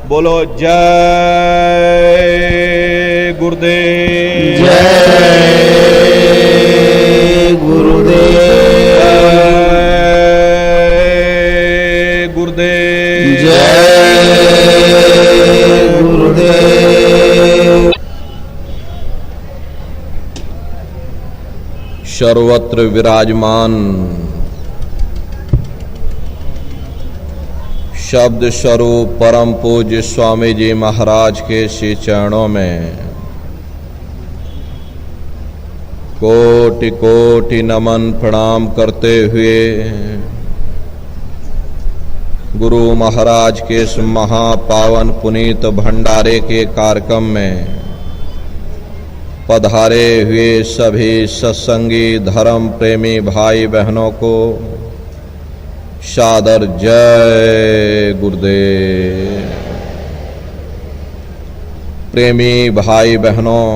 बोलो जय गुरुदेव। जय गुरुदेव। जय गुरुदेव। जय गुरुदेव। सर्वत्र विराजमान शब्द स्वरूप परम पूज्य स्वामी जी महाराज के श्री चरणों में कोटि कोटि नमन प्रणाम करते हुए गुरु महाराज के इस महापावन पुनीत भंडारे के कार्यक्रम में पधारे हुए सभी सत्संगी धर्म प्रेमी भाई बहनों को सादर जय गुरुदेव। प्रेमी भाई बहनों,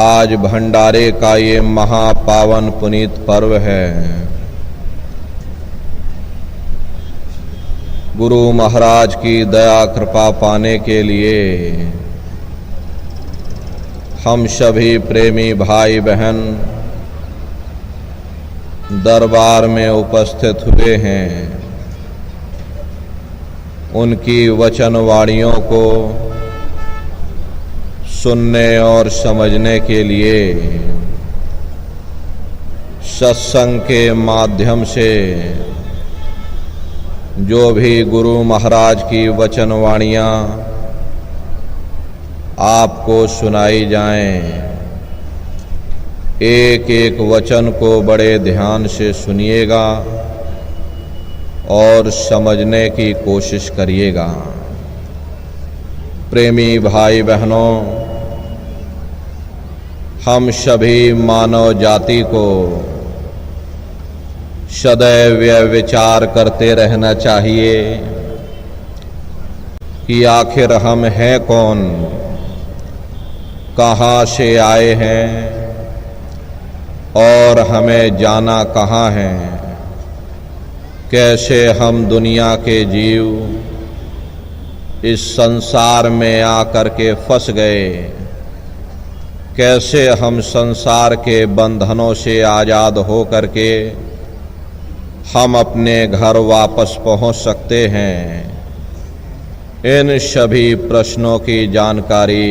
आज भंडारे का ये महापावन पुनीत पर्व है। गुरु महाराज की दया कृपा पाने के लिए हम सभी प्रेमी भाई बहन दरबार में उपस्थित हुए हैं। उनकी वचनवाणियों को सुनने और समझने के लिए सत्संग के माध्यम से जो भी गुरु महाराज की वचनवाणियाँ आपको सुनाई जाएं, एक एक वचन को बड़े ध्यान से सुनिएगा और समझने की कोशिश करिएगा। प्रेमी भाई बहनों, हम सभी मानव जाति को सदैव विचार करते रहना चाहिए कि आखिर हम हैं कौन, कहाँ से आए हैं और हमें जाना कहाँ है। कैसे हम दुनिया के जीव इस संसार में आकर के फंस गए, कैसे हम संसार के बंधनों से आज़ाद हो करके हम अपने घर वापस पहुंच सकते हैं। इन सभी प्रश्नों की जानकारी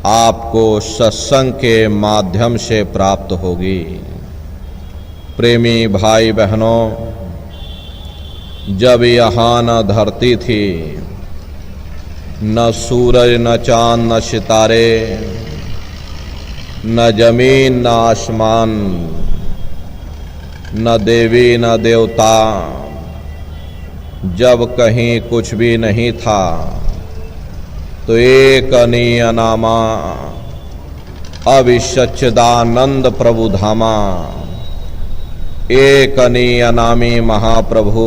आपको सत्संग के माध्यम से प्राप्त होगी। प्रेमी भाई बहनों, जब यहाँ न धरती थी, न सूरज न चाँद न सितारे, न जमीन न आसमान, न देवी न देवता, जब कहीं कुछ भी नहीं था, तो एक अनियनामा अविसच्चिदानंद प्रभु धामा, एक अनियनामी महाप्रभु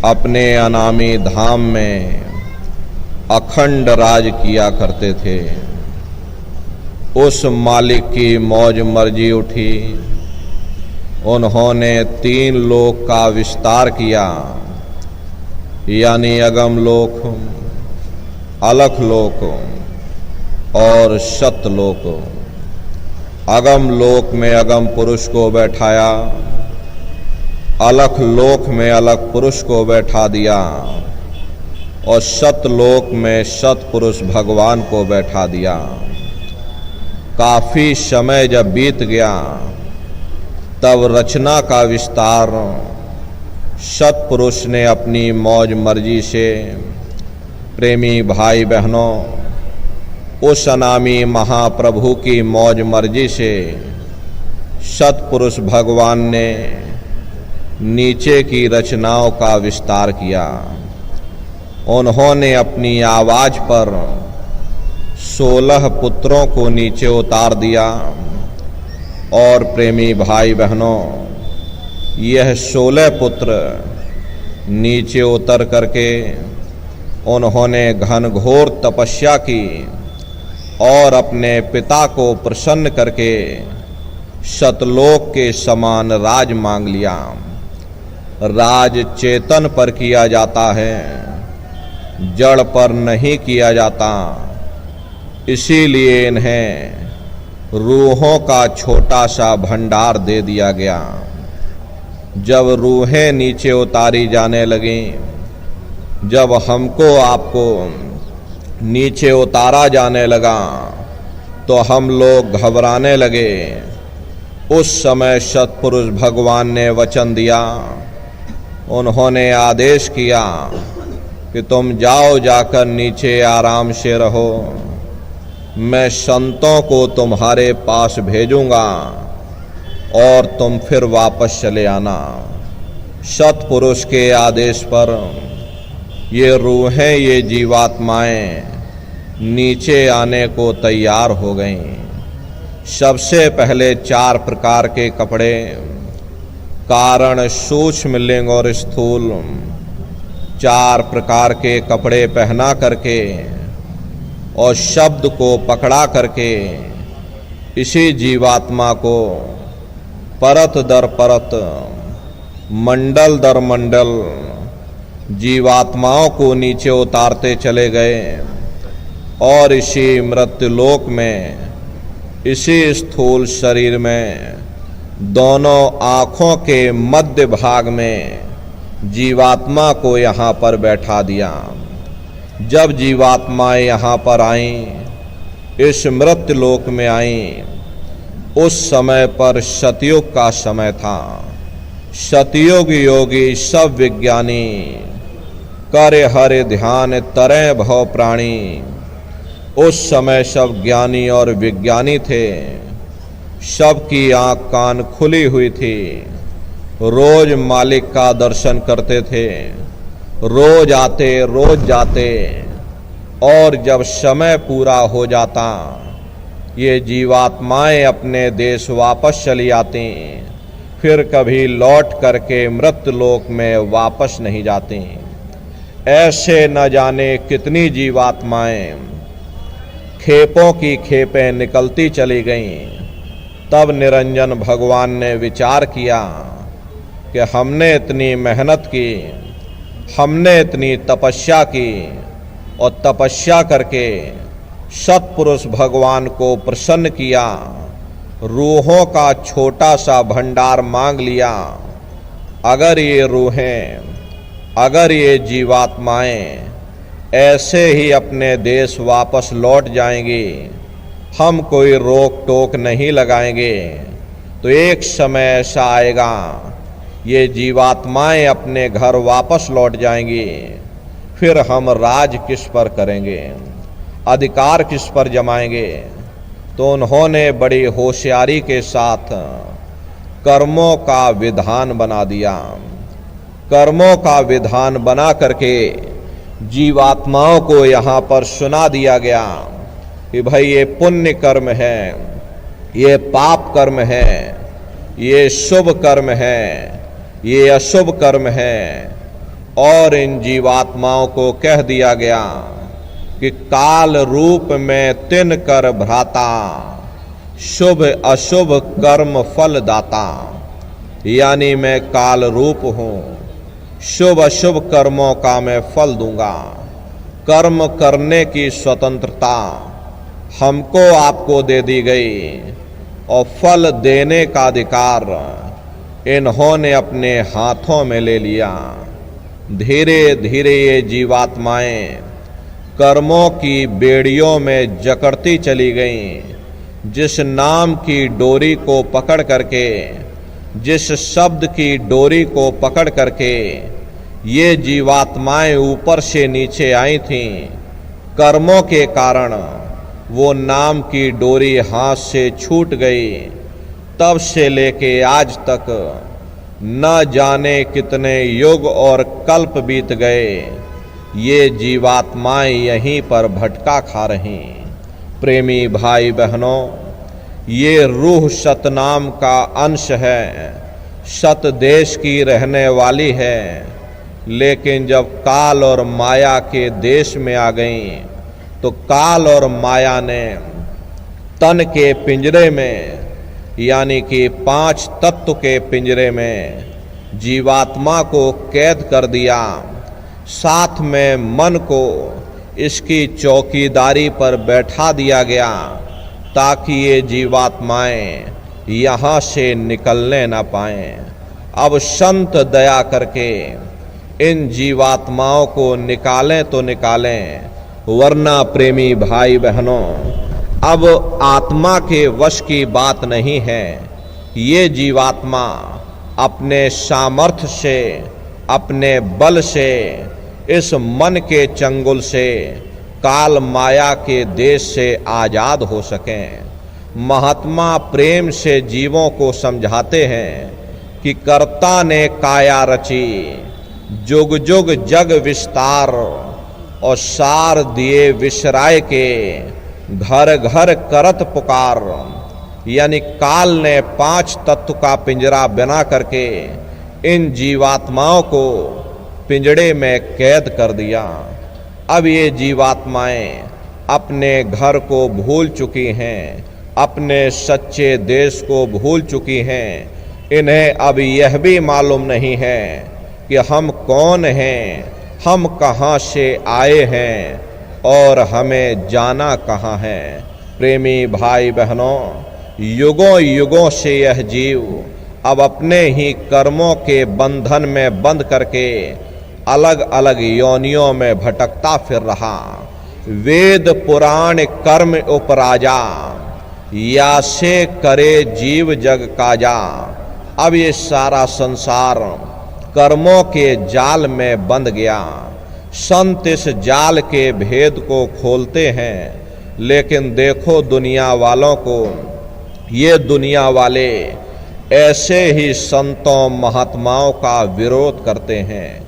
अपने अनामी धाम में अखंड राज किया करते थे। उस मालिक की मौज मर्जी उठी, उन्होंने 3 लोक का विस्तार किया, यानी अगम लोक, अलख लोक और सतलोक। अगम लोक में अगम पुरुष को बैठाया, अलख लोक में अलख पुरुष को बैठा दिया और सतलोक में सतपुरुष भगवान को बैठा दिया। काफी समय जब बीत गया, तब रचना का विस्तार सतपुरुष ने अपनी मौज मर्जी से, प्रेमी भाई बहनों, उस अनामी महाप्रभु की मौज मर्जी से सतपुरुष भगवान ने नीचे की रचनाओं का विस्तार किया। उन्होंने अपनी आवाज पर 16 पुत्रों को नीचे उतार दिया और प्रेमी भाई बहनों, यह 16 पुत्र नीचे उतर करके उन्होंने घनघोर तपस्या की और अपने पिता को प्रसन्न करके सतलोक के समान राज मांग लिया। राज चेतन पर किया जाता है, जड़ पर नहीं किया जाता। इसीलिए इन्हें रूहों का छोटा सा भंडार दे दिया गया। जब रूहें नीचे उतारी जाने लगी, जब हमको आपको नीचे उतारा जाने लगा, तो हम लोग घबराने लगे। उस समय सत्पुरुष भगवान ने वचन दिया, उन्होंने आदेश किया कि तुम जाओ, जाकर नीचे आराम से रहो, मैं संतों को तुम्हारे पास भेजूंगा और तुम फिर वापस चले आना। सत्पुरुष के आदेश पर ये रूहें, ये जीवात्माएं नीचे आने को तैयार हो गईं। सबसे पहले 4 प्रकार के कपड़े, कारण, सूक्ष्म, लिंग और स्थूल, 4 प्रकार के कपड़े पहना करके और शब्द को पकड़ा करके इसी जीवात्मा को परत दर परत, मंडल दर मंडल जीवात्माओं को नीचे उतारते चले गए और इसी मृत्युलोक में, इसी स्थूल शरीर में, दोनों आँखों के मध्य भाग में जीवात्मा को यहाँ पर बैठा दिया। जब जीवात्माएं यहाँ पर आईं, इस मृत्युलोक में आईं, उस समय पर सतयुग का समय था। सतयुग योगी सब विज्ञानी, करे हरे ध्यान तरे भव प्राणी। उस समय सब ज्ञानी और विज्ञानी थे, सबकी आंख कान खुली हुई थी, रोज मालिक का दर्शन करते थे, रोज आते रोज जाते, और जब समय पूरा हो जाता ये जीवात्माएं अपने देश वापस चली आती, फिर कभी लौट करके मृत्युलोक में वापस नहीं जाती। ऐसे न जाने कितनी जीवात्माएं खेपों की खेपें निकलती चली गईं। तब निरंजन भगवान ने विचार किया कि हमने इतनी मेहनत की, हमने इतनी तपस्या की, और तपस्या करके सत्पुरुष भगवान को प्रसन्न किया, रूहों का छोटा सा भंडार मांग लिया। अगर ये रूहें, अगर ये जीवात्माएं ऐसे ही अपने देश वापस लौट जाएंगी, हम कोई रोक टोक नहीं लगाएंगे, तो एक समय ऐसा आएगा ये जीवात्माएं अपने घर वापस लौट जाएंगी। फिर हम राज किस पर करेंगे, अधिकार किस पर जमाएंगे। तो उन्होंने बड़ी होशियारी के साथ कर्मों का विधान बना दिया। कर्मों का विधान बना करके जीवात्माओं को यहाँ पर सुना दिया गया कि भाई ये पुण्य कर्म है, ये पाप कर्म है, ये शुभ कर्म है, ये अशुभ कर्म है। और इन जीवात्माओं को कह दिया गया कि काल रूप में तिन कर भ्राता, शुभ अशुभ कर्म फल दाता। यानी मैं काल रूप हूँ, शुभ अशुभ कर्मों का मैं फल दूंगा। कर्म करने की स्वतंत्रता हमको आपको दे दी गई और फल देने का अधिकार इन्होंने अपने हाथों में ले लिया। धीरे धीरे ये जीवात्माएं कर्मों की बेड़ियों में जकड़ती चली गईं। जिस नाम की डोरी को पकड़ करके, जिस शब्द की डोरी को पकड़ करके ये जीवात्माएं ऊपर से नीचे आई थीं, कर्मों के कारण वो नाम की डोरी हाथ से छूट गई। तब से लेके आज तक न जाने कितने युग और कल्प बीत गए, ये जीवात्माएं यहीं पर भटका खा रही। प्रेमी भाई बहनों, ये रूह सतनाम का अंश है, सत देश की रहने वाली है। लेकिन जब काल और माया के देश में आ गई, तो काल और माया ने तन के पिंजरे में, यानी कि 5 तत्व के पिंजरे में जीवात्मा को कैद कर दिया, साथ में मन को इसकी चौकीदारी पर बैठा दिया गया ताकि ये जीवात्माएं यहाँ से निकलने न पाएं। अब संत दया करके इन जीवात्माओं को निकालें तो निकालें, वरना प्रेमी भाई बहनों अब आत्मा के वश की बात नहीं है। ये जीवात्मा अपने सामर्थ्य से, अपने बल से इस मन के चंगुल से, काल माया के देश से आजाद हो सकें। महात्मा प्रेम से जीवों को समझाते हैं कि कर्ता ने काया रची, जुग जुग जग विस्तार, और सार दिए विसराय के, घर घर करत पुकार। यानी काल ने 5 तत्व का पिंजरा बना करके इन जीवात्माओं को पिंजड़े में कैद कर दिया। अब ये जीवात्माएं अपने घर को भूल चुकी हैं, अपने सच्चे देश को भूल चुकी हैं। इन्हें अब यह भी मालूम नहीं है कि हम कौन हैं, हम कहाँ से आए हैं और हमें जाना कहाँ है। प्रेमी भाई बहनों, युगों युगों से यह जीव अब अपने ही कर्मों के बंधन में बंद करके अलग अलग योनियों में भटकता फिर रहा। वेद पुराण कर्म उपराजा, या से करे जीव जग काजा। अब ये सारा संसार कर्मों के जाल में बंध गया। संत इस जाल के भेद को खोलते हैं, लेकिन देखो दुनिया वालों को, ये दुनिया वाले ऐसे ही संतों महात्माओं का विरोध करते हैं।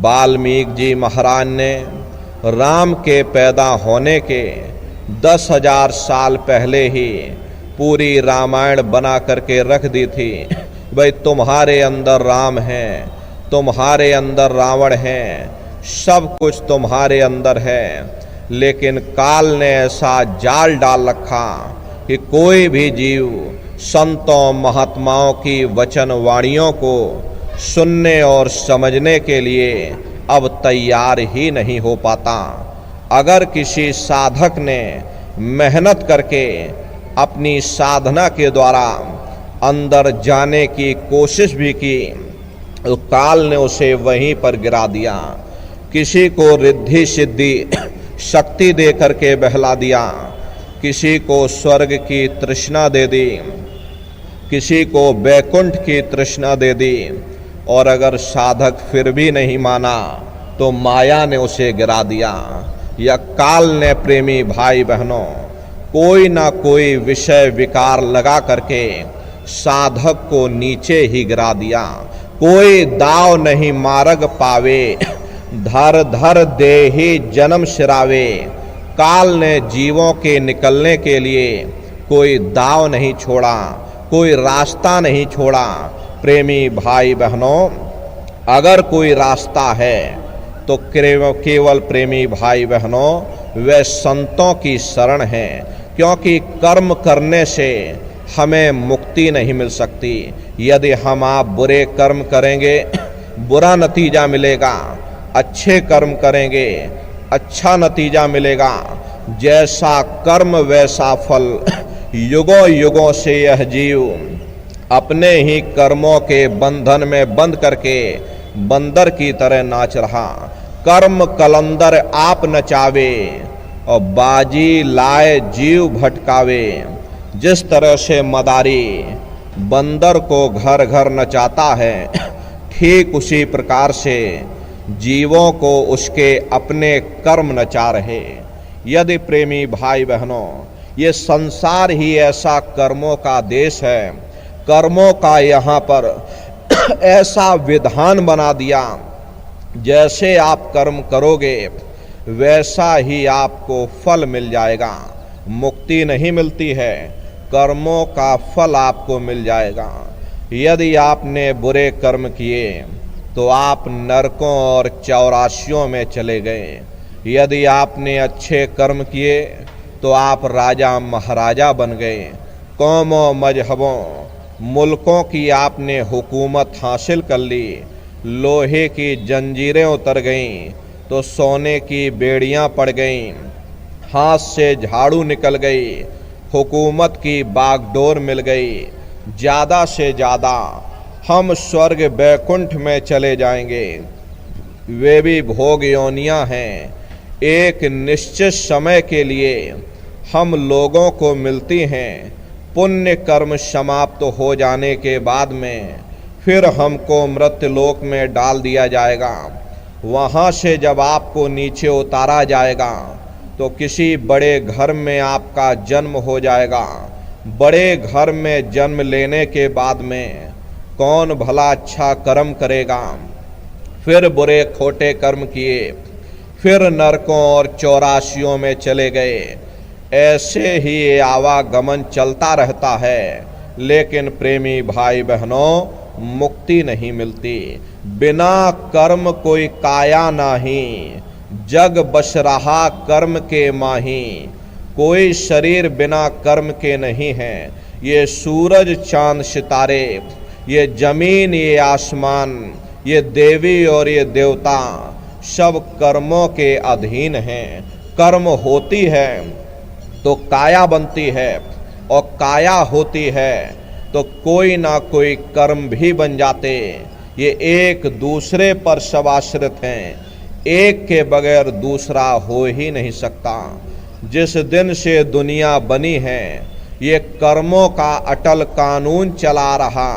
वाल्मीकि जी महाराज ने राम के पैदा होने के 10,000 साल पहले ही पूरी रामायण बना करके रख दी थी। भाई तुम्हारे अंदर राम है, तुम्हारे अंदर रावण है, सब कुछ तुम्हारे अंदर है। लेकिन काल ने ऐसा जाल डाल रखा कि कोई भी जीव संतों महात्माओं की वचन वाणियों को सुनने और समझने के लिए अब तैयार ही नहीं हो पाता। अगर किसी साधक ने मेहनत करके अपनी साधना के द्वारा अंदर जाने की कोशिश भी की तो काल ने उसे वहीं पर गिरा दिया। किसी को रिद्धि सिद्धि शक्ति दे करके बहला दिया, किसी को स्वर्ग की तृष्णा दे दी, किसी को बैकुंठ की तृष्णा दे दी। और अगर साधक फिर भी नहीं माना तो माया ने उसे गिरा दिया, या काल ने प्रेमी भाई बहनों कोई ना कोई विषय विकार लगा करके साधक को नीचे ही गिरा दिया। कोई दाव नहीं मार्ग पावे, धर धर देहि जन्म सिरावे। काल ने जीवों के निकलने के लिए कोई दाव नहीं छोड़ा, कोई रास्ता नहीं छोड़ा। प्रेमी भाई बहनों, अगर कोई रास्ता है तो केवल प्रेमी भाई बहनों वे संतों की शरण है, क्योंकि कर्म करने से हमें मुक्ति नहीं मिल सकती। यदि हम आप बुरे कर्म करेंगे बुरा नतीजा मिलेगा, अच्छे कर्म करेंगे अच्छा नतीजा मिलेगा। जैसा कर्म वैसा फल। युगों युगों से यह जीव अपने ही कर्मों के बंधन में बंद करके बंदर की तरह नाच रहा। कर्म कलंदर आप नचावे और बाजी लाए जीव भटकावे। जिस तरह से मदारी बंदर को घर घर नचाता है, ठीक उसी प्रकार से जीवों को उसके अपने कर्म नचा रहे। यदि प्रेमी भाई बहनों, ये संसार ही ऐसा कर्मों का देश है, कर्मों का यहाँ पर ऐसा विधान बना दिया, जैसे आप कर्म करोगे वैसा ही आपको फल मिल जाएगा। मुक्ति नहीं मिलती है, कर्मों का फल आपको मिल जाएगा। यदि आपने बुरे कर्म किए तो आप नरकों और चौरासियों में चले गए। यदि आपने अच्छे कर्म किए तो आप राजा महाराजा बन गए। कौमों मजहबों मुल्कों की आपने हुकूमत हासिल कर ली, लोहे की जंजीरें उतर गईं तो सोने की बेड़ियां पड़ गईं, हाथ से झाड़ू निकल गई, हुकूमत की बागडोर मिल गई, ज़्यादा से ज़्यादा हम स्वर्ग बैकुंठ में चले जाएंगे। वे भी भोग योनियां हैं, एक निश्चित समय के लिए हम लोगों को मिलती हैं। पुण्य कर्म समाप्त हो जाने के बाद में फिर हमको मृत्युलोक में डाल दिया जाएगा। वहाँ से जब आपको नीचे उतारा जाएगा तो किसी बड़े घर में आपका जन्म हो जाएगा। बड़े घर में जन्म लेने के बाद में कौन भला अच्छा कर्म करेगा, फिर बुरे खोटे कर्म किए, फिर नरकों और चौरासियों में चले गए। ऐसे ही ये आवागमन चलता रहता है, लेकिन प्रेमी भाई बहनों मुक्ति नहीं मिलती। बिना कर्म कोई काया नाही, जग बस रहा कर्म के माही। कोई शरीर बिना कर्म के नहीं है। ये सूरज चांद सितारे, ये जमीन, ये आसमान, ये देवी और ये देवता सब कर्मों के अधीन हैं। कर्म होती है तो काया बनती है, और काया होती है तो कोई ना कोई कर्म भी बन जाते। ये एक दूसरे पर सब आश्रित हैं, एक के बगैर दूसरा हो ही नहीं सकता। जिस दिन से दुनिया बनी है, ये कर्मों का अटल कानून चला रहा।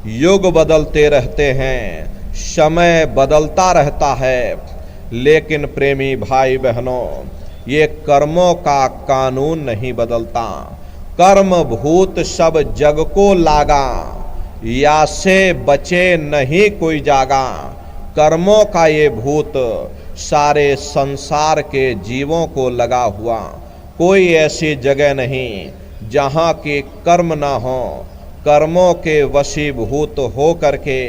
युग बदलते रहते हैं, समय बदलता रहता है, लेकिन प्रेमी भाई बहनों ये कर्मों का कानून नहीं बदलता। कर्म भूत सब जग को लागा, या से बचे नहीं कोई जागा। कर्मों का ये भूत सारे संसार के जीवों को लगा हुआ। कोई ऐसी जगह नहीं जहाँ के कर्म ना हो। कर्मों के वशीभूत हो करके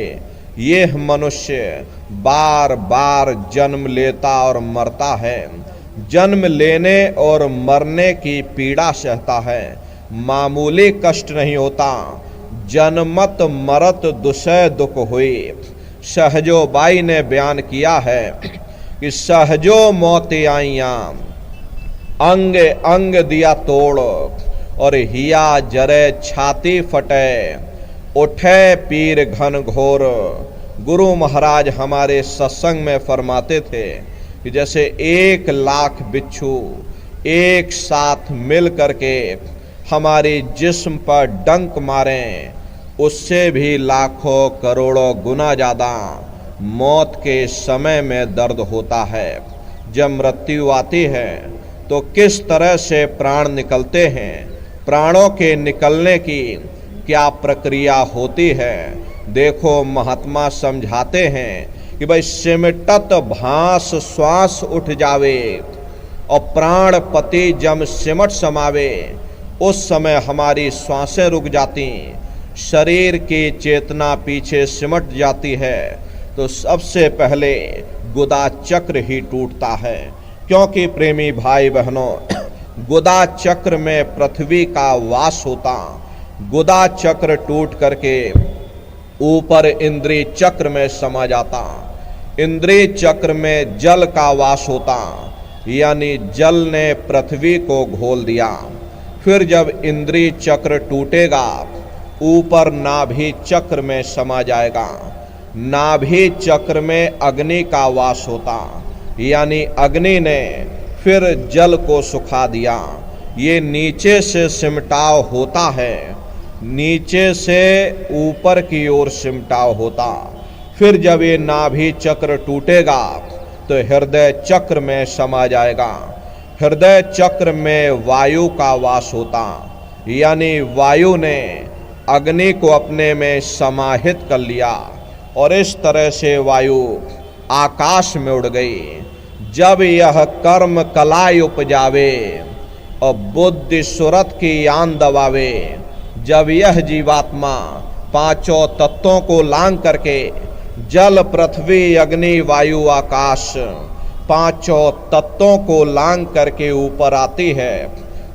ये मनुष्य बार बार जन्म लेता और मरता है। जन्म लेने और मरने की पीड़ा सहता है, मामूली कष्ट नहीं होता। जन्मत मरत दुसह दुख हुई। सहजो बाई ने बयान किया है कि सहजो मौत आइयां, अंग अंग दिया तोड़, और हिया जरे छाती फटे, उठे पीर घन घोर। गुरु महाराज हमारे सत्संग में फरमाते थे कि जैसे 1,00,000 बिच्छू एक साथ मिल करके हमारे जिस्म पर डंक मारें, उससे भी लाखों करोड़ों गुना ज़्यादा मौत के समय में दर्द होता है। जब मृत्यु आती है तो किस तरह से प्राण निकलते हैं, प्राणों के निकलने की क्या प्रक्रिया होती है। देखो महात्मा समझाते हैं कि भाई सिमटत भास श्वास उठ जावे, और प्राण पति जब सिमट समावे, उस समय हमारी श्वासें रुक जाती, शरीर की चेतना पीछे सिमट जाती है, तो सबसे पहले गुदा चक्र ही टूटता है। क्योंकि प्रेमी भाई बहनों गुदा चक्र में पृथ्वी का वास होता। गुदा चक्र टूट करके ऊपर इंद्रिय चक्र में समा जाता। इंद्रिय चक्र में जल का वास होता, यानी जल ने पृथ्वी को घोल दिया। फिर जब इंद्रिय चक्र टूटेगा, ऊपर नाभि चक्र में समा जाएगा। नाभि चक्र में अग्नि का वास होता, यानी अग्नि ने फिर जल को सुखा दिया। ये नीचे से सिमटाव होता है, नीचे से ऊपर की ओर सिमटाव होता। फिर जब ये नाभि चक्र टूटेगा तो हृदय चक्र में समा जाएगा। हृदय चक्र में वायु का वास होता, यानी वायु ने अग्नि को अपने में समाहित कर लिया, और इस तरह से वायु आकाश में उड़ गई। जब यह कर्म कलाई उपजावे और बुद्धि सुरत की यान दबावे, जब यह जीवात्मा पांचों तत्वों को लांग करके जल पृथ्वी अग्नि वायु आकाश पांचों तत्वों को लांग करके ऊपर आती है,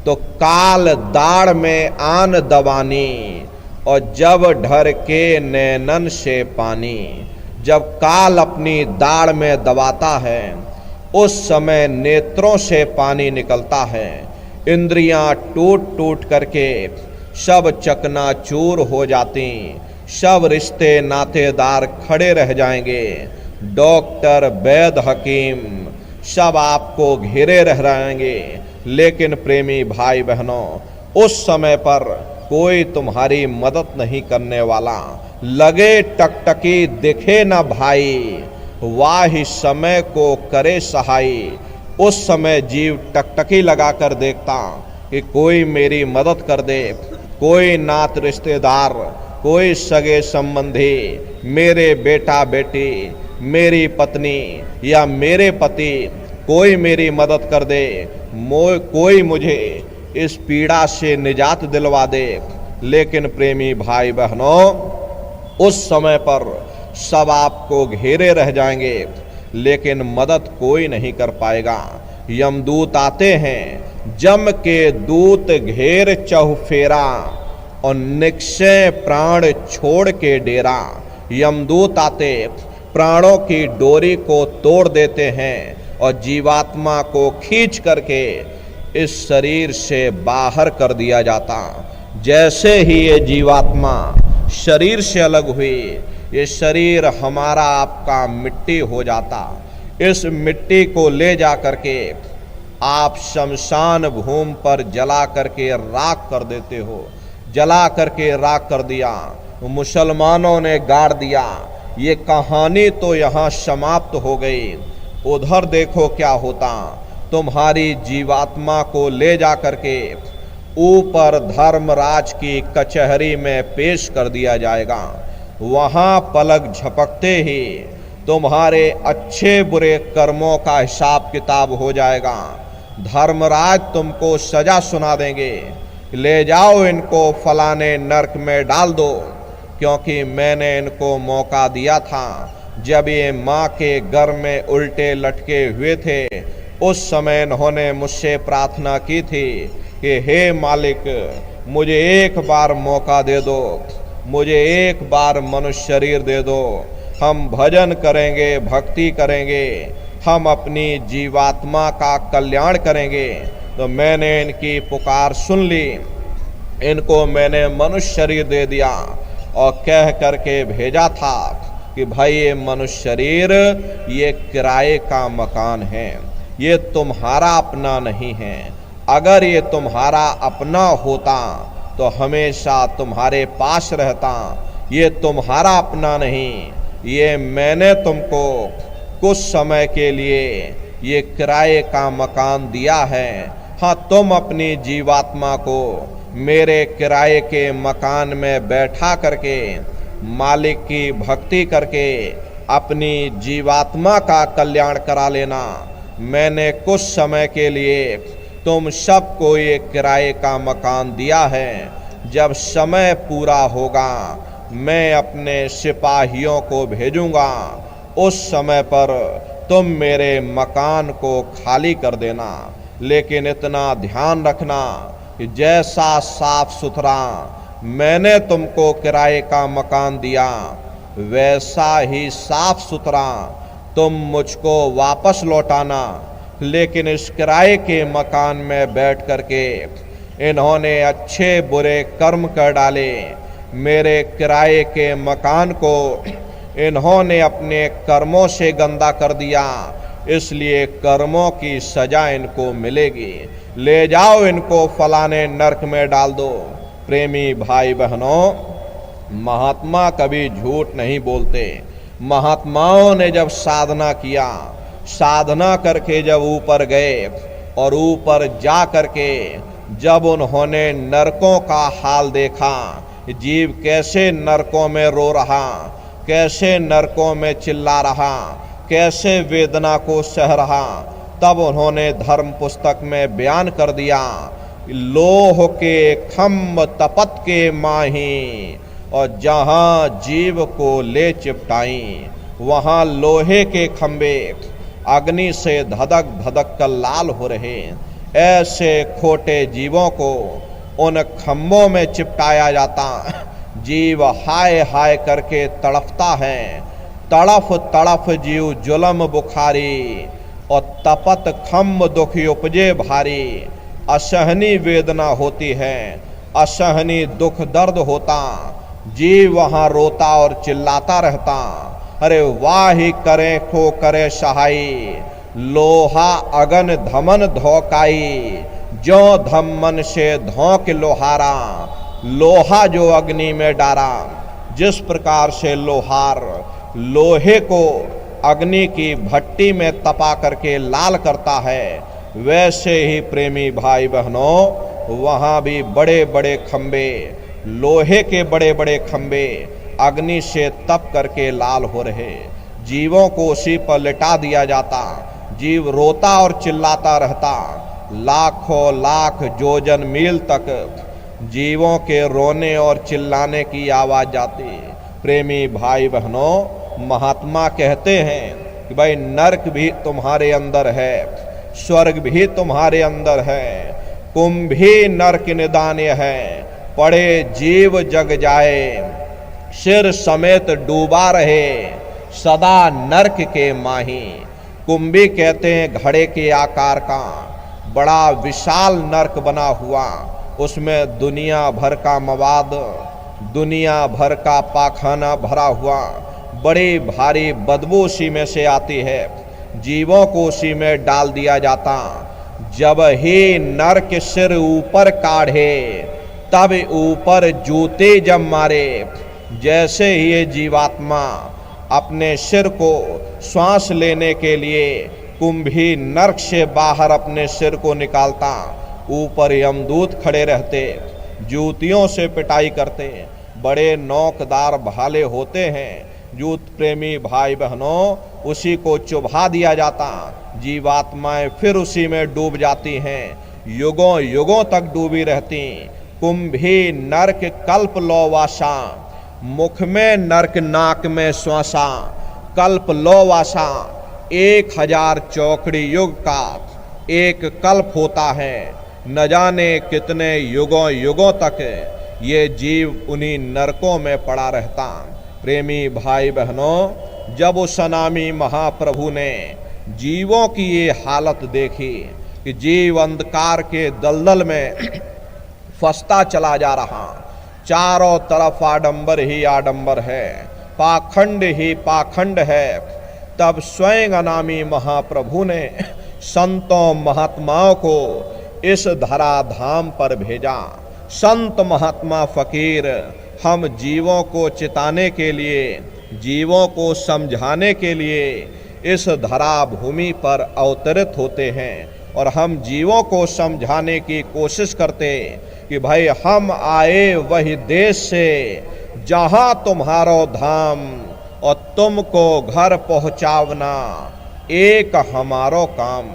तो काल दाढ़ में आन दबानी, और जब ढर के नैनन से पानी, जब काल अपनी दाढ़ में दबाता है उस समय नेत्रों से पानी निकलता है। इंद्रियां टूट टूट करके सब चकनाचूर हो जाती, सब रिश्ते नातेदार खड़े रह जाएंगे। डॉक्टर, वैद्य, हकीम सब आपको घेरे रह जाएंगे, लेकिन प्रेमी भाई बहनों, उस समय पर कोई तुम्हारी मदद नहीं करने वाला। लगे टकटकी दिखे न भाई, वाहि समय को करे सहाई। उस समय जीव टकटकी लगाकर देखता कि कोई मेरी मदद कर दे, कोई नात रिश्तेदार, कोई सगे संबंधी, मेरे बेटा बेटी, मेरी पत्नी या मेरे पति, कोई मेरी मदद कर दे, कोई मुझे इस पीड़ा से निजात दिलवा दे। लेकिन प्रेमी भाई बहनों, उस समय पर सब आपको घेरे रह जाएंगे, लेकिन मदद कोई नहीं कर पाएगा। यमदूत आते हैं, जम के दूत घेर चहुफेरा, और निक्षय प्राण छोड़ के डेरा। यमदूत आते प्राणों की डोरी को तोड़ देते हैं और जीवात्मा को खींच करके इस शरीर से बाहर कर दिया जाता। जैसे ही ये जीवात्मा शरीर से अलग हुई, ये शरीर हमारा आपका मिट्टी हो जाता। इस मिट्टी को ले जा करके आप शमशान भूमि पर जला करके राख कर देते हो। जला करके राख कर दिया, मुसलमानों ने गाड़ दिया। ये कहानी तो यहाँ समाप्त हो गई। उधर देखो क्या होता, तुम्हारी जीवात्मा को ले जा करके ऊपर धर्मराज की कचहरी में पेश कर दिया जाएगा। वहाँ पलक झपकते ही तुम्हारे अच्छे बुरे कर्मों का हिसाब किताब हो जाएगा। धर्मराज तुमको सजा सुना देंगे, ले जाओ इनको फलाने नरक में डाल दो, क्योंकि मैंने इनको मौका दिया था जब ये माँ के गर्भ में उल्टे लटके हुए थे। उस समय इन्होंने मुझसे प्रार्थना की थी कि हे मालिक, मुझे एक बार मौका दे दो, मुझे एक बार मनुष्य शरीर दे दो, हम भजन करेंगे, भक्ति करेंगे, हम अपनी जीवात्मा का कल्याण करेंगे। तो मैंने इनकी पुकार सुन ली, इनको मैंने मनुष्य शरीर दे दिया और कह करके भेजा था कि भाई ये मनुष्य शरीर ये किराए का मकान है, ये तुम्हारा अपना नहीं है। अगर ये तुम्हारा अपना होता तो हमेशा तुम्हारे पास रहता। ये तुम्हारा अपना नहीं, ये मैंने तुमको कुछ समय के लिए ये किराए का मकान दिया है। हाँ, तुम अपनी जीवात्मा को मेरे किराए के मकान में बैठा करके मालिक की भक्ति करके अपनी जीवात्मा का कल्याण करा लेना। मैंने कुछ समय के लिए तुम सबको ये किराए का मकान दिया है। जब समय पूरा होगा मैं अपने सिपाहियों को भेजूंगा, उस समय पर तुम मेरे मकान को खाली कर देना। लेकिन इतना ध्यान रखना कि जैसा साफ सुथरा मैंने तुमको किराए का मकान दिया, वैसा ही साफ सुथरा तुम मुझको वापस लौटाना। लेकिन इस किराए के मकान में बैठ करके इन्होंने अच्छे बुरे कर्म कर डाले। मेरे किराए के मकान को इन्होंने अपने कर्मों से गंदा कर दिया, इसलिए कर्मों की सजा इनको मिलेगी। ले जाओ इनको फलाने नरक में डाल दो। प्रेमी भाई बहनों, महात्मा कभी झूठ नहीं बोलते। महात्माओं ने जब साधना किया, साधना करके जब ऊपर गए और ऊपर जा करके जब उन्होंने नरकों का हाल देखा, जीव कैसे नरकों में रो रहा, कैसे नरकों में चिल्ला रहा, कैसे वेदना को सह रहा, तब उन्होंने धर्म पुस्तक में बयान कर दिया, लोह के खम्भ तपत के माही, और जहाँ जीव को ले चिपटाई वहाँ लोहे के खंबे अग्नि से धधक धधक कर लाल हो रहे। ऐसे खोटे जीवों को उन खम्भों में चिपटाया जाता जीव हाय हाय करके तड़फता है। तड़फ तड़फ जीव जुलम बुखारी, और तपत खम्ब दुख उपजे भारी। असहनी वेदना होती है, असहनी दुख दर्द होता, जीव वहाँ रोता और चिल्लाता रहता। अरे वाही करे खो करे सहाई, लोहा अगन धमन धोकाई। जो धमन से धोक लोहारा, लोहा जो अग्नि में डारा। जिस प्रकार से लोहार लोहे को अग्नि की भट्टी में तपा करके लाल करता है, वैसे ही प्रेमी भाई बहनों वहाँ भी बड़े बड़े खंबे, लोहे के बड़े बड़े खंबे अग्नि से तप करके लाल हो रहे। जीवों को उसी पर लिटा दिया जाता, जीव रोता और चिल्लाता रहता। लाखों लाख योजन मील तक जीवों के रोने और चिल्लाने की आवाज जाती। प्रेमी भाई बहनों, महात्मा कहते हैं कि भाई नरक भी तुम्हारे अंदर है, स्वर्ग भी तुम्हारे अंदर है, कुंभ भी नरक निदान्य है। पड़े जीव जग जाए, सिर समेत डूबा रहे, सदा नरक के माही। कुंभी कहते हैं घड़े के आकार का बड़ा विशाल नरक बना हुआ, उसमें दुनिया भर का मवाद, दुनिया भर का पाखाना भरा हुआ, बड़ी भारी बदबू उसी में से आती है। जीवों को उसी में डाल दिया जाता। जब ही नरक सिर ऊपर काढ़े, तब ऊपर जूते जब मारे। जैसे ही ये जीवात्मा अपने सिर को श्वास लेने के लिए कुंभी नरक से बाहर अपने सिर को निकालता, ऊपर यमदूत खड़े रहते, जूतियों से पिटाई करते। बड़े नौकदार भाले होते हैं। जूत प्रेमी भाई बहनों, उसी को चुभा दिया जाता। जीवात्माएं फिर उसी में डूब जाती हैं, युगों युगों तक डूबी रहती। कुंभी नरक कल्प लोवासा, मुख में नरक नाक में श्वासा। कल्प लोवासा 1000 चौकड़ी युग का एक कल्प होता है। न जाने कितने युगों युगों तक ये जीव उन्हीं नरकों में पड़ा रहता। प्रेमी भाई बहनों, जब उस अनामी महाप्रभु ने जीवों की ये हालत देखी कि जीव अंधकार के दलदल में फंसता चला जा रहा, चारों तरफ आडंबर ही आडंबर है, पाखंड ही पाखंड है, तब स्वयं अनामी महाप्रभु ने संतों महात्माओं को इस धराधाम पर भेजा। संत महात्मा फकीर हम जीवों को चिताने के लिए, जीवों को समझाने के लिए इस धरा भूमि पर अवतरित होते हैं और हम जीवों को समझाने की कोशिश करते कि भाई हम आए वही देश से जहाँ तुम्हारो धाम और तुमको घर पहुँचावना एक हमारो काम।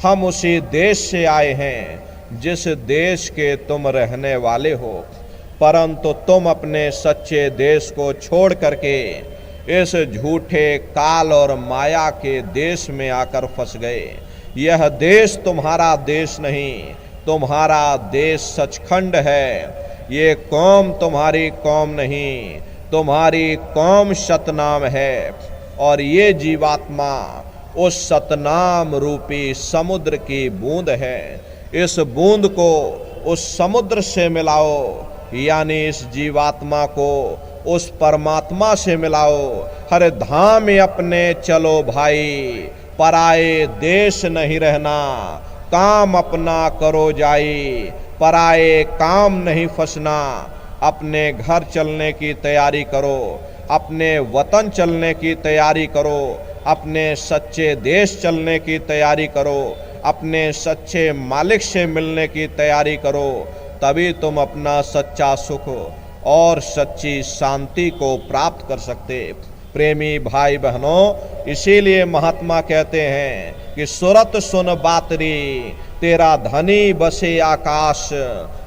हम उसी देश से आए हैं जिस देश के तुम रहने वाले हो, परंतु तुम अपने सच्चे देश को छोड़ करके इस झूठे काल और माया के देश में आकर फंस गए। यह देश तुम्हारा देश नहीं, तुम्हारा देश सचखंड है। ये कौम तुम्हारी कौम नहीं, तुम्हारी कौम सतनाम है। और ये जीवात्मा उस सतनाम रूपी समुद्र की बूंद है। इस बूंद को उस समुद्र से मिलाओ, यानी इस जीवात्मा को उस परमात्मा से मिलाओ। हर धाम अपने चलो भाई, पराए देश नहीं रहना, काम अपना करो जाई, पराए काम नहीं फंसना। अपने घर चलने की तैयारी करो, अपने वतन चलने की तैयारी करो, अपने सच्चे देश चलने की तैयारी करो, अपने सच्चे मालिक से मिलने की तैयारी करो। तभी तुम अपना सच्चा सुख और सच्ची शांति को प्राप्त कर सकते। प्रेमी भाई बहनों, इसीलिए महात्मा कहते हैं कि सुरत सुन बातरी, तेरा धनी बसे आकाश।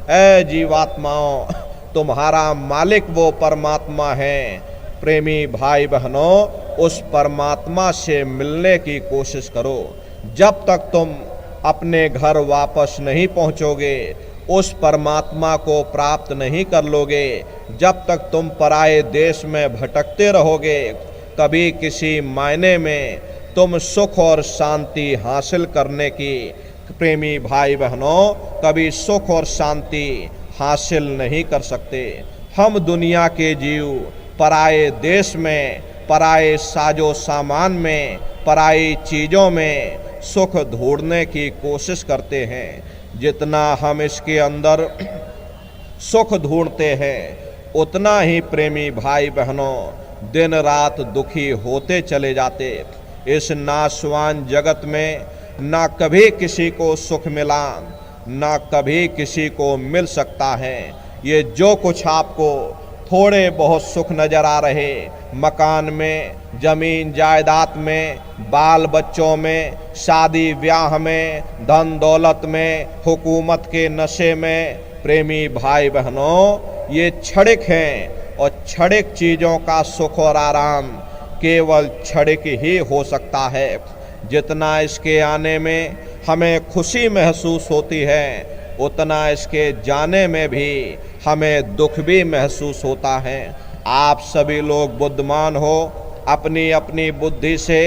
ऐ जीवात्माओं, तुम्हारा मालिक वो परमात्मा है। प्रेमी भाई बहनों, उस परमात्मा से मिलने की कोशिश करो। जब तक तुम अपने घर वापस नहीं पहुंचोगे, उस परमात्मा को प्राप्त नहीं कर लोगे जब तक तुम पराये देश में भटकते रहोगे। कभी किसी मायने में तुम सुख और शांति हासिल करने की, प्रेमी भाई बहनों, कभी सुख और शांति हासिल नहीं कर सकते। हम दुनिया के जीव पराये देश में, पराये साजो सामान में, पराई चीज़ों में सुख ढूंढने की कोशिश करते हैं। जितना हम इसके अंदर सुख ढूंढते हैं उतना ही प्रेमी भाई बहनों दिन रात दुखी होते चले जाते। इस नाशवान जगत में ना कभी किसी को सुख मिला, ना कभी किसी को मिल सकता है। ये जो कुछ आपको थोड़े बहुत सुख नजर आ रहे, मकान में, जमीन जायदाद में, बाल बच्चों में, शादी ब्याह में, धन दौलत में, हुकूमत के नशे में, प्रेमी भाई बहनों, ये क्षणिक हैं और क्षणिक चीज़ों का सुख और आराम केवल क्षणिक ही हो सकता है। जितना इसके आने में हमें खुशी महसूस होती है उतना इसके जाने में भी हमें दुख भी महसूस होता है। आप सभी लोग बुद्धिमान हो, अपनी अपनी बुद्धि से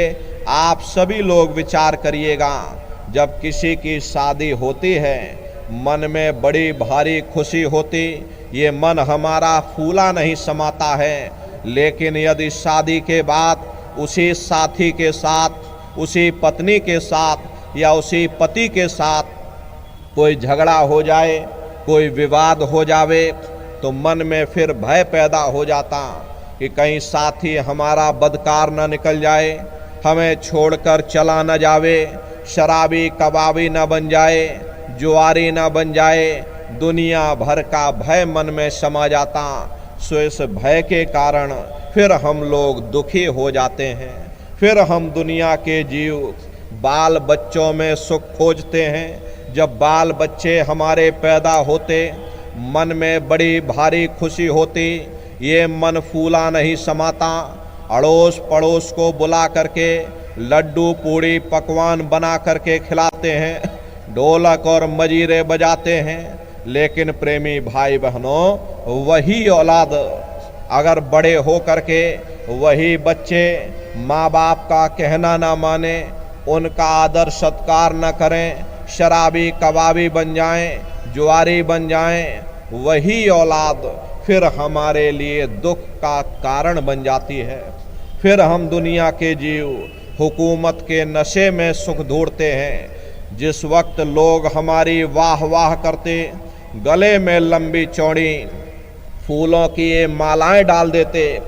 आप सभी लोग विचार करिएगा। जब किसी की शादी होती है मन में बड़ी भारी खुशी होती, ये मन हमारा फूला नहीं समाता है। लेकिन यदि शादी के बाद उसी साथी के साथ, उसी पत्नी के साथ या उसी पति के साथ कोई झगड़ा हो जाए, कोई विवाद हो जावे, तो मन में फिर भय पैदा हो जाता कि कहीं साथी हमारा बदकार न निकल जाए, हमें छोड़कर चला न जावे, शराबी कबाबी न बन जाए, जुआरी न बन जाए। दुनिया भर का भय मन में समा जाता। सो इस भय के कारण फिर हम लोग दुखी हो जाते हैं। फिर हम दुनिया के जीव बाल बच्चों में सुख खोजते हैं। जब बाल बच्चे हमारे पैदा होते मन में बड़ी भारी खुशी होती, ये मन फूला नहीं समाता। अड़ोस पड़ोस को बुला करके लड्डू पूड़ी पकवान बना करके खिलाते हैं, ढोलक और मजीरे बजाते हैं। लेकिन प्रेमी भाई बहनों, वही औलाद अगर बड़े हो करके वही बच्चे माँ बाप का कहना ना माने, उनका आदर सत्कार न करें, शराबी कबाबी बन जाएं, जुआरी बन जाएं, वही औलाद फिर हमारे लिए दुख का कारण बन जाती है। फिर हम दुनिया के जीव हुकूमत के नशे में सुख ढूंढते हैं। जिस वक्त लोग हमारी वाह वाह करते, गले में लंबी चौड़ी फूलों की ये मालाएं डाल देते,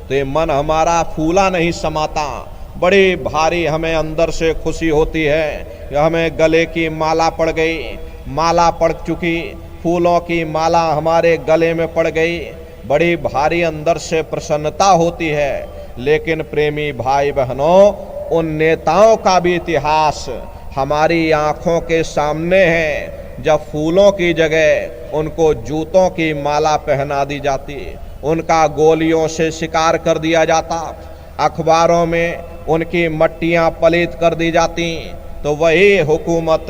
तो ये मन हमारा फूला नहीं समाता। बड़ी भारी हमें अंदर से खुशी होती है कि हमें गले की माला पड़ गई, माला पड़ चुकी, फूलों की माला हमारे गले में पड़ गई। बड़ी भारी अंदर से प्रसन्नता होती है। लेकिन प्रेमी भाई बहनों, उन नेताओं का भी इतिहास हमारी आँखों के सामने है। जब फूलों की जगह उनको जूतों की माला पहना दी जाती, उनका गोलियों से शिकार कर दिया जाता, अखबारों में उनकी मट्टियाँ पलीत कर दी जाती, तो वही हुकूमत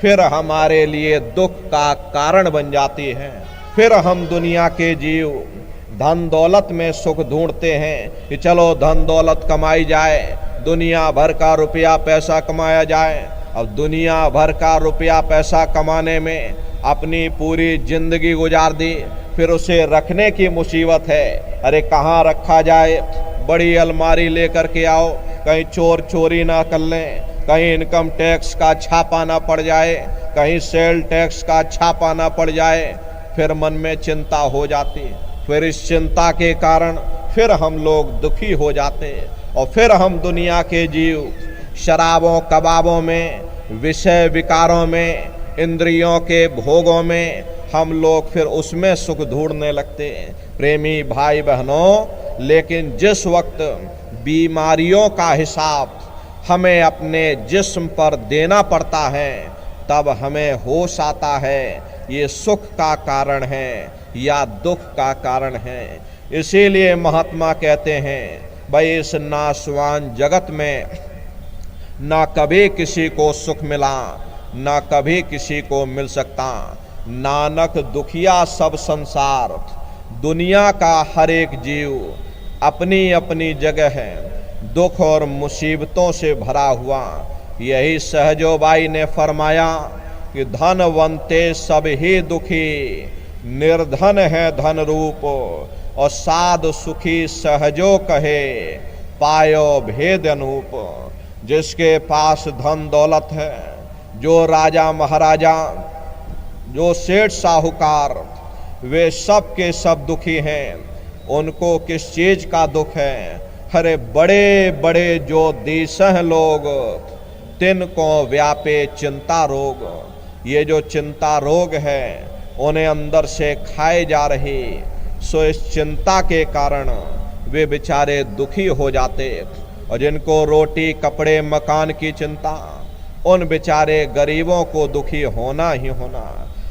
फिर हमारे लिए दुख का कारण बन जाती है। फिर हम दुनिया के जीव धन दौलत में सुख ढूंढते हैं कि चलो धन दौलत कमाई जाए, दुनिया भर का रुपया पैसा कमाया जाए। अब दुनिया भर का रुपया पैसा कमाने में अपनी पूरी जिंदगी गुजार दी, फिर उसे रखने की मुसीबत है। अरे कहाँ रखा जाए, बड़ी अलमारी लेकर के आओ, कहीं चोर चोरी ना कर लें, कहीं इनकम टैक्स का छापा ना पड़ जाए, कहीं सेल टैक्स का छापा ना पड़ जाए। फिर मन में चिंता हो जाती। फिर इस चिंता के कारण फिर हम लोग दुखी हो जाते और फिर हम दुनिया के जीव शराबों कबाबों में, विषय विकारों में, इंद्रियों के भोगों में हम लोग फिर उसमें सुख ढूंढने लगते हैं। प्रेमी भाई बहनों, लेकिन जिस वक्त बीमारियों का हिसाब हमें अपने जिस्म पर देना पड़ता है, तब हमें होश आता है ये सुख का कारण है या दुख का कारण है। इसीलिए महात्मा कहते हैं, भाई इस नाशवान जगत में ना कभी किसी को सुख मिला, ना कभी किसी को मिल सकता। नानक दुखिया सब संसार। दुनिया का हर एक जीव अपनी अपनी जगह है, दुख और मुसीबतों से भरा हुआ। यही सहजोबाई ने फरमाया कि धनवंते सब ही दुखी, निर्धन है धन रूप, और साध सुखी सहजो कहे, पायो भेद अनूप। जिसके पास धन दौलत है, जो राजा महाराजा, जो सेठ साहूकार, वे सब के सब दुखी हैं। उनको किस चीज का दुख है? अरे बड़े बड़े जो दिसह लोग, तिनको व्यापे चिंता रोग। ये जो चिंता रोग है उन्हें अंदर से खाए जा रही, सो इस चिंता के कारण वे बेचारे दुखी हो जाते। और जिनको रोटी कपड़े मकान की चिंता, उन बेचारे गरीबों को दुखी होना ही होना।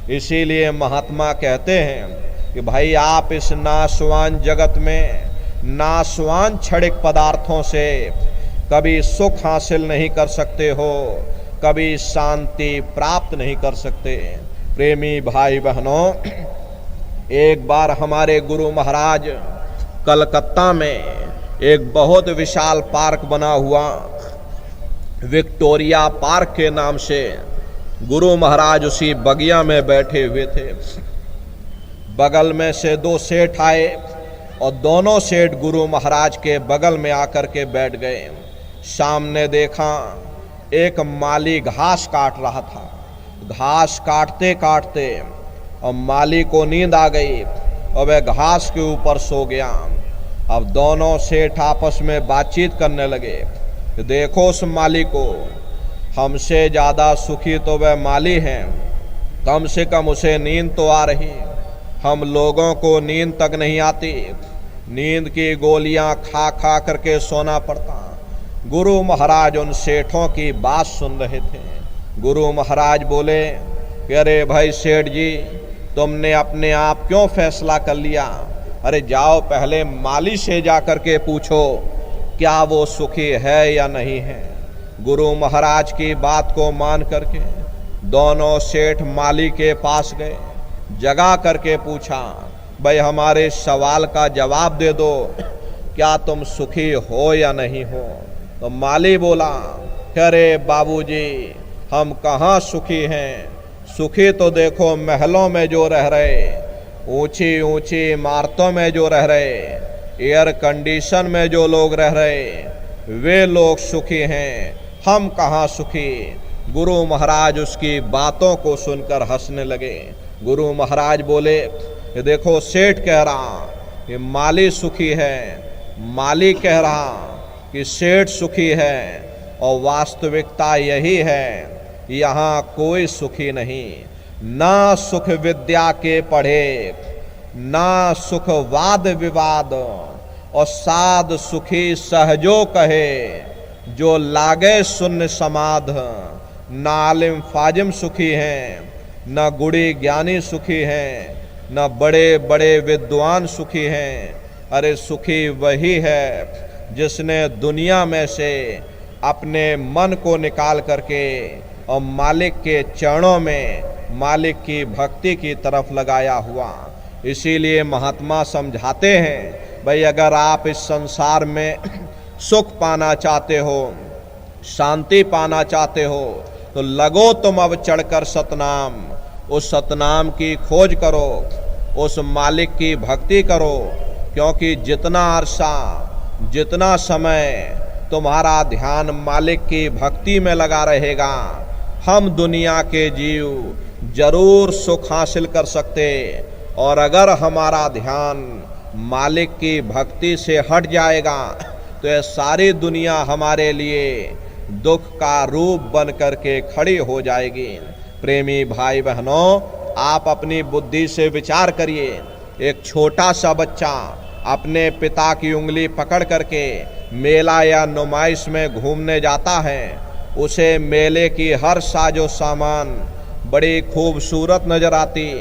इसीलिए महात्मा कहते हैं कि भाई आप इस नाशवान जगत में नाशवान क्षणिक पदार्थों से कभी सुख हासिल नहीं कर सकते हो, कभी शांति प्राप्त नहीं कर सकते। प्रेमी भाई बहनों, एक बार हमारे गुरु महाराज कलकत्ता में एक बहुत विशाल पार्क बना हुआ, विक्टोरिया पार्क के नाम से, गुरु महाराज उसी बगिया में बैठे हुए थे। बगल में से दो सेठ आए और दोनों सेठ गुरु महाराज के बगल में आकर के बैठ गए। सामने देखा एक माली घास काट रहा था। घास काटते काटते और माली को नींद आ गई और वह घास के ऊपर सो गया। अब दोनों सेठ आपस में बातचीत करने लगे कि देखो उस माली को, हमसे ज़्यादा सुखी तो वह माली हैं, कम से कम उसे नींद तो आ रही, हम लोगों को नींद तक नहीं आती। नींद की गोलियां खा खा करके सोना पड़ता। गुरु महाराज उन सेठों की बात सुन रहे थे। गुरु महाराज बोले कि अरे भाई सेठ जी, तुमने अपने आप क्यों फैसला कर लिया? अरे जाओ पहले माली से जा कर के पूछो क्या वो सुखी है या नहीं है। गुरु महाराज की बात को मान करके दोनों सेठ माली के पास गए, जगा करके पूछा, भाई हमारे सवाल का जवाब दे दो, क्या तुम सुखी हो या नहीं हो? तो माली बोला, अरे बाबूजी, हम कहाँ सुखी हैं? सुखी तो देखो महलों में जो रह रहे, ऊंची ऊंची इमारतों में जो रह रहे, एयर कंडीशन में जो लोग रह रहे, वे लोग सुखी हैं, हम कहाँ सुखी। गुरु महाराज उसकी बातों को सुनकर हंसने लगे। गुरु महाराज बोले कि देखो सेठ कह रहा कि माली सुखी है, माली कह रहा कि सेठ सुखी है, और वास्तविकता यही है, यहाँ कोई सुखी नहीं। ना सुख विद्या के पढ़े, ना सुख वाद विवाद, और साध सुखी सहजो कहे, जो लागे शून्य समाध। ना आलिम फाजिम सुखी हैं, न गुड़ी ज्ञानी सुखी हैं, न बड़े बड़े विद्वान सुखी हैं। अरे सुखी वही है जिसने दुनिया में से अपने मन को निकाल करके और मालिक के चरणों में मालिक की भक्ति की तरफ लगाया हुआ। इसीलिए महात्मा समझाते हैं, भाई अगर आप इस संसार में सुख पाना चाहते हो, शांति पाना चाहते हो, तो लगो तुम अब चढ़कर सतनाम। उस सतनाम की खोज करो, उस मालिक की भक्ति करो, क्योंकि जितना अरसा, जितना समय तुम्हारा ध्यान मालिक की भक्ति में लगा रहेगा, हम दुनिया के जीव जरूर सुख हासिल कर सकते। और अगर हमारा ध्यान मालिक की भक्ति से हट जाएगा तो यह सारी दुनिया हमारे लिए दुख का रूप बन करके खड़ी हो जाएगी। प्रेमी भाई बहनों, आप अपनी बुद्धि से विचार करिए। एक छोटा सा बच्चा अपने पिता की उंगली पकड़ करके मेला या नुमाइश में घूमने जाता है। उसे मेले की हर साजो सामान बड़ी खूबसूरत नजर आती।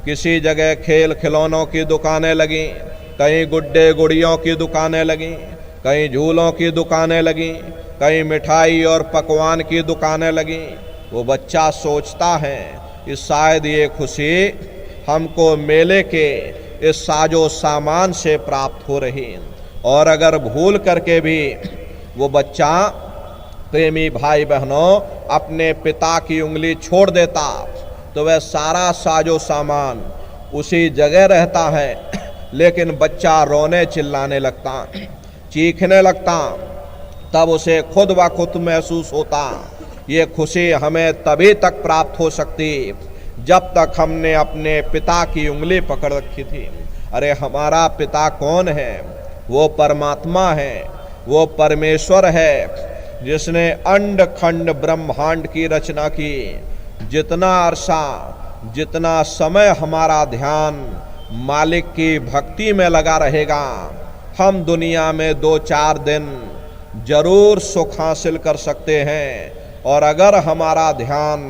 किसी जगह खेल खिलौनों की दुकानें लगी, कहीं गुड्डे गुड़ियों की दुकानें लगी, कहीं झूलों की दुकानें लगी, कहीं मिठाई और पकवान की दुकानें लगी। वो बच्चा सोचता है कि शायद ये खुशी हमको मेले के इस साजो सामान से प्राप्त हो रही। और अगर भूल करके भी वो बच्चा, प्रेमी भाई बहनों, अपने पिता की उंगली छोड़ देता तो वह सारा साजो सामान उसी जगह रहता है, लेकिन बच्चा रोने चिल्लाने लगता, चीखने लगता, तब उसे खुद ब खुद महसूस होता ये खुशी हमें तभी तक प्राप्त हो सकती जब तक हमने अपने पिता की उंगली पकड़ रखी थी। अरे हमारा पिता कौन है? वो परमात्मा है, वो परमेश्वर है जिसने अंड खंड ब्रह्मांड की रचना की। जितना अरसा, जितना समय हमारा ध्यान मालिक की भक्ति में लगा रहेगा, हम दुनिया में 2-4 दिन जरूर सुख हासिल कर सकते हैं। और अगर हमारा ध्यान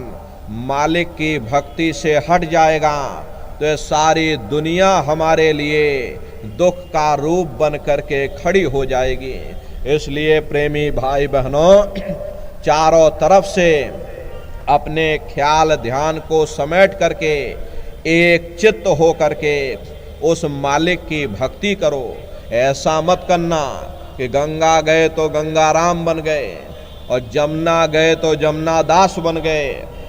मालिक की भक्ति से हट जाएगा तो ये सारी दुनिया हमारे लिए दुख का रूप बन करके खड़ी हो जाएगी। इसलिए प्रेमी भाई बहनों, चारों तरफ से अपने ख्याल ध्यान को समेट करके एक चित्त हो करके उस मालिक की भक्ति करो। ऐसा मत करना कि गंगा गए तो गंगा राम बन गए और जमुना गए तो जमुना दास बन गए।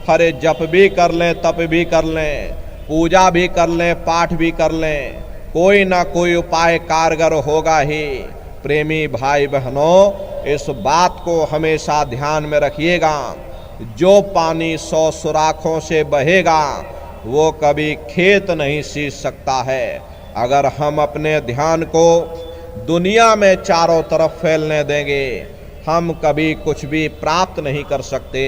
हरे जप भी कर लें, तप भी कर लें, पूजा भी कर लें, पाठ भी कर लें, कोई ना कोई उपाय कारगर होगा ही। प्रेमी भाई बहनों, इस बात को हमेशा ध्यान में रखिएगा, जो पानी 100 सुराखों से बहेगा वो कभी खेत नहीं सींच सकता है। अगर हम अपने ध्यान को दुनिया में चारों तरफ फैलने देंगे, हम कभी कुछ भी प्राप्त नहीं कर सकते।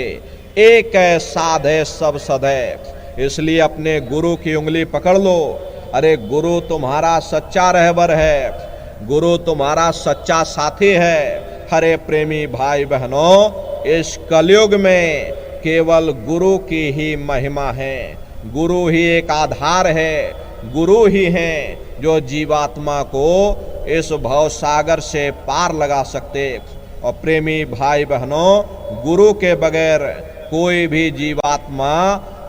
एक है साध है सब सद है। इसलिए अपने गुरु की उंगली पकड़ लो। अरे गुरु तुम्हारा सच्चा रहबर है, गुरु तुम्हारा सच्चा साथी है। हरे प्रेमी भाई बहनों, इस कलयुग में केवल गुरु की ही महिमा है। गुरु ही एक आधार है, गुरु ही हैं जो जीवात्मा को इस भव सागर से पार लगा सकते। और प्रेमी भाई बहनों, गुरु के बगैर कोई भी जीवात्मा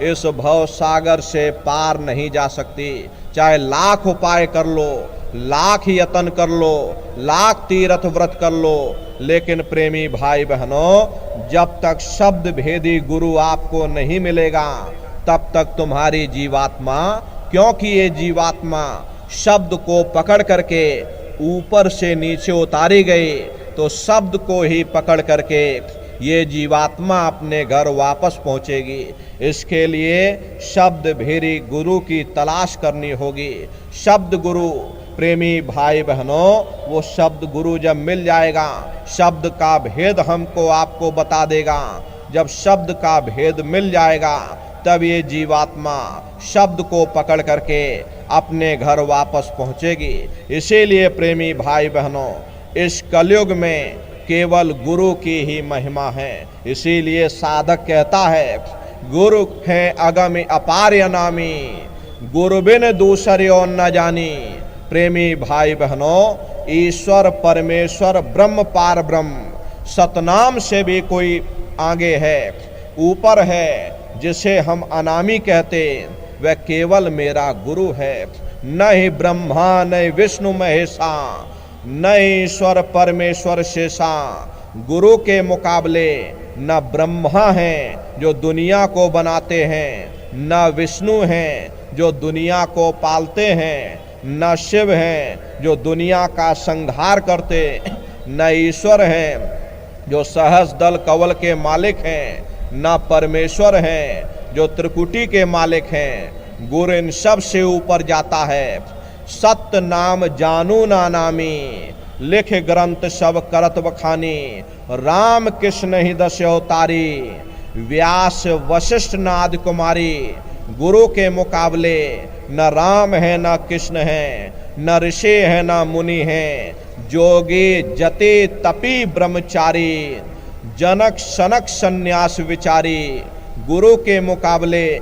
इस भव सागर से पार नहीं जा सकती। चाहे लाख उपाय कर लो, लाख यत्न कर लो, लाख तीर्थ व्रत कर लो, लेकिन प्रेमी भाई बहनों, जब तक शब्द भेदी गुरु आपको नहीं मिलेगा तब तक तुम्हारी जीवात्मा, क्योंकि ये जीवात्मा शब्द को पकड़ करके ऊपर से नीचे उतारी गई, तो शब्द को ही पकड़ करके ये जीवात्मा अपने घर वापस पहुंचेगी। इसके लिए शब्द भेरी गुरु की तलाश करनी होगी। शब्द गुरु, प्रेमी भाई बहनों, वो शब्द गुरु जब मिल जाएगा, शब्द का भेद हमको आपको बता देगा। जब शब्द का भेद मिल जाएगा तब ये जीवात्मा शब्द को पकड़ करके अपने घर वापस पहुंचेगी। इसीलिए प्रेमी भाई बहनों, इस कलयुग में केवल गुरु की ही महिमा है। इसीलिए साधक कहता है, गुरु है अगम अपार अनामी, गुरु बिन दूसरे और न जानी। प्रेमी भाई बहनों, ईश्वर परमेश्वर ब्रह्म पार ब्रह्म, सतनाम से भी कोई आगे है, ऊपर है, जिसे हम अनामी कहते, वह केवल मेरा गुरु है। न ही ब्रह्मा न विष्णु महेशा, न ईश्वर परमेश्वर शेषा। गुरु के मुकाबले न ब्रह्मा हैं जो दुनिया को बनाते हैं, न विष्णु हैं जो दुनिया को पालते हैं, न शिव हैं जो दुनिया का संहार करते, न ईश्वर हैं जो सहस्र दल कवल के मालिक हैं, न परमेश्वर हैं जो त्रिकुटी के मालिक हैं। गुरु इन सब से ऊपर जाता है। सत्य नाम जानू ना नामी, लिख ग्रंथ सब करत बखानी। राम कृष्ण ही 10 अवतारी, व्यास वशिष्ठ नाद कुमारी। गुरु के मुकाबले न राम है न कृष्ण है, न ऋषि है न मुनि है। जोगी जति तपी ब्रह्मचारी, जनक सनक सन्यास विचारी। गुरु के मुकाबले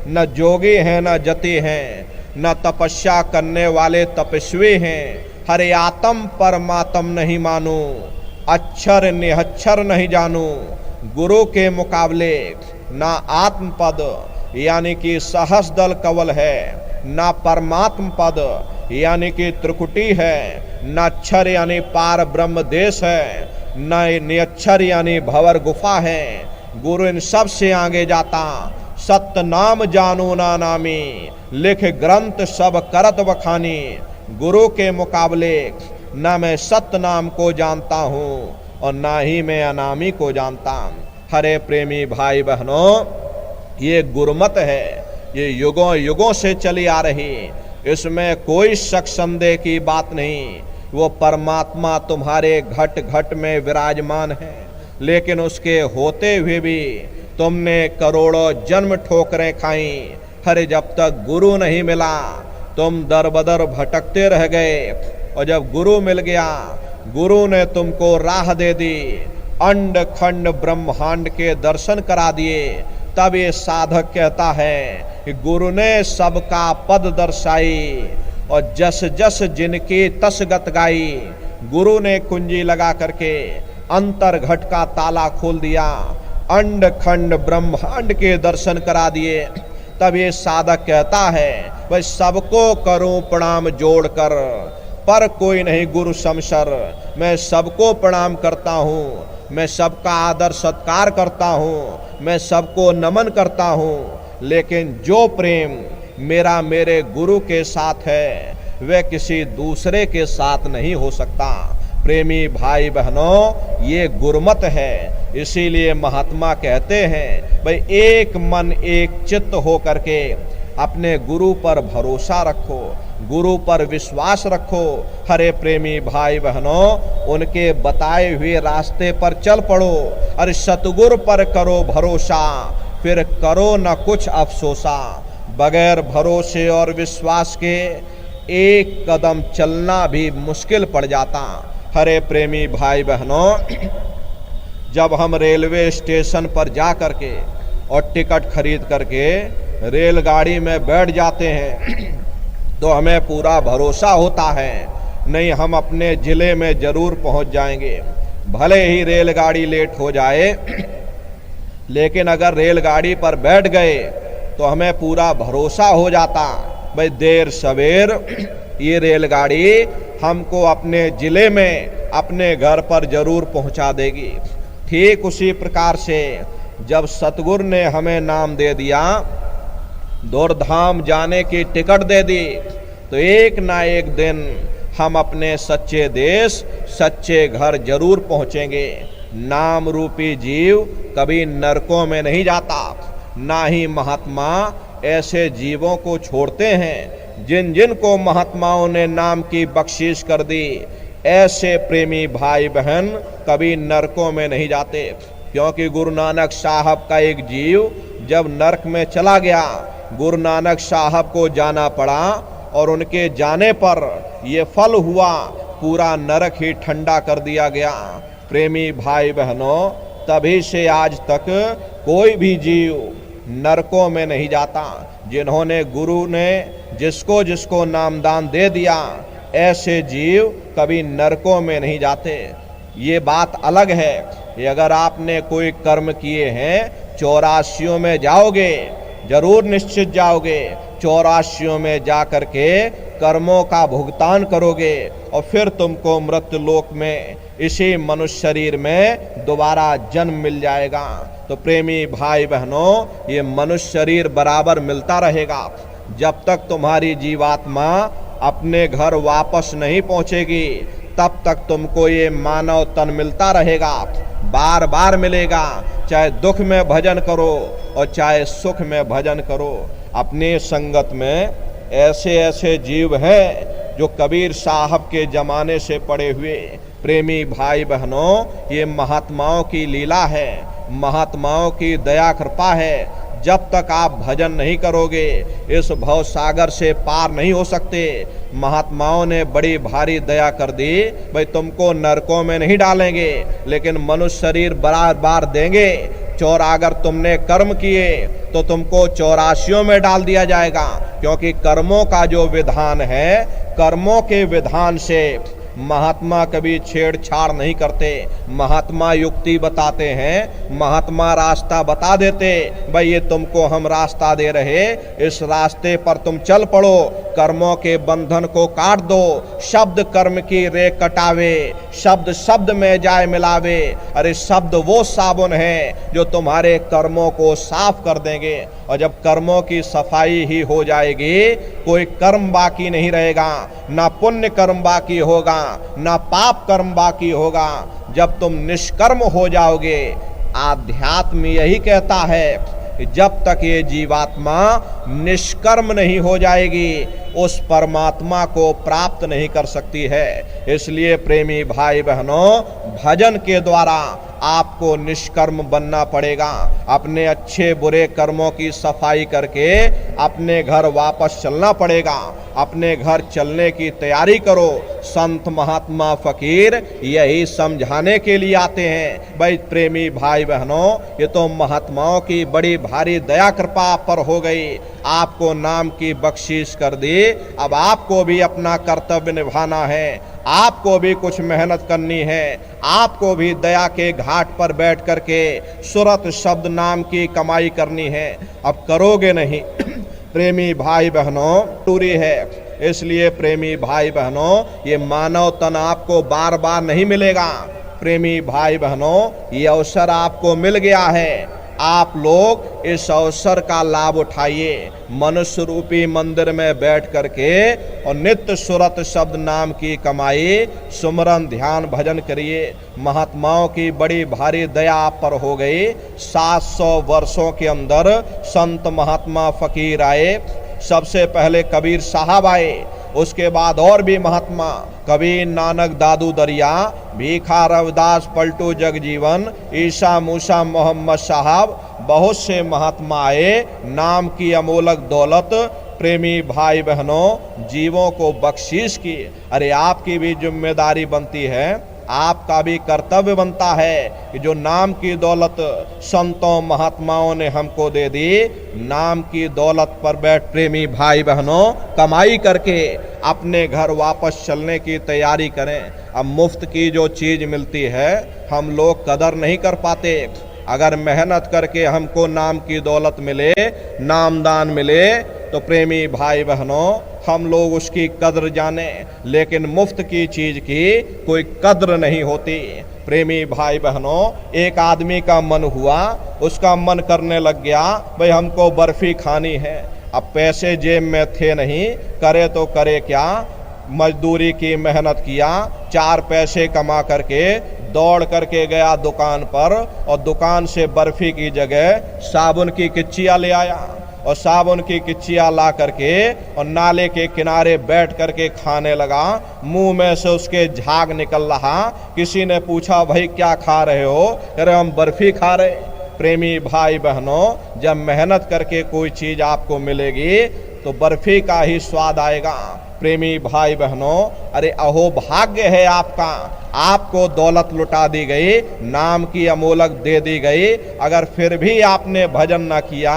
न जोगी हैं न जति हैं, न तपस्या करने वाले तपस्वी हैं। हरे आत्म परमात्म नहीं मानू, अक्षर निहक्षर नहीं जानू। गुरु के मुकाबले न आत्मपद यानी कि सहस्दल कवल है, ना परमात्म पद यानी कि त्रिकुटी है, न अक्षर यानी पार ब्रह्म देश है, न निअक्षर यानी भंवर गुफा है। गुरु इन सब से आगे जाता, सत्य नाम जानो ना नामी, लिख ग्रंथ सब करत बखानी। गुरु के मुकाबले ना मैं सत्य नाम को जानता हूँ और ना ही मैं अनामी को जानता। हरे प्रेमी भाई बहनों, ये गुरुमत है, ये युगों युगों से चली आ रही, इसमें कोई शक संदेह की बात नहीं। वो परमात्मा तुम्हारे घट घट में विराजमान है, लेकिन उसके होते हुए भी तुमने करोड़ों जन्म ठोकरें खाई। हरे जब तक गुरु नहीं मिला तुम दर बदर भटकते रह गए, और जब गुरु मिल गया, गुरु ने तुमको राह दे दी, अंड खंड ब्रह्मांड के दर्शन करा दिए, तब ये साधक कहता है कि गुरु ने सबका पद दर्शाई और जस जस जिनकी तस गत गाई। गुरु ने कुंजी लगा करके अंतर घट का ताला खोल दिया, अंड खंड ब्रह्मांड के दर्शन करा दिए। तब ये साधक कहता है भाई सबको करूं प्रणाम जोड़कर, पर कोई नहीं गुरु समसर। मैं सबको प्रणाम करता हूँ, मैं सबका आदर सत्कार करता हूँ, मैं सबको नमन करता हूँ, लेकिन जो प्रेम मेरा मेरे गुरु के साथ है वह किसी दूसरे के साथ नहीं हो सकता। प्रेमी भाई बहनों, ये गुरुमत है। इसीलिए महात्मा कहते हैं भाई एक मन एक चित्त हो करके अपने गुरु पर भरोसा रखो, गुरु पर विश्वास रखो। हरे प्रेमी भाई बहनों, उनके बताए हुए रास्ते पर चल पड़ो। अरे सतगुरु पर करो भरोसा, फिर करो न कुछ अफसोसा। बगैर भरोसे और विश्वास के एक कदम चलना भी मुश्किल पड़ जाता। हरे प्रेमी भाई बहनों, जब हम रेलवे स्टेशन पर जा करके और टिकट खरीद करके रेलगाड़ी में बैठ जाते हैं तो हमें पूरा भरोसा होता है नहीं हम अपने ज़िले में ज़रूर पहुंच जाएंगे, भले ही रेलगाड़ी लेट हो जाए। लेकिन अगर रेलगाड़ी पर बैठ गए तो हमें पूरा भरोसा हो जाता भाई देर सवेर ये रेलगाड़ी हमको अपने ज़िले में अपने घर पर ज़रूर पहुंचा देगी। ठीक उसी प्रकार से जब सतगुरु ने हमें नाम दे दिया, दौड़धाम जाने की टिकट दे दी, तो एक ना एक दिन हम अपने सच्चे देश सच्चे घर जरूर पहुंचेंगे। नाम रूपी जीव कभी नरकों में नहीं जाता, ना ही महात्मा ऐसे जीवों को छोड़ते हैं जिन जिन को महात्माओं ने नाम की बख्शीश कर दी। ऐसे प्रेमी भाई बहन कभी नरकों में नहीं जाते, क्योंकि गुरु नानक साहब का एक जीव जब नरक में चला गया, गुरु नानक साहब को जाना पड़ा और उनके जाने पर ये फल हुआ, पूरा नरक ही ठंडा कर दिया गया। प्रेमी भाई बहनों, तभी से आज तक कोई भी जीव नरकों में नहीं जाता। जिन्होंने गुरु ने जिसको जिसको नामदान दे दिया, ऐसे जीव कभी नरकों में नहीं जाते। ये बात अलग है कि अगर आपने कोई कर्म किए हैं, 84 में जाओगे, जरूर निश्चित जाओगे, 84 में जा करके कर्मों का भुगतान करोगे और फिर तुमको मृत्यु लोक में इसी मनुष्य शरीर में दोबारा जन्म मिल जाएगा। तो प्रेमी भाई बहनों, ये मनुष्य शरीर बराबर मिलता रहेगा जब तक तुम्हारी जीवात्मा अपने घर वापस नहीं पहुंचेगी, तब तक तुमको ये मानव तन मिलता रहेगा, बार बार मिलेगा। चाहे दुख में भजन करो और चाहे सुख में भजन करो। अपने संगत में ऐसे ऐसे जीव हैं जो कबीर साहब के जमाने से पड़े हुए। प्रेमी भाई बहनों, ये महात्माओं की लीला है, महात्माओं की दया कृपा है। जब तक आप भजन नहीं करोगे इस भव सागर से पार नहीं हो सकते। महात्माओं ने बड़ी भारी दया कर दी, भाई तुमको नरकों में नहीं डालेंगे, लेकिन मनुष्य शरीर बार बार देंगे। अगर तुमने कर्म किए तो तुमको 84 में डाल दिया जाएगा, क्योंकि कर्मों का जो विधान है, कर्मों के विधान से महात्मा कभी छेड़छाड़ नहीं करते। महात्मा युक्ति बताते हैं, महात्मा रास्ता बता देते, भाई ये तुमको हम रास्ता दे रहे, इस रास्ते पर तुम चल पड़ो, कर्मों के बंधन को काट दो। शब्द कर्म की रे कटावे, शब्द शब्द में जाए मिलावे। अरे शब्द वो साबुन है जो तुम्हारे कर्मों को साफ कर देंगे, और जब कर्मों की सफाई ही हो जाएगी, कोई कर्म बाकी नहीं रहेगा, ना पुण्य कर्म बाकी होगा, ना पाप कर्म बाकी होगा। जब तुम निष्कर्म हो जाओगे, आध्यात्म यही कहता है कि जब तक ये जीवात्मा निष्कर्म नहीं हो जाएगी, उस परमात्मा को प्राप्त नहीं कर सकती है। इसलिए प्रेमी भाई बहनों, भजन के द्वारा आपको निष्कर्म बनना पड़ेगा। अपने अच्छे बुरे कर्मों की सफाई करके अपने घर वापस चलना पड़ेगा। अपने घर चलने की तैयारी करो। संत महात्मा फकीर यही समझाने के लिए आते हैं, भाई प्रेमी भाई बहनों, ये तो महात्माओं की बड़ी भारी दया कृपा पर हो गई, आपको नाम की बख्शीश कर दी। अब आपको भी अपना कर्तव्य निभाना है, आपको भी कुछ मेहनत करनी है, आपको भी दया के घाट पर बैठ करके सुरत शब्द नाम की कमाई करनी है। अब करोगे नहीं प्रेमी भाई बहनों, टूरी है। इसलिए प्रेमी भाई बहनों, ये मानव तन आपको बार बार नहीं मिलेगा। प्रेमी भाई बहनों, ये अवसर आपको मिल गया है, आप लोग इस अवसर का लाभ उठाइए। मनुष्य रूपी मंदिर में बैठ करके और नित्य सुरत शब्द नाम की कमाई, सुमरन ध्यान भजन करिए। महात्माओं की बड़ी भारी दया आप पर हो गई। 700 वर्षों के अंदर संत महात्मा फकीर आए। सबसे पहले कबीर साहब आए, उसके बाद और भी महात्मा, कबीर, नानक, दादू दरिया, भीखा, रविदास, पलटू जगजीवन, ईसा मूसा, मोहम्मद साहब, बहुत से महात्मा आए। नाम की अमोलक दौलत प्रेमी भाई बहनों जीवों को बख्शीश की। अरे आपकी भी जिम्मेदारी बनती है, आपका भी कर्तव्य बनता है कि जो नाम की दौलत संतों महात्माओं ने हमको दे दी, नाम की दौलत पर बैठ प्रेमी भाई बहनों कमाई करके अपने घर वापस चलने की तैयारी करें। अब मुफ्त की जो चीज़ मिलती है हम लोग कदर नहीं कर पाते। अगर मेहनत करके हमको नाम की दौलत मिले, नामदान मिले, तो प्रेमी भाई बहनों हम लोग उसकी कद्र जाने, लेकिन मुफ्त की चीज़ की कोई कद्र नहीं होती। प्रेमी भाई बहनों, एक आदमी का मन हुआ, उसका मन करने लग गया, भाई हमको बर्फी खानी है। अब पैसे जेब में थे नहीं, करे तो करे क्या, मजदूरी की मेहनत किया, 4 पैसे कमा करके दौड़ करके गया दुकान पर, और दुकान से बर्फी की जगह साबुन की किच्चियाँ ले आया, और साबुन की किच्चियाँ ला करके और नाले के किनारे बैठ करके खाने लगा। मुंह में से उसके झाग निकल रहा। किसी ने पूछा, भाई क्या खा रहे हो? कह रहे हम बर्फी खा रहे। प्रेमी भाई बहनों, जब मेहनत करके कोई चीज़ आपको मिलेगी तो बर्फी का ही स्वाद आएगा। प्रेमी भाई बहनों, अरे अहो भाग्य है आपका, आपको दौलत लुटा दी गई, नाम की अमोलक दे दी गई, अगर फिर भी आपने भजन न किया,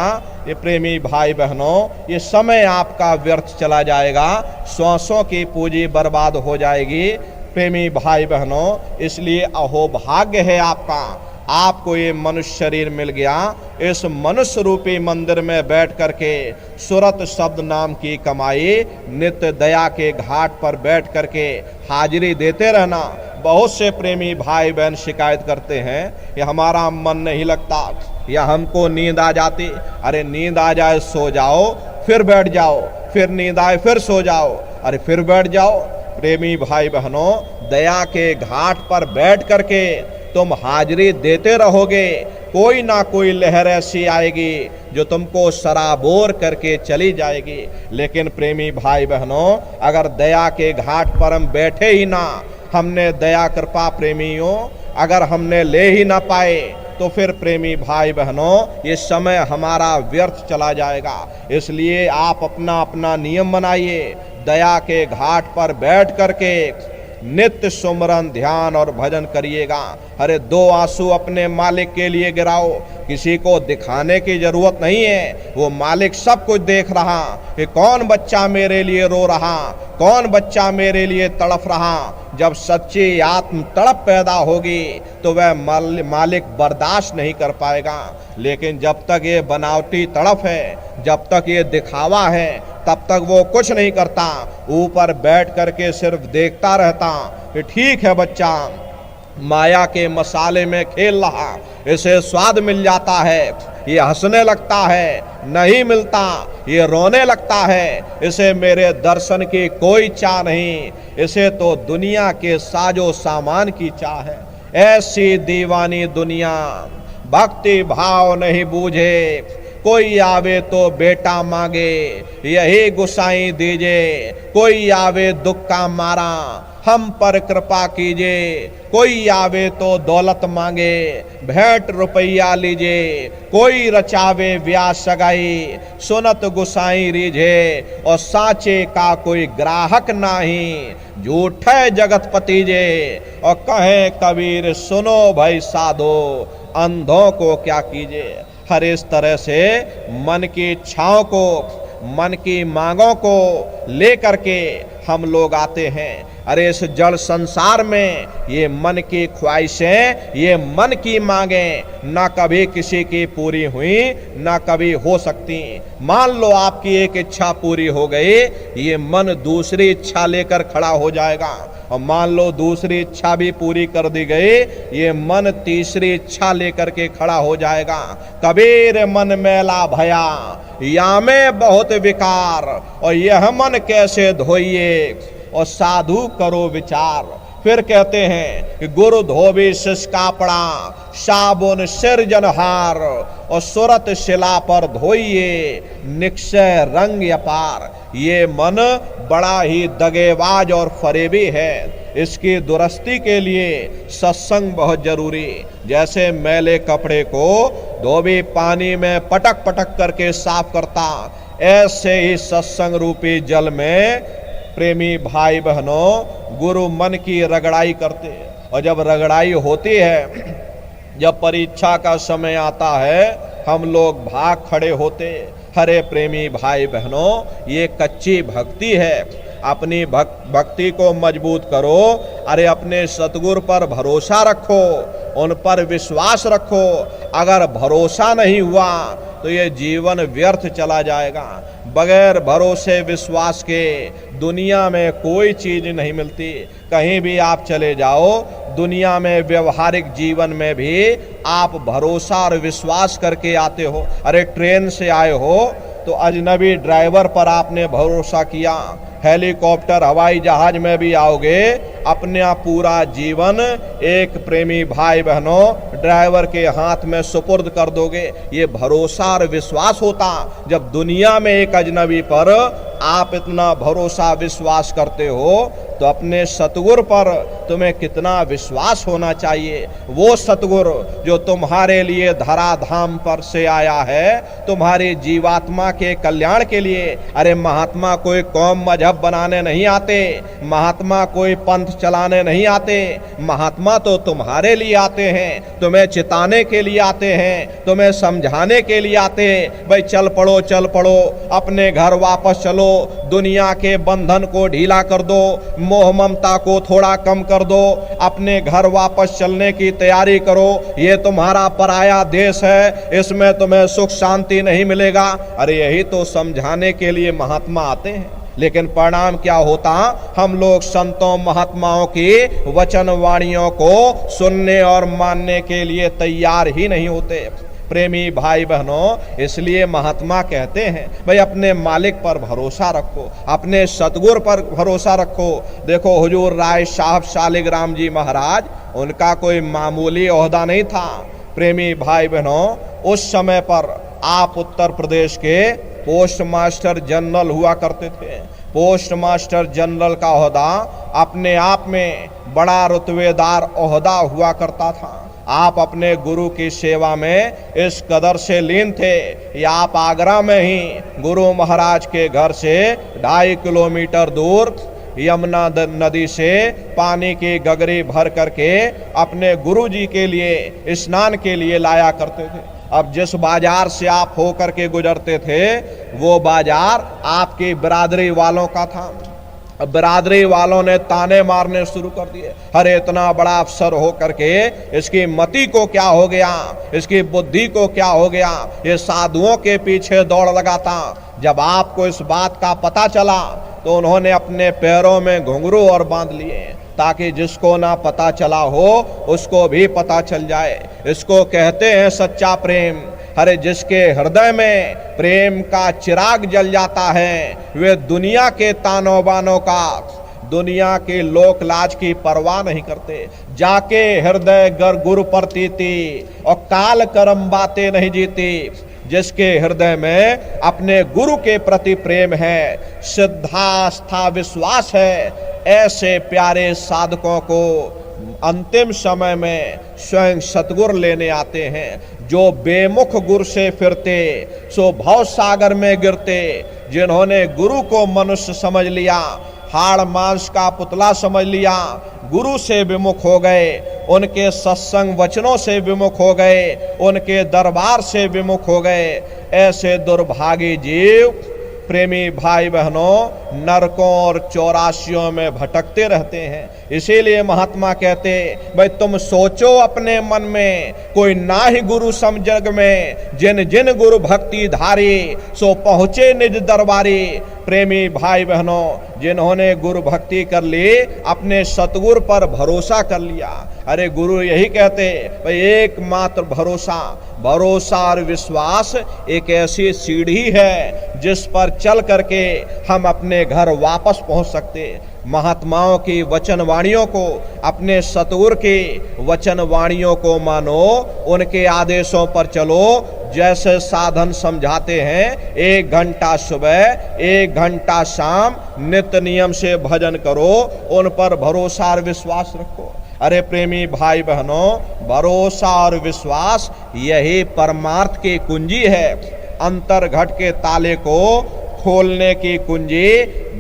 ये प्रेमी भाई बहनों, ये समय आपका व्यर्थ चला जाएगा, सौ की पूंजी बर्बाद हो जाएगी। प्रेमी भाई बहनों, इसलिए अहो भाग्य है आपका, आपको ये मनुष्य शरीर मिल गया। इस मनुष्य रूपी मंदिर में बैठ करके सुरत शब्द नाम की कमाई, नित्य दया के घाट पर बैठ करके हाजिरी देते रहना। बहुत से प्रेमी भाई बहन शिकायत करते हैं कि हमारा मन नहीं लगता या हमको नींद आ जाती। अरे नींद आ जाए सो जाओ, फिर बैठ जाओ, फिर नींद आए फिर सो जाओ, अरे फिर बैठ जाओ। प्रेमी भाई बहनों, दया के घाट पर बैठ करके तुम हाजिरी देते रहोगे, कोई ना कोई लहर ऐसी आएगी जो तुमको सराबोर करके चली जाएगी। लेकिन प्रेमी भाई बहनों, अगर दया के घाट पर हम बैठे ही ना, हमने दया कृपा प्रेमियों अगर हमने ले ही ना पाए, तो फिर प्रेमी भाई बहनों ये समय हमारा व्यर्थ चला जाएगा। इसलिए आप अपना अपना नियम बनाइए, दया के घाट पर बैठ करके नित्य सुमरन ध्यान और भजन करिएगा। अरे 2 आंसू अपने मालिक के लिए गिराओ, किसी को दिखाने की जरूरत नहीं है, वो मालिक सब कुछ देख रहा कि कौन बच्चा मेरे लिए रो रहा, कौन बच्चा मेरे लिए तड़प रहा। जब सच्ची आत्म तड़प पैदा होगी तो वह मालिक बर्दाश्त नहीं कर पाएगा। लेकिन जब तक ये बनावटी तड़प है, जब तक ये दिखावा है, तब तक वो कुछ नहीं करता, ऊपर बैठ करके सिर्फ देखता रहता कि ठीक है बच्चा माया के मसाले में खेल रहा, इसे स्वाद मिल जाता है, ये हंसने लगता है, नहीं मिलता ये रोने लगता है, इसे मेरे दर्शन की कोई चाह नहीं, इसे तो दुनिया के साजो सामान की चाह है। ऐसी दीवानी दुनिया भक्ति भाव नहीं बूझे, कोई आवे तो बेटा मांगे, यही गुसाई दीजिए, कोई आवे दुख का मारा हम पर कृपा कीजिए, कोई आवे तो दौलत मांगे, भेंट रुपया लीजिए, कोई रचावे ब्याह सगाई, सुनत गुसाई रीझे, और साचे का कोई ग्राहक नाही, झूठ है जगतपति जे, और कहे कबीर सुनो भाई साधो, अंधों को क्या कीजिए। हर इस तरह से मन की इच्छाओं को, मन की मांगों को लेकर के हम लोग आते हैं। अरे इस जड़ संसार में ये मन की ख्वाहिशें, ये मन की मांगें ना कभी किसी की पूरी हुई, ना कभी हो सकती। मान लो आपकी एक इच्छा पूरी हो गई, ये मन दूसरी इच्छा लेकर खड़ा हो जाएगा, और मान लो दूसरी इच्छा भी पूरी कर दी गई, ये मन तीसरी इच्छा लेकर के खड़ा हो जाएगा। कबीर मन मैला भया, या में बहुत विकार, और यह मन कैसे धोइए, और साधु करो विचार। फिर कहते हैं कि गुरु धोबी शिष कापड़ा, साबुन सिरजनहार, और सुरत शिला पर धोइए, निक्षय रंग अपार। ये मन बड़ा ही दगेबाज और फरेबी है, इसकी दुरुस्ती के लिए सत्संग बहुत जरूरी। जैसे मैले कपड़े को धोबी पानी में पटक पटक करके साफ करता, ऐसे ही सत्संग रूपी जल में प्रेमी भाई बहनों गुरु मन की रगड़ाई करते हैं। और जब रगड़ाई होती है, जब परीक्षा का समय आता है, हम लोग भाग खड़े होते। हरे प्रेमी भाई बहनों, ये कच्ची भक्ति है, अपनी भक्ति को मजबूत करो। अरे अपने सतगुरु पर भरोसा रखो, उन पर विश्वास रखो। अगर भरोसा नहीं हुआ तो ये जीवन व्यर्थ चला जाएगा। बगैर भरोसे विश्वास के दुनिया में कोई चीज नहीं मिलती। कहीं भी आप चले जाओ, दुनिया में व्यवहारिक जीवन में भी आप भरोसा और विश्वास करके आते हो। अरे ट्रेन से आए हो तो अजनबी ड्राइवर पर आपने भरोसा किया, हेलीकॉप्टर हवाई जहाज में भी आओगे, अपना पूरा जीवन एक प्रेमी भाई बहनों ड्राइवर के हाथ में सुपुर्द कर दोगे। ये भरोसा और विश्वास होता। जब दुनिया में एक अजनबी पर आप इतना भरोसा विश्वास करते हो तो अपने सतगुरु पर तुम्हें कितना विश्वास होना चाहिए। वो सतगुरु जो तुम्हारे लिए धराधाम पर से आया है, तुम्हारी जीवात्मा के कल्याण के लिए। अरे महात्मा कोई कौम मजहब बनाने नहीं आते, महात्मा कोई पंथ चलाने नहीं आते, महात्मा तो तुम्हारे लिए आते हैं, तुम्हें चिताने के लिए आते हैं, तुम्हें समझाने के लिए आते हैं। भाई चल पड़ो, चल पड़ो, अपने घर वापस चलो, दुनिया के बंधन को ढीला कर दो, मोह ममता को थोड़ा कम कर दो, अपने घर वापस चलने की तैयारी करो। ये तुम्हारा पराया देश है, इसमें तुम्हें सुख शांति नहीं मिलेगा। अरे यही तो समझाने के लिए महात्मा आते हैं। लेकिन परिणाम क्या होता, हम लोग संतों महात्माओं की वचन वाणियों को सुनने और मानने के लिए तैयार ही नहीं होते। प्रेमी भाई बहनों, इसलिए महात्मा कहते हैं भाई अपने मालिक पर भरोसा रखो, अपने सतगुरु पर भरोसा रखो। देखो हुजूर राय साहब शालिग्राम जी महाराज, उनका कोई मामूली ओहदा नहीं था। प्रेमी भाई बहनों, उस समय पर आप उत्तर प्रदेश के पोस्ट मास्टर जनरल हुआ करते थे। पोस्ट मास्टर जनरल का ओहदा अपने आप में बड़ा रुतबेदार ओहदा हुआ करता था। आप अपने गुरु की सेवा में इस कदर से लीन थे या आप आगरा में ही गुरु महाराज के घर से 2.5 किलोमीटर दूर यमुना नदी से पानी की गगरी भर करके अपने गुरु जी के लिए स्नान के लिए लाया करते थे। अब जिस बाजार से आप होकर के गुजरते थे वो बाजार आपकी बिरादरी वालों का था। बिरादरी वालों ने ताने मारने शुरू कर दिए, अरे इतना बड़ा अफसर हो करके इसकी मति को क्या हो गया, इसकी बुद्धि को क्या हो गया, ये साधुओं के पीछे दौड़ लगाता। जब आपको इस बात का पता चला तो उन्होंने अपने पैरों में घुंघरू और बांध लिए ताकि जिसको ना पता चला हो उसको भी पता चल जाए। इसको कहते हैं सच्चा प्रेम। अरे जिसके हृदय में प्रेम का चिराग जल जाता है वे दुनिया के तानों बानों का, दुनिया के लोक लाज की परवाह नहीं करते। जाके हृदय गर गुरु प्रतीति और काल कर्म बातें नहीं जीती। जिसके हृदय में अपने गुरु के प्रति प्रेम है, श्रद्धा विश्वास है, ऐसे प्यारे साधकों को अंतिम समय में स्वयं सतगुरु लेने आते हैं। जो बेमुख गुरु से फिरते सो भव सागर में गिरते। जिन्होंने गुरु को मनुष्य समझ लिया, हाड़ मांस का पुतला समझ लिया, गुरु से विमुख हो गए, उनके सत्संग वचनों से विमुख हो गए, उनके दरबार से विमुख हो गए। ऐसे दुर्भागी जीव प्रेमी भाई बहनों नरकों और चौरासियों में भटकते रहते हैं। इसीलिए महात्मा कहते भाई तुम सोचो अपने मन में, कोई ना ही गुरु सम जग में, जिन जिन गुरु भक्ति धारी सो पहुँचे निज दरबारी। प्रेमी भाई बहनों जिन्होंने गुरु भक्ति कर ली, अपने सतगुरु पर भरोसा कर लिया। अरे गुरु यही कहते भाई एकमात्र भरोसा, भरोसा और विश्वास एक ऐसी सीढ़ी है जिस पर चल करके हम अपने घर वापस पहुंच सकते। महात्माओं की वचनवाणियों को, अपने सतगुरु की वचनवाणियों को मानो, उनके आदेशों पर चलो। जैसे साधन समझाते हैं, 1 घंटा सुबह 1 घंटा शाम नित्य नियम से भजन करो, उन पर भरोसा और विश्वास रखो। अरे प्रेमी भाई बहनों, भरोसा और विश्वास यही परमार्थ की कुंजी है। अंतर्घट के ताले को खोलने की कुंजी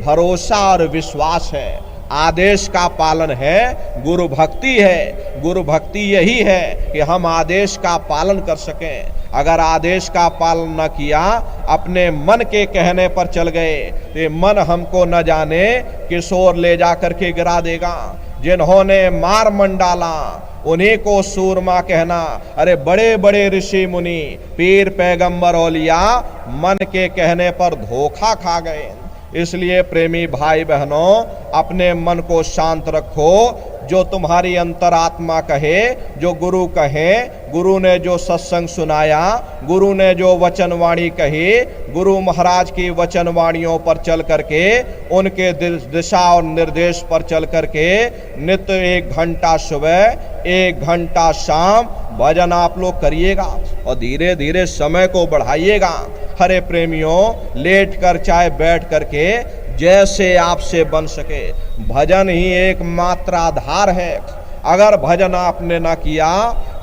भरोसा और विश्वास है। आदेश का पालन है, गुरु भक्ति है। गुरु भक्ति यही है कि हम आदेश का पालन कर सकें। अगर आदेश का पालन न किया, अपने मन के कहने पर चल गए तो मन हमको न जाने किस ओर ले जा करके गिरा देगा। जिन्होंने मार मंडाला उन्हीं को सूरमा कहना। अरे बड़े बड़े ऋषि मुनि, पीर पैगंबर औलिया मन के कहने पर धोखा खा गए। इसलिए प्रेमी भाई बहनों, अपने मन को शांत रखो। जो तुम्हारी अंतरात्मा कहे, जो गुरु कहे, गुरु ने जो सत्संग सुनाया, गुरु ने जो वचनवाणी कही, गुरु महाराज की वचनवाणियों पर चल करके, उनके दिशा और निर्देश पर चल करके नित्य 1 घंटा सुबह 1 घंटा शाम भजन आप लोग करिएगा और धीरे धीरे समय को बढ़ाइएगा। हरे प्रेमियों, लेट कर चाहे बैठ करके जैसे आपसे बन सके, भजन ही एकमात्र आधार है। अगर भजन आपने ना किया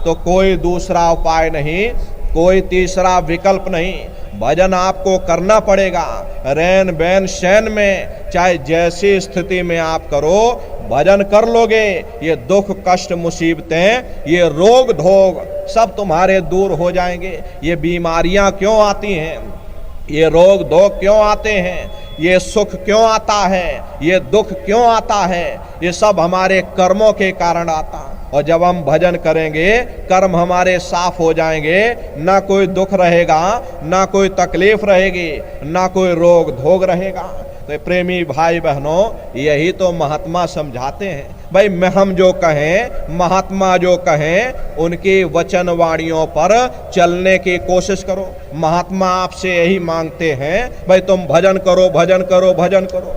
तो कोई दूसरा उपाय नहीं, कोई तीसरा विकल्प नहीं। भजन आपको करना पड़ेगा। रैन बैन शैन में चाहे जैसी स्थिति में आप करो, भजन कर लोगे, ये दुख कष्ट मुसीबतें, ये रोग धोग सब तुम्हारे दूर हो जाएंगे। ये बीमारियां क्यों आती हैं, ये रोग धोग क्यों आते हैं, ये सुख क्यों आता है, ये दुख क्यों आता है, ये सब हमारे कर्मों के कारण आता। और जब हम भजन करेंगे, कर्म हमारे साफ हो जाएंगे, ना कोई दुख रहेगा, ना कोई तकलीफ रहेगी, ना कोई रोग धोग रहेगा। तो प्रेमी भाई बहनों, यही तो महात्मा समझाते हैं। भाई हम जो कहें, महात्मा जो कहें, उनकी वचनवाणियों पर चलने की कोशिश करो। महात्मा आपसे यही मांगते हैं, भाई तुम भजन करो, भजन करो, भजन करो।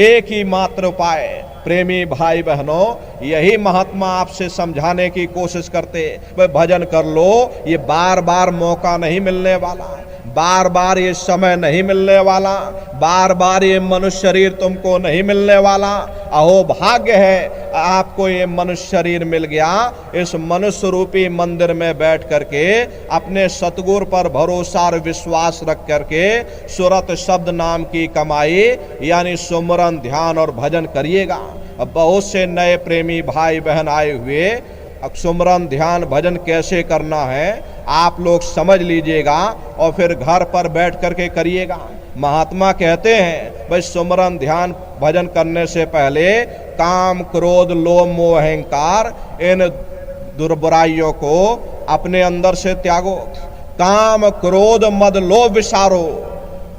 एक ही मात्र उपाय। प्रेमी भाई बहनों, यही महात्मा आपसे समझाने की कोशिश करते, भाई भजन कर लो, ये बार बार मौका नहीं मिलने वाला। बार बार ये समय नहीं मिलने वाला, बार बार ये मनुष्य शरीर तुमको नहीं मिलने वाला। अहो भाग्य है आपको ये मनुष्य शरीर मिल गया। इस मनुष्य रूपी मंदिर में बैठ करके अपने सतगुरु पर भरोसा और विश्वास रख करके सुरत शब्द नाम की कमाई यानी सुमरन ध्यान और भजन करिएगा। अब बहुत से नए प्रेमी भाई बहन आए हुए, सुमरन ध्यान भजन कैसे करना है आप लोग समझ लीजिएगा और फिर घर पर बैठ करके करिएगा। महात्मा कहते हैं भाई सुमरन ध्यान भजन करने से पहले काम क्रोध लोभ मोह अहंकार इन दुर्बुराइयों को अपने अंदर से त्यागो। काम क्रोध मद लोभ विसारो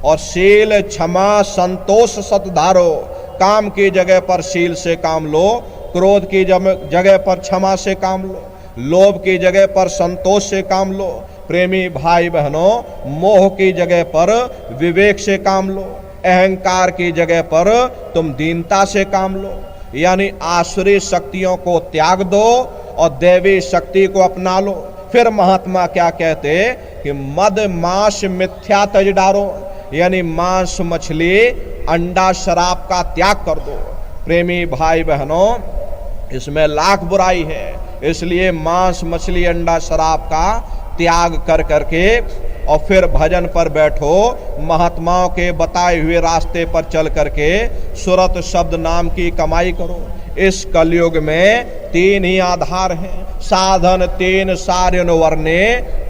और शील क्षमा संतोष सतधारो। काम की जगह पर शील से काम लो, क्रोध की जगह पर क्षमा से काम लो, लोभ की जगह पर संतोष से काम लो। प्रेमी भाई बहनों, मोह की जगह पर विवेक से काम लो, अहंकार की जगह पर तुम दीनता से काम लो। यानी आसुरी शक्तियों को त्याग दो और दैवी शक्ति को अपना लो। फिर महात्मा क्या कहते कि मद मांस मिथ्या तज डारो, यानी मांस मछली अंडा शराब का त्याग कर दो। प्रेमी भाई बहनों, इसमें लाख बुराई है, इसलिए मांस मछली अंडा शराब का त्याग कर करके और फिर भजन पर बैठो। महात्माओं के बताए हुए रास्ते पर चल करके सुरत शब्द नाम की कमाई करो। इस कलयुग में तीन ही आधार हैं, साधन तीन सार्यन वर्णे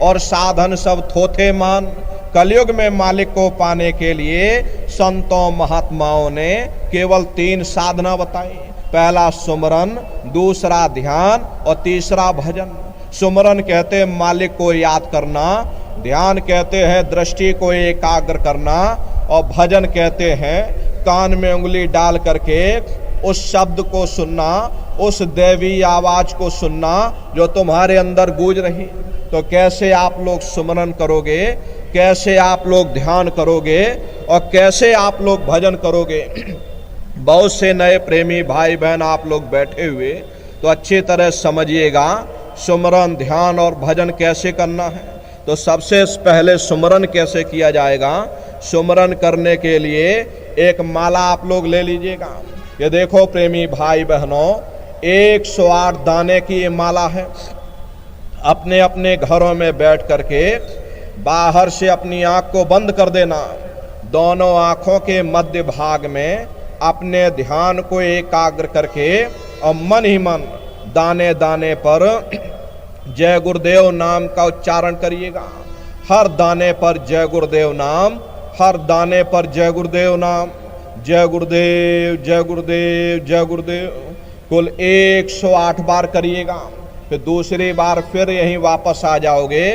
और साधन सब थोथे मान। कलयुग में मालिक को पाने के लिए संतों महात्माओं ने केवल तीन साधना बताई। पहला सुमरन, दूसरा ध्यान और तीसरा भजन। सुमरन कहते हैं मालिक को याद करना, ध्यान कहते हैं दृष्टि को एकाग्र करना और भजन कहते हैं कान में उंगली डाल करके उस शब्द को सुनना, उस दैवी आवाज को सुनना जो तुम्हारे अंदर गूंज रही। तो कैसे आप लोग सुमरन करोगे, कैसे आप लोग ध्यान करोगे और कैसे आप लोग भजन करोगे। बहुत से नए प्रेमी भाई बहन आप लोग बैठे हुए, तो अच्छी तरह समझिएगा सुमरन ध्यान और भजन कैसे करना है। तो सबसे पहले सुमरन कैसे किया जाएगा। सुमरन करने के लिए एक माला आप लोग ले लीजिएगा। ये देखो प्रेमी भाई बहनों, 108 दाने की ये माला है। अपने अपने घरों में बैठ करके बाहर से अपनी आंख को बंद कर देना, दोनों आंखों के मध्य भाग में अपने ध्यान को एकाग्र करके और मन ही मन दाने दाने पर जय गुरुदेव नाम का उच्चारण करिएगा। हर दाने पर जय गुरुदेव नाम, हर दाने पर जय गुरुदेव नाम, जय गुरुदेव जय गुरुदेव जय गुरुदेव। कुल 108 बार करिएगा। फिर दूसरी बार फिर यहीं वापस आ जाओगे,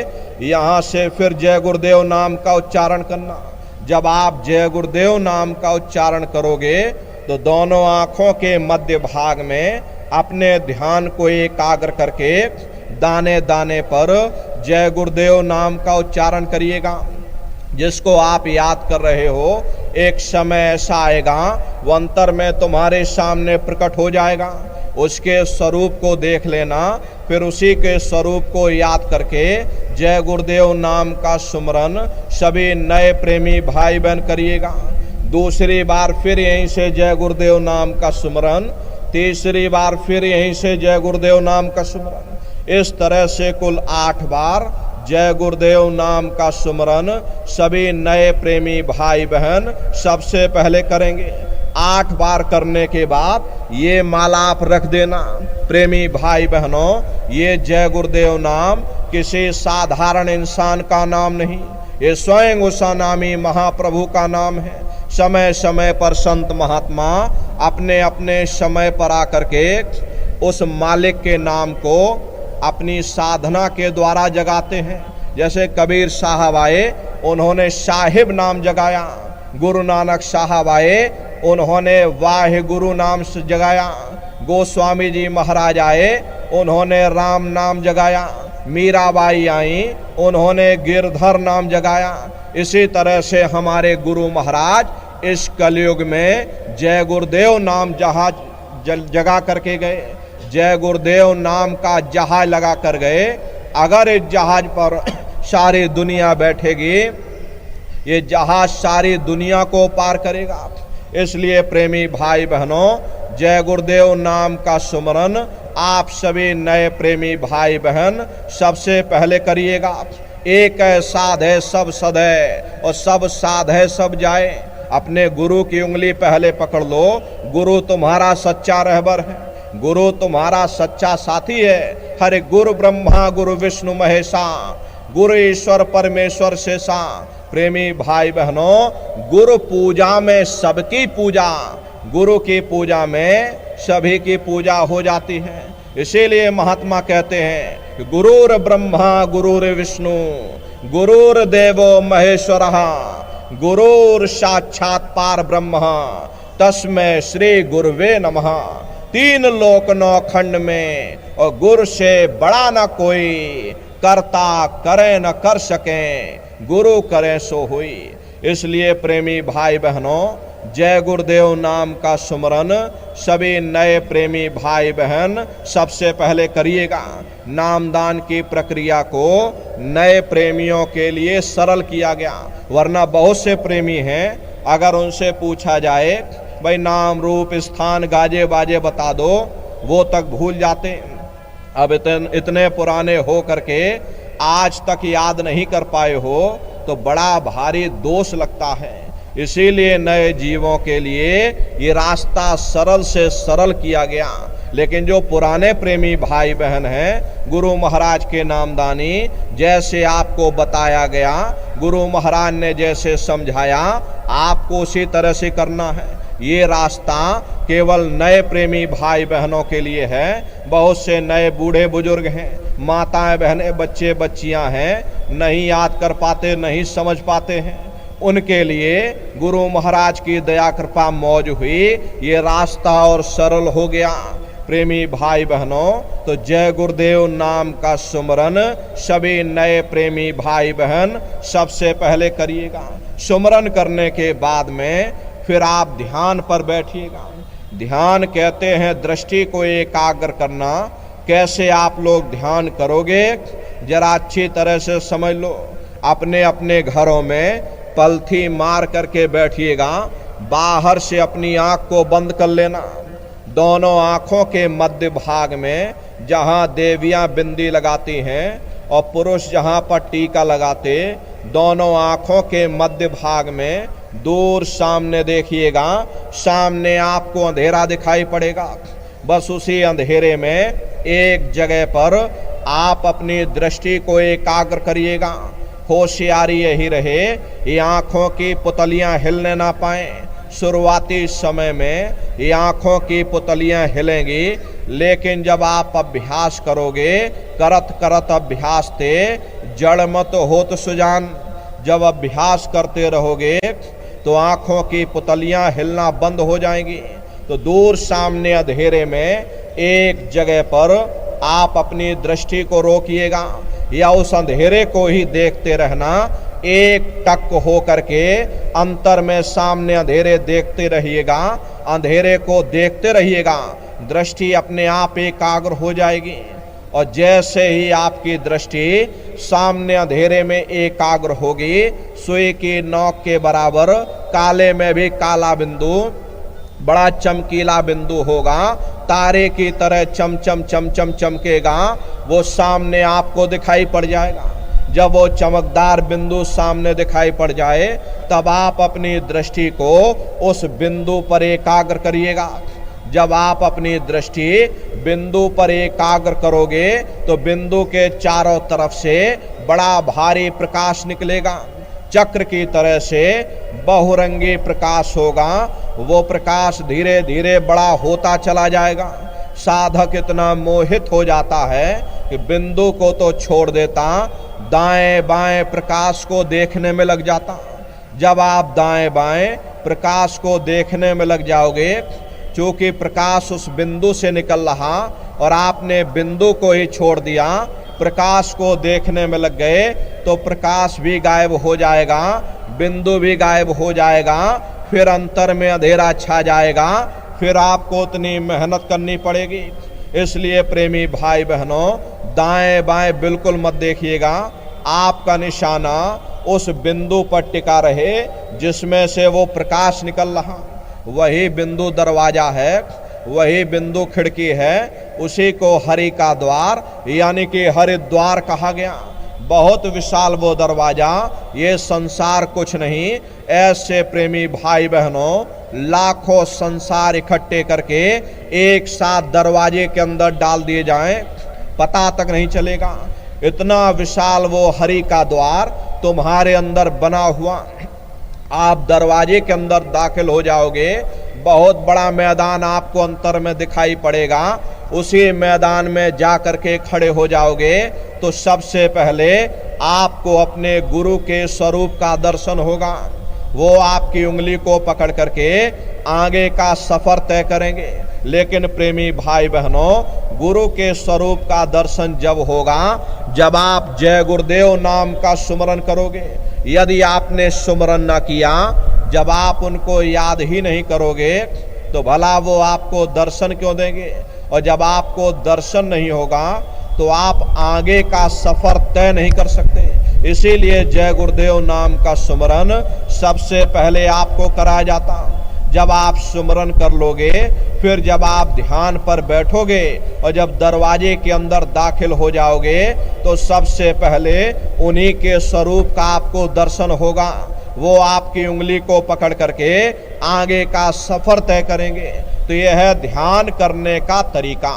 यहाँ से फिर जय गुरुदेव नाम का उच्चारण करना। जब आप जय गुरुदेव नाम का उच्चारण करोगे तो दोनों आंखों के मध्य भाग में अपने ध्यान को एकाग्र करके दाने दाने पर जय गुरुदेव नाम का उच्चारण करिएगा। जिसको आप याद कर रहे हो, एक समय ऐसा आएगा वो अंतर में तुम्हारे सामने प्रकट हो जाएगा। उसके स्वरूप को देख लेना, फिर उसी के स्वरूप को याद करके जय गुरुदेव नाम का सुमरन सभी नए प्रेमी भाई बहन करिएगा। दूसरी बार फिर यहीं से जय गुरुदेव नाम का सुमरन, तीसरी बार फिर यहीं से जय गुरुदेव नाम का सुमरन। इस तरह से कुल 8 बार जय गुरुदेव नाम का सुमरन सभी नए प्रेमी भाई बहन सबसे पहले करेंगे। 8 बार करने के बाद ये माला आप रख देना। प्रेमी भाई बहनों, ये जय गुरुदेव नाम किसी साधारण इंसान का नाम नहीं, ये स्वयं उस नामी महाप्रभु का नाम है। समय समय पर संत महात्मा अपने अपने समय पर आकर के उस मालिक के नाम को अपनी साधना के द्वारा जगाते हैं। जैसे कबीर साहब आए, उन्होंने साहिब नाम जगाया। गुरु नानक साहब आए, उन्होंने वाहे गुरु नाम से जगाया। गोस्वामी जी महाराज आए, उन्होंने राम नाम जगाया। मीराबाई आई, उन्होंने गिरधर नाम जगाया। इसी तरह से हमारे गुरु महाराज इस कलयुग में जय गुरुदेव नाम जगा करके गए। जय गुरुदेव नाम का जहाज लगा कर गए। अगर इस जहाज पर सारी दुनिया बैठेगी ये जहाज सारी दुनिया को पार करेगा। इसलिए प्रेमी भाई बहनों, जय गुरुदेव नाम का सुमरन आप सभी नए प्रेमी भाई बहन सबसे पहले करिएगा। एक है साध है सब सद है, और सब साध है सब जाए। अपने गुरु की उंगली पहले पकड़ लो। गुरु तुम्हारा सच्चा रहबर है, गुरु तुम्हारा सच्चा साथी है। हरे गुरु ब्रह्मा गुरु विष्णु महेशा, गुरु ईश्वर परमेश्वर शेषा। प्रेमी भाई बहनों, गुरु पूजा में सबकी पूजा, गुरु की पूजा में सभी की पूजा हो जाती है। इसीलिए महात्मा कहते हैं कि गुरुर ब्रह्मा गुरुर विष्णु गुरुर्देवो महेश्वरः गुरुर साक्षात पार ब्रह्म तस्मै श्री गुरुवे नमः। तीन लोक नौ खंड में और गुरु से बड़ा न कोई, करता करे न कर सके, गुरु करे सो हुई। इसलिए प्रेमी भाई बहनों, जय गुरुदेव नाम का सुमरन सभी नए प्रेमी भाई बहन सबसे पहले करिएगा। नामदान की प्रक्रिया को नए प्रेमियों के लिए सरल किया गया, वरना बहुत से प्रेमी हैं, अगर उनसे पूछा जाए भाई नाम रूप स्थान गाजे बाजे बता दो, वो तक भूल जाते। अब इतने पुराने हो करके आज तक याद नहीं कर पाए हो तो बड़ा भारी दोष लगता है। इसीलिए नए जीवों के लिए ये रास्ता सरल से सरल किया गया। लेकिन जो पुराने प्रेमी भाई बहन हैं, गुरु महाराज के नामदानी जैसे आपको बताया गया, गुरु महाराज ने जैसे समझाया, आपको उसी तरह से करना है। ये रास्ता केवल नए प्रेमी भाई बहनों के लिए है। बहुत से नए बूढ़े बुजुर्ग हैं, माताएं बहनें बच्चे बच्चियां हैं, नहीं याद कर पाते, नहीं समझ पाते हैं। उनके लिए गुरु महाराज की दया कृपा मौज हुई, ये रास्ता और सरल हो गया। प्रेमी भाई बहनों, तो जय गुरुदेव नाम का सुमरन सभी नए प्रेमी भाई बहन सबसे पहले करिएगा। सुमरन करने के बाद में फिर आप ध्यान पर बैठिएगा। ध्यान कहते हैं दृष्टि को एकाग्र करना। कैसे आप लोग ध्यान करोगे, जरा अच्छी तरह से समझ लो। अपने अपने घरों में पलथी मार करके बैठिएगा। बाहर से अपनी आंख को बंद कर लेना। दोनों आंखों के मध्य भाग में जहां देवियां बिंदी लगाती हैं और पुरुष जहां पर टीका लगाते, दोनों आंखों के मध्य भाग में दूर सामने देखिएगा। सामने आपको अंधेरा दिखाई पड़ेगा। बस उसी अंधेरे में एक जगह पर आप अपनी दृष्टि को एकाग्र करिएगा। होशियारी यही रहे, ये आंखों की पुतलियां हिलने ना पाएं। शुरुआती समय में ये आंखों की पुतलियां हिलेंगी, लेकिन जब आप अभ्यास करोगे, करत करत अभ्यास ते जड़ मत होत सुजान। जब अभ्यास करते रहोगे तो आंखों की पुतलियां हिलना बंद हो जाएंगी। तो दूर सामने अंधेरे में एक जगह पर आप अपनी दृष्टि को रोकिएगा, या उस अंधेरे को ही देखते रहना। एक टक हो करके अंतर में सामने अंधेरे देखते रहिएगा, अंधेरे को देखते रहिएगा। दृष्टि अपने आप एकाग्र हो जाएगी। और जैसे ही आपकी दृष्टि सामने अंधेरे में एकाग्र होगी, सुई की नोक के बराबर काले में भी काला बिंदु, बड़ा चमकीला बिंदु होगा, तारे की तरह चमचम चमचम चमकेगा, वो सामने आपको दिखाई पड़ जाएगा। जब वो चमकदार बिंदु सामने दिखाई पड़ जाए, तब आप अपनी दृष्टि को उस बिंदु पर एकाग्र करिएगा। जब आप अपनी दृष्टि बिंदु पर एकाग्र करोगे तो बिंदु के चारों तरफ से बड़ा भारी प्रकाश निकलेगा। चक्र की तरह से बहुरंगी प्रकाश होगा। वो प्रकाश धीरे धीरे बड़ा होता चला जाएगा। साधक इतना मोहित हो जाता है कि बिंदु को तो छोड़ देता, दाएं बाएं प्रकाश को देखने में लग जाता। जब आप दाएं बाएं प्रकाश को देखने में लग जाओगे, चूंकि प्रकाश उस बिंदु से निकल रहा और आपने बिंदु को ही छोड़ दिया, प्रकाश को देखने में लग गए, तो प्रकाश भी गायब हो जाएगा, बिंदु भी गायब हो जाएगा, फिर अंतर में अंधेरा छा जाएगा। फिर आपको उतनी मेहनत करनी पड़ेगी। इसलिए प्रेमी भाई बहनों, दाएं बाएं बिल्कुल मत देखिएगा। आपका निशाना उस बिंदु पर टिका रहे जिसमें से वो प्रकाश निकल रहा। वही बिंदु दरवाजा है, वही बिंदु खिड़की है, उसी को हरि का द्वार यानी कि हरिद्वार कहा गया। बहुत विशाल वो दरवाजा, ये संसार कुछ नहीं। ऐसे प्रेमी भाई बहनों, लाखों संसार इकट्ठे करके एक साथ दरवाजे के अंदर डाल दिए जाएं, पता तक नहीं चलेगा। इतना विशाल वो हरि का द्वार तुम्हारे अंदर बना हुआ। आप दरवाजे के अंदर दाखिल हो जाओगे, बहुत बड़ा मैदान आपको अंतर में दिखाई पड़ेगा। उसी मैदान में जा कर के खड़े हो जाओगे तो सबसे पहले आपको अपने गुरु के स्वरूप का दर्शन होगा। वो आपकी उंगली को पकड़ करके आगे का सफर तय करेंगे। लेकिन प्रेमी भाई बहनों, गुरु के स्वरूप का दर्शन जब होगा जब आप जय गुरुदेव नाम का सुमरन करोगे। यदि आपने सुमरन न किया, जब आप उनको याद ही नहीं करोगे तो भला वो आपको दर्शन क्यों देंगे। और जब आपको दर्शन नहीं होगा तो आप आगे का सफर तय नहीं कर सकते। इसीलिए जय गुरुदेव नाम का सुमरन सबसे पहले आपको कराया जाता। जब आप सुमरन कर लोगे, फिर जब आप ध्यान पर बैठोगे और जब दरवाजे के अंदर दाखिल हो जाओगे तो सबसे पहले उन्हीं के स्वरूप का आपको दर्शन होगा। वो आपकी उंगली को पकड़ करके आगे का सफर तय करेंगे। तो यह है ध्यान करने का तरीका।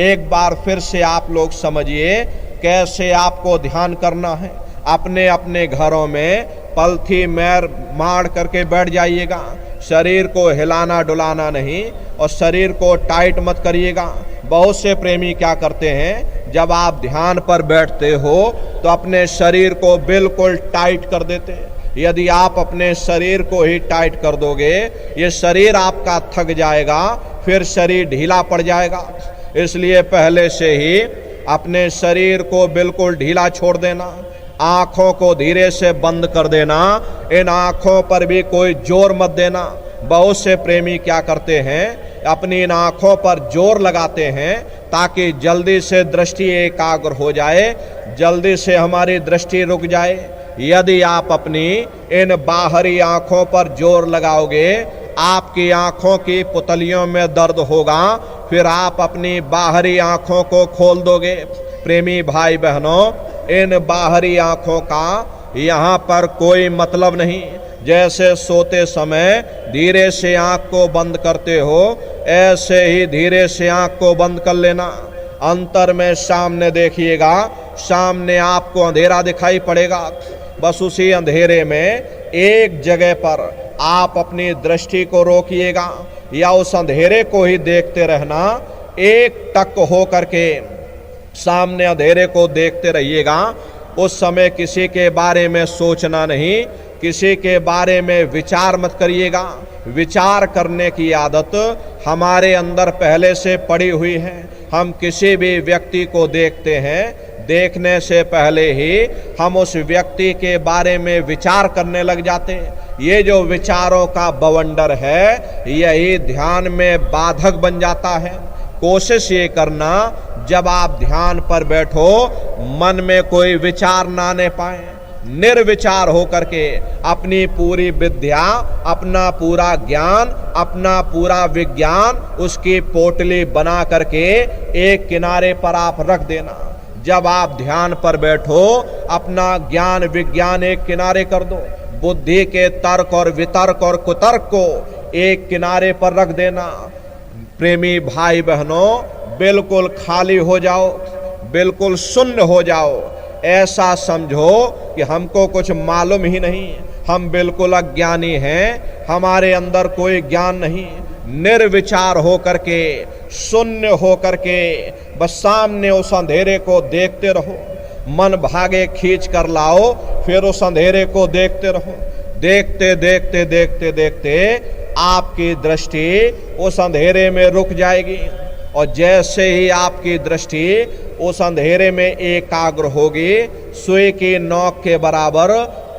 एक बार फिर से आप लोग समझिए कैसे आपको ध्यान करना है। अपने अपने घरों में पलथी मैर मार करके बैठ जाइएगा। शरीर को हिलाना डुलाना नहीं और शरीर को टाइट मत करिएगा। बहुत से प्रेमी क्या करते हैं, जब आप ध्यान पर बैठते हो तो अपने शरीर को बिल्कुल टाइट कर देते हैं। यदि आप अपने शरीर को ही टाइट कर दोगे, ये शरीर आपका थक जाएगा, फिर शरीर ढीला पड़ जाएगा। इसलिए पहले से ही अपने शरीर को बिल्कुल ढीला छोड़ देना। आँखों को धीरे से बंद कर देना। इन आँखों पर भी कोई जोर मत देना। बहुत से प्रेमी क्या करते हैं, अपनी इन आँखों पर जोर लगाते हैं ताकि जल्दी से दृष्टि एकाग्र हो जाए, जल्दी से हमारी दृष्टि रुक जाए। यदि आप अपनी इन बाहरी आँखों पर जोर लगाओगे, आपकी आँखों की पुतलियों में दर्द होगा, फिर आप अपनी बाहरी आँखों को खोल दोगे। प्रेमी भाई बहनों, इन बाहरी आँखों का यहाँ पर कोई मतलब नहीं। जैसे सोते समय धीरे से आँख को बंद करते हो, ऐसे ही धीरे से आँख को बंद कर लेना। अंतर में सामने देखिएगा, सामने आपको अंधेरा दिखाई पड़ेगा। बस उसी अंधेरे में एक जगह पर आप अपनी दृष्टि को रोकिएगा या उस अंधेरे को ही देखते रहना। एक टक हो करके सामने अंधेरे को देखते रहिएगा। उस समय किसी के बारे में सोचना नहीं, किसी के बारे में विचार मत करिएगा। विचार करने की आदत हमारे अंदर पहले से पड़ी हुई है। हम किसी भी व्यक्ति को देखते हैं, देखने से पहले ही हम उस व्यक्ति के बारे में विचार करने लग जाते हैं। ये जो विचारों का बवंडर है, यही ध्यान में बाधक बन जाता है। कोशिश ये करना, जब आप ध्यान पर बैठो मन में कोई विचार ना आने पाए। निर्विचार होकर के अपनी पूरी विद्या, अपना पूरा ज्ञान, अपना पूरा विज्ञान, उसकी पोटली बना करके एक किनारे पर आप रख देना। जब आप ध्यान पर बैठो, अपना ज्ञान विज्ञान एक किनारे कर दो। बुद्धि के तर्क और वितर्क और कुतर्क को एक किनारे पर रख देना। प्रेमी भाई बहनों, बिल्कुल खाली हो जाओ, बिल्कुल शून्य हो जाओ। ऐसा समझो कि हमको कुछ मालूम ही नहीं, हम बिल्कुल अज्ञानी हैं, हमारे अंदर कोई ज्ञान नहीं। निर्विचार हो करके, शून्य हो करके बस सामने उस अंधेरे को देखते रहो। मन भागे खींच कर लाओ, फिर उस अंधेरे को देखते रहो। देखते देखते देखते देखते आपकी दृष्टि उस अंधेरे में रुक जाएगी। और जैसे ही आपकी दृष्टि उस अंधेरे में एकाग्र होगी, सुई की नोक के बराबर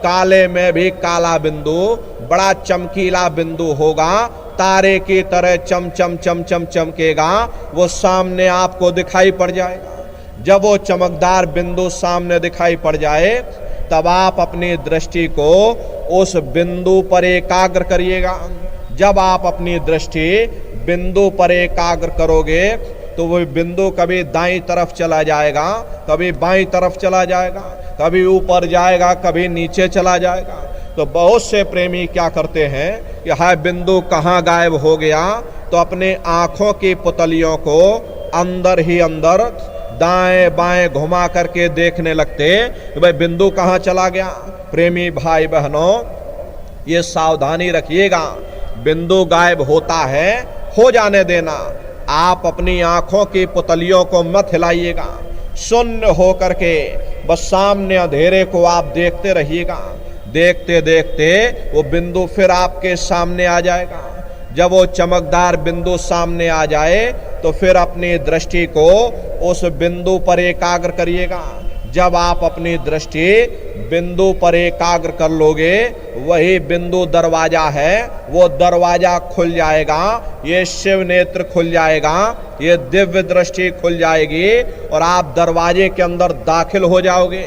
काले में भी काला बिंदु, बड़ा चमकीला बिंदु होगा, तारे की तरह चम चम चम चम चमकेगा, वो सामने आपको दिखाई पड़ जाएगा। जब वो चमकदार बिंदु सामने दिखाई पड़ जाए, तब आप अपनी दृष्टि को उस बिंदु पर एकाग्र करिएगा। जब आप अपनी दृष्टि बिंदु पर एकाग्र करोगे तो वो बिंदु कभी दाईं तरफ चला जाएगा, कभी बाईं तरफ चला जाएगा, कभी ऊपर जाएगा, कभी नीचे चला जाएगा। तो बहुत से प्रेमी क्या करते हैं कि हाय बिंदु कहाँ गायब हो गया, तो अपने आंखों की पुतलियों को अंदर ही अंदर दाएं बाएं घुमा करके देखने लगते कि भाई बिंदु कहाँ चला गया। प्रेमी भाई बहनों, ये सावधानी रखिएगा, बिंदु गायब होता है, हो जाने देना। आप अपनी आंखों की पुतलियों को मत हिलाइएगा, शून्य हो करके बस सामने अंधेरे को आप देखते रहिएगा। देखते देखते वो बिंदु फिर आपके सामने आ जाएगा। जब वो चमकदार बिंदु सामने आ जाए तो फिर अपनी दृष्टि को उस बिंदु पर एकाग्र करिएगा। जब आप अपनी दृष्टि बिंदु पर एकाग्र कर लोगे, वही बिंदु दरवाजा है, वो दरवाजा खुल जाएगा, ये शिव नेत्र खुल जाएगा, ये दिव्य दृष्टि खुल जाएगी और आप दरवाजे के अंदर दाखिल हो जाओगे।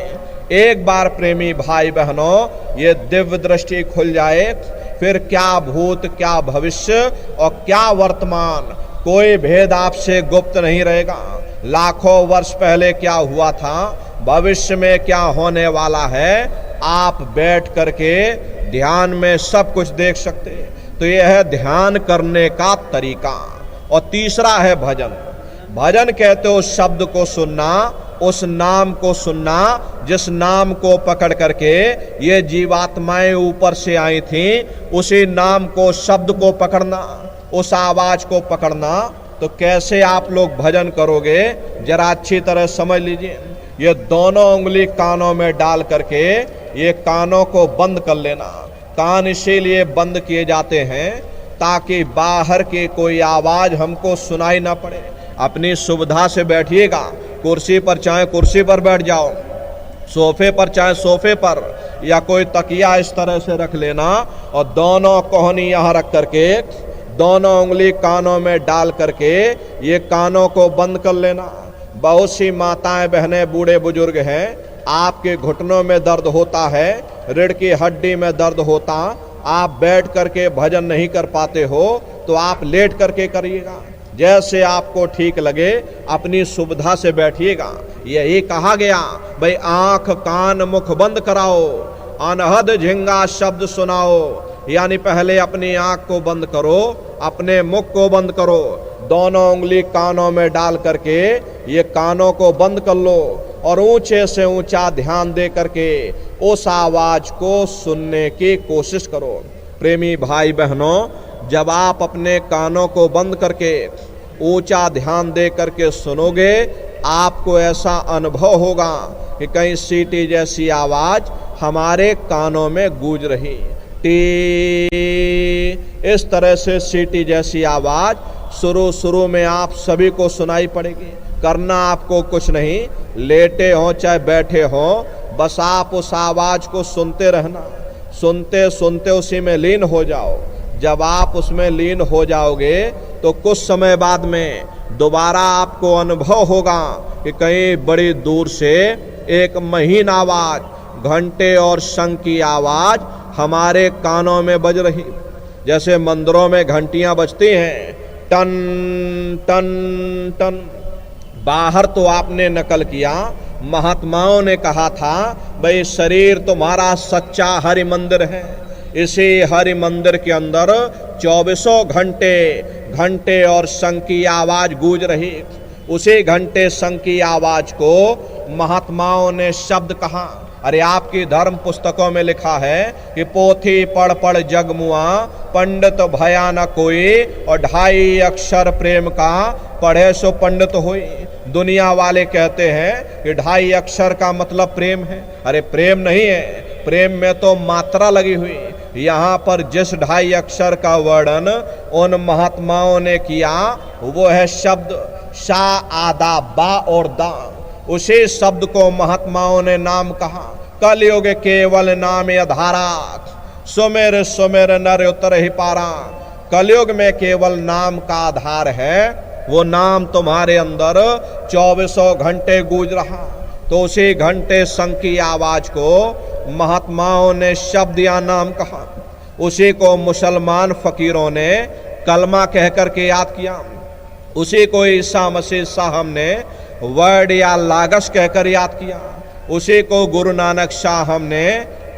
एक बार प्रेमी भाई बहनों ये दिव्य दृष्टि खुल जाए, फिर क्या भूत क्या भविष्य और क्या वर्तमान, कोई भेद आपसे गुप्त नहीं रहेगा। लाखों वर्ष पहले क्या हुआ था, भविष्य में क्या होने वाला है, आप बैठ करके ध्यान में सब कुछ देख सकते हैं। तो यह है ध्यान करने का तरीका। और तीसरा है भजन। भजन कहते हो शब्द को सुनना, उस नाम को सुनना जिस नाम को पकड़ करके ये जीवात्माएं ऊपर से आई थी, उसी नाम को, शब्द को पकड़ना, उस आवाज को पकड़ना। तो कैसे आप लोग भजन करोगे जरा अच्छी तरह समझ लीजिए। ये दोनों उंगली कानों में डाल करके ये कानों को बंद कर लेना। कान इसीलिए बंद किए जाते हैं ताकि बाहर की कोई आवाज हमको सुनाई ना पड़े। अपनी सुविधा से बैठिएगा, कुर्सी पर चाहे कुर्सी पर बैठ जाओ, सोफे पर चाहे सोफे पर, या कोई तकिया इस तरह से रख लेना और दोनों कोहनी यहाँ रख करके दोनों उंगली कानों में डाल करके ये कानों को बंद कर लेना। बहुत सी माताएं बहनें बूढ़े बुजुर्ग हैं, आपके घुटनों में दर्द होता है, रीढ़ की हड्डी में दर्द होता, आप बैठ करके भजन नहीं कर पाते हो तो आप लेट करके करिएगा। जैसे आपको ठीक लगे अपनी सुविधा से बैठिएगा। यही कहा गया भाई आंख कान मुख बंद कराओ, अनहद झिंगा शब्द सुनाओ। यानी पहले अपनी आंख को बंद करो, अपने मुख को बंद करो, दोनों उंगली कानों में डाल करके ये कानों को बंद कर लो और ऊंचे से ऊंचा ध्यान दे करके उस आवाज को सुनने की कोशिश करो। प्रेमी भाई बहनों, जब आप अपने कानों को बंद करके ऊंचा ध्यान दे करके सुनोगे, आपको ऐसा अनुभव होगा कि कहीं सीटी जैसी आवाज हमारे कानों में गूंज रही। टी, इस तरह से सीटी जैसी आवाज शुरू में आप सभी को सुनाई पड़ेगी। करना आपको कुछ नहीं, लेटे हो चाहे बैठे हो, बस आप उस आवाज को सुनते रहना। सुनते सुनते उसी में लीन हो जाओ। जब आप उसमें लीन हो जाओगे तो कुछ समय बाद में दोबारा आपको अनुभव होगा कि कहीं बड़ी दूर से एक महीन आवाज, घंटे और शंख की आवाज हमारे कानों में बज रही। जैसे मंदिरों में घंटियां बजती हैं, टन टन टन। बाहर तो आपने नकल किया, महात्माओं ने कहा था भाई शरीर तुम्हारा सच्चा हरि मंदिर है। इसी हरि मंदिर के अंदर 24 घंटे और शंख की आवाज गूंज रही। उसी घंटे शंख की आवाज को महात्माओं ने शब्द कहा। अरे आपकी धर्म पुस्तकों में लिखा है कि पोथी पढ़ पढ़ जग मुआ, पंडित भया न कोई, और 2.5 अक्षर प्रेम का पढ़े सो पंडित होई। दुनिया वाले कहते हैं कि 2.5 अक्षर का मतलब प्रेम है। अरे प्रेम नहीं है, प्रेम में तो मात्रा लगी हुई। यहाँ पर जिस 2.5 अक्षर का वर्णन उन महात्माओं ने किया वो है शब्द शा आदा बा और दा। उसी शब्द को महात्माओं ने नाम कहा। कलयुग केवल नाम अधारा, सुमेर सुमेर नर उतर ही पारा। कलयुग में केवल नाम का आधार है, वो नाम तुम्हारे अंदर 24 घंटे गूंज रहा। तो उसी घंटे शंख की आवाज को महात्माओं ने शब्द या नाम कहा, उसी को मुसलमान फकीरों ने कलमा कह करके याद किया, उसी को ईसा मसीह साहब ने वर्ड या लागस कहकर याद किया, उसी को गुरु नानक साहब ने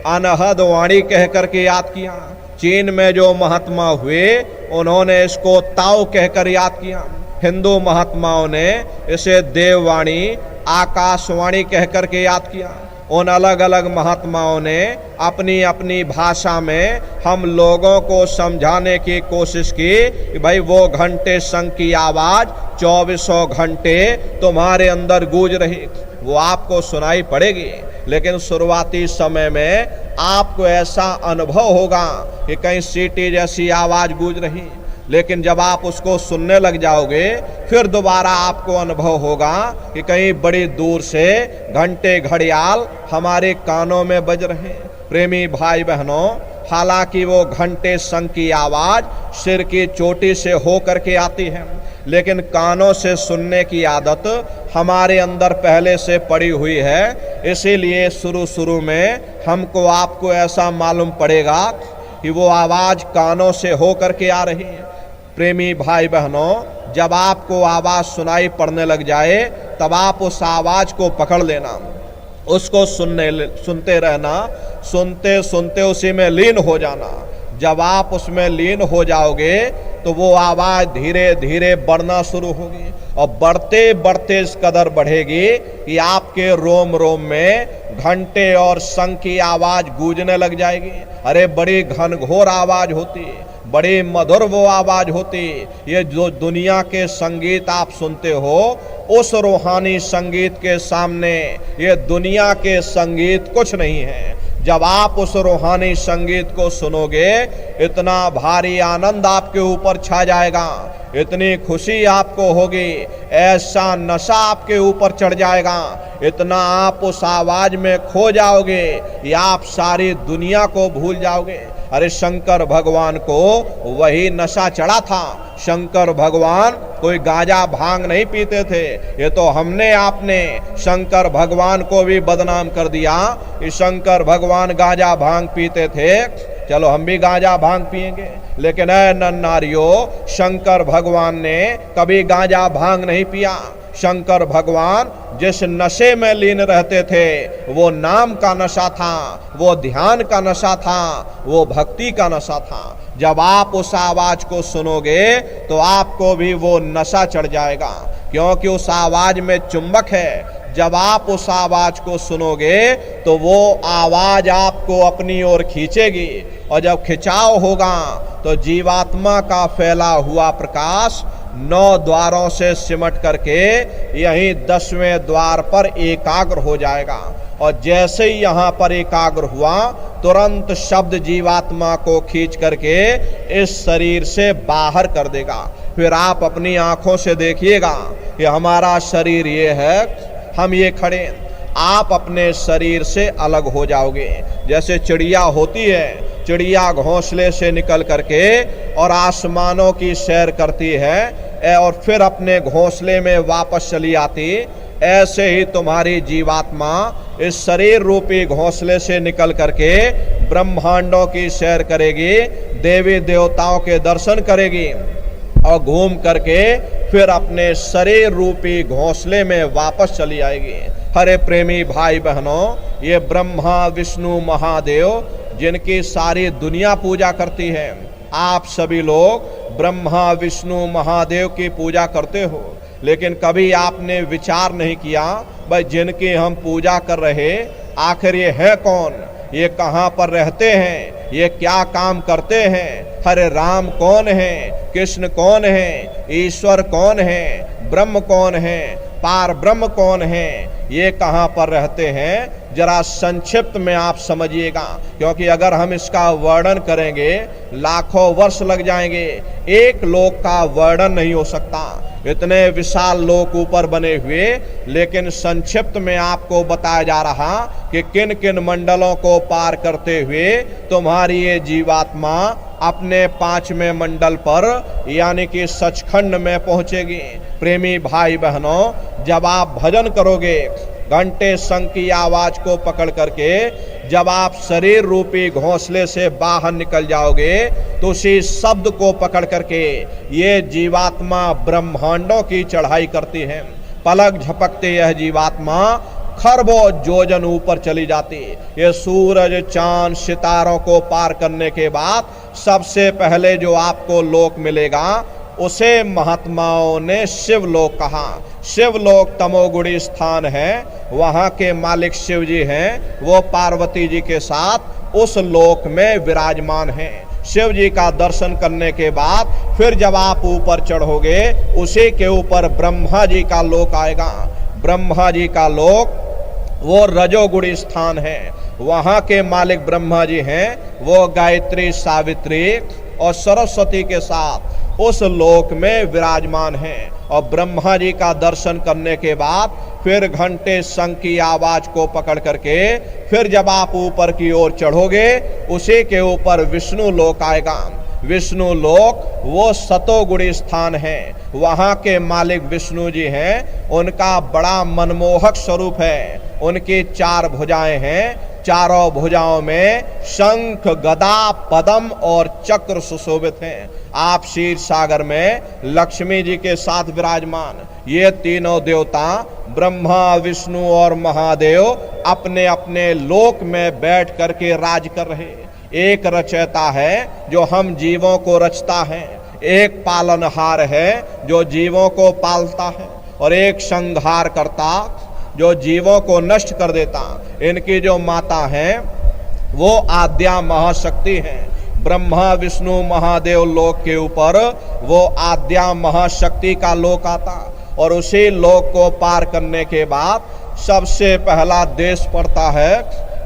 अनहद वाणी कह करके याद किया। चीन में जो महात्मा हुए उन्होंने इसको ताओ कहकर याद किया। हिंदू महात्माओं ने इसे देववाणी आकाशवाणी कह करके याद किया। उन अलग अलग महात्माओं ने अपनी अपनी भाषा में हम लोगों को समझाने की कोशिश की कि भाई वो घंटे शंख की आवाज 2400 घंटे तुम्हारे अंदर गूंज रही, वो आपको सुनाई पड़ेगी। लेकिन शुरुआती समय में आपको ऐसा अनुभव होगा कि कहीं सीटी जैसी आवाज गूंज रही, लेकिन जब आप उसको सुनने लग जाओगे फिर दोबारा आपको अनुभव होगा कि कहीं बड़ी दूर से घंटे घड़ियाल हमारे कानों में बज रहे हैं। प्रेमी भाई बहनों, हालांकि वो घंटे शंख की आवाज सिर की चोटी से हो करके आती है, लेकिन कानों से सुनने की आदत हमारे अंदर पहले से पड़ी हुई है। इसीलिए शुरू में हमको आपको ऐसा मालूम पड़ेगा कि वो आवाज कानों से हो करके आ रही है। प्रेमी भाई बहनों, जब आपको आवाज सुनाई पड़ने लग जाए तब आप उस आवाज को पकड़ लेना, उसको सुनते रहना, सुनते सुनते उसी में लीन हो जाना। जब आप उसमें लीन हो जाओगे तो वो आवाज धीरे धीरे बढ़ना शुरू होगी और बढ़ते बढ़ते इस कदर बढ़ेगी कि आपके रोम रोम में घंटे और शंख की आवाज गूंजने लग जाएगी। अरे बड़ी घनघोर आवाज होती, बड़ी मधुर वो आवाज होती। ये जो दुनिया के संगीत आप सुनते हो, उस रूहानी संगीत के सामने ये दुनिया के संगीत कुछ नहीं है। जब आप उस रूहानी संगीत को सुनोगे, इतना भारी आनंद आपके ऊपर छा जाएगा, इतनी खुशी आपको होगी, ऐसा नशा आपके ऊपर चढ़ जाएगा, इतना आप उस आवाज में खो जाओगे कि आप सारी दुनिया को भूल जाओगे। अरे शंकर भगवान को वही नशा चढ़ा था। शंकर भगवान कोई गांजा भांग नहीं पीते थे। ये तो हमने आपने शंकर भगवान को भी बदनाम कर दिया कि शंकर भगवान गांजा भांग पीते थे, चलो हम भी गांजा भांग पिएंगे। लेकिन ऐ नन्नारियों, शंकर भगवान ने कभी गांजा भांग नहीं पिया। शंकर भगवान जिस नशे में लीन रहते थे वो नाम का नशा था, वो ध्यान का नशा था, वो भक्ति का नशा था। जब आप उस आवाज को सुनोगे तो आपको भी वो नशा चढ़ जाएगा, क्योंकि उस आवाज में चुंबक है। जब आप उस आवाज को सुनोगे तो वो आवाज आपको अपनी ओर खींचेगी, और जब खिंचाव होगा तो जीवात्मा का फैला हुआ प्रकाश 9 द्वारों से सिमट करके यहीं 10वें द्वार पर एकाग्र हो जाएगा। और जैसे ही यहाँ पर एकाग्र हुआ, तुरंत शब्द जीवात्मा को खींच करके इस शरीर से बाहर कर देगा। फिर आप अपनी आंखों से देखिएगा कि हमारा शरीर ये है, हम ये खड़े, आप अपने शरीर से अलग हो जाओगे। जैसे चिड़िया होती है, चिड़िया घोंसले से निकल करके और आसमानों की सैर करती है और फिर अपने घोंसले में वापस चली आती, ऐसे ही तुम्हारी जीवात्मा इस शरीर रूपी घोंसले से निकल करके ब्रह्मांडों की सैर करेगी, देवी देवताओं के दर्शन करेगी और घूम करके फिर अपने शरीर रूपी घोंसले में वापस चली आएगी। हरे प्रेमी भाई बहनों, ये ब्रह्मा विष्णु महादेव जिनकी सारी दुनिया पूजा करती है, आप सभी लोग ब्रह्मा विष्णु महादेव की पूजा करते हो, लेकिन कभी आपने विचार नहीं किया भाई जिनकी हम पूजा कर रहे आखिर ये है कौन, ये कहाँ पर रहते हैं, ये क्या काम करते हैं। हरे राम कौन है, कृष्ण कौन है, ईश्वर कौन है, ब्रह्म कौन है, पार ब्रह्म कौन है, ये कहाँ पर रहते हैं, जरा संक्षिप्त में आप समझिएगा, क्योंकि अगर हम इसका वर्णन करेंगे लाखों वर्ष लग जाएंगे, एक लोक का वर्णन नहीं हो सकता। इतने विशाल लोक ऊपर बने हुए, लेकिन संक्षिप्त में आपको बताया जा रहा कि किन किन मंडलों को पार करते हुए तुम्हारी ये जीवात्मा अपने 5वें मंडल पर यानी कि सचखंड में पहुंचेगी। प्रेमी भाई बहनों, जब आप भजन करोगे घंटे शंख की आवाज को पकड़ करके जब आप शरीर रूपी घोंसले से बाहर निकल जाओगे तो उसी शब्द को पकड़ करके ये जीवात्मा ब्रह्मांडों की चढ़ाई करती है। पलक झपकते यह जीवात्मा खरबों योजन ऊपर चली जाती। ये सूरज चांद सितारों को पार करने के बाद सबसे पहले जो आपको लोक मिलेगा उसे महात्माओं ने शिवलोक कहा। शिवलोक तमोगुणी स्थान है, वहां के मालिक शिव जी हैं, वो पार्वती जी के साथ उस लोक में विराजमान हैं। शिव जी का दर्शन करने के बाद फिर जब आप ऊपर चढ़ोगे उसी के ऊपर ब्रह्मा जी का लोक आएगा। ब्रह्मा जी का लोक वो रजोगुणी स्थान है, वहां के मालिक ब्रह्मा जी हैं, वो गायत्री सावित्री और सरस्वती के साथ उस लोक में विराजमान हैं। और ब्रह्मा जी का दर्शन करने के बाद फिर घंटे शंख की आवाज को पकड़ करके फिर जब आप ऊपर की ओर चढ़ोगे उसी के ऊपर विष्णु लोक आएगा। विष्णु लोक वो सतोगुणी स्थान है, वहां के मालिक विष्णु जी हैं, उनका बड़ा मनमोहक स्वरूप है। उनकी 4 भुजाएं हैं, चारों भुजाओं में शंख गदा पद्म और चक्र सुशोभित हैं। आप क्षीर सागर में लक्ष्मी जी के साथ विराजमान। ये तीनों देवता ब्रह्मा विष्णु और महादेव अपने अपने लोक में बैठ करके राज कर रहे। एक रचयिता है जो हम जीवों को रचता है, एक पालनहार है जो जीवों को पालता है, और एक संहार करता जो जीवों को नष्ट कर देता। इनकी जो माता हैं वो आद्या महाशक्ति हैं। ब्रह्मा विष्णु महादेव लोक के ऊपर वो आद्या महाशक्ति का लोक आता, और उसी लोक को पार करने के बाद सबसे पहला देश पड़ता है,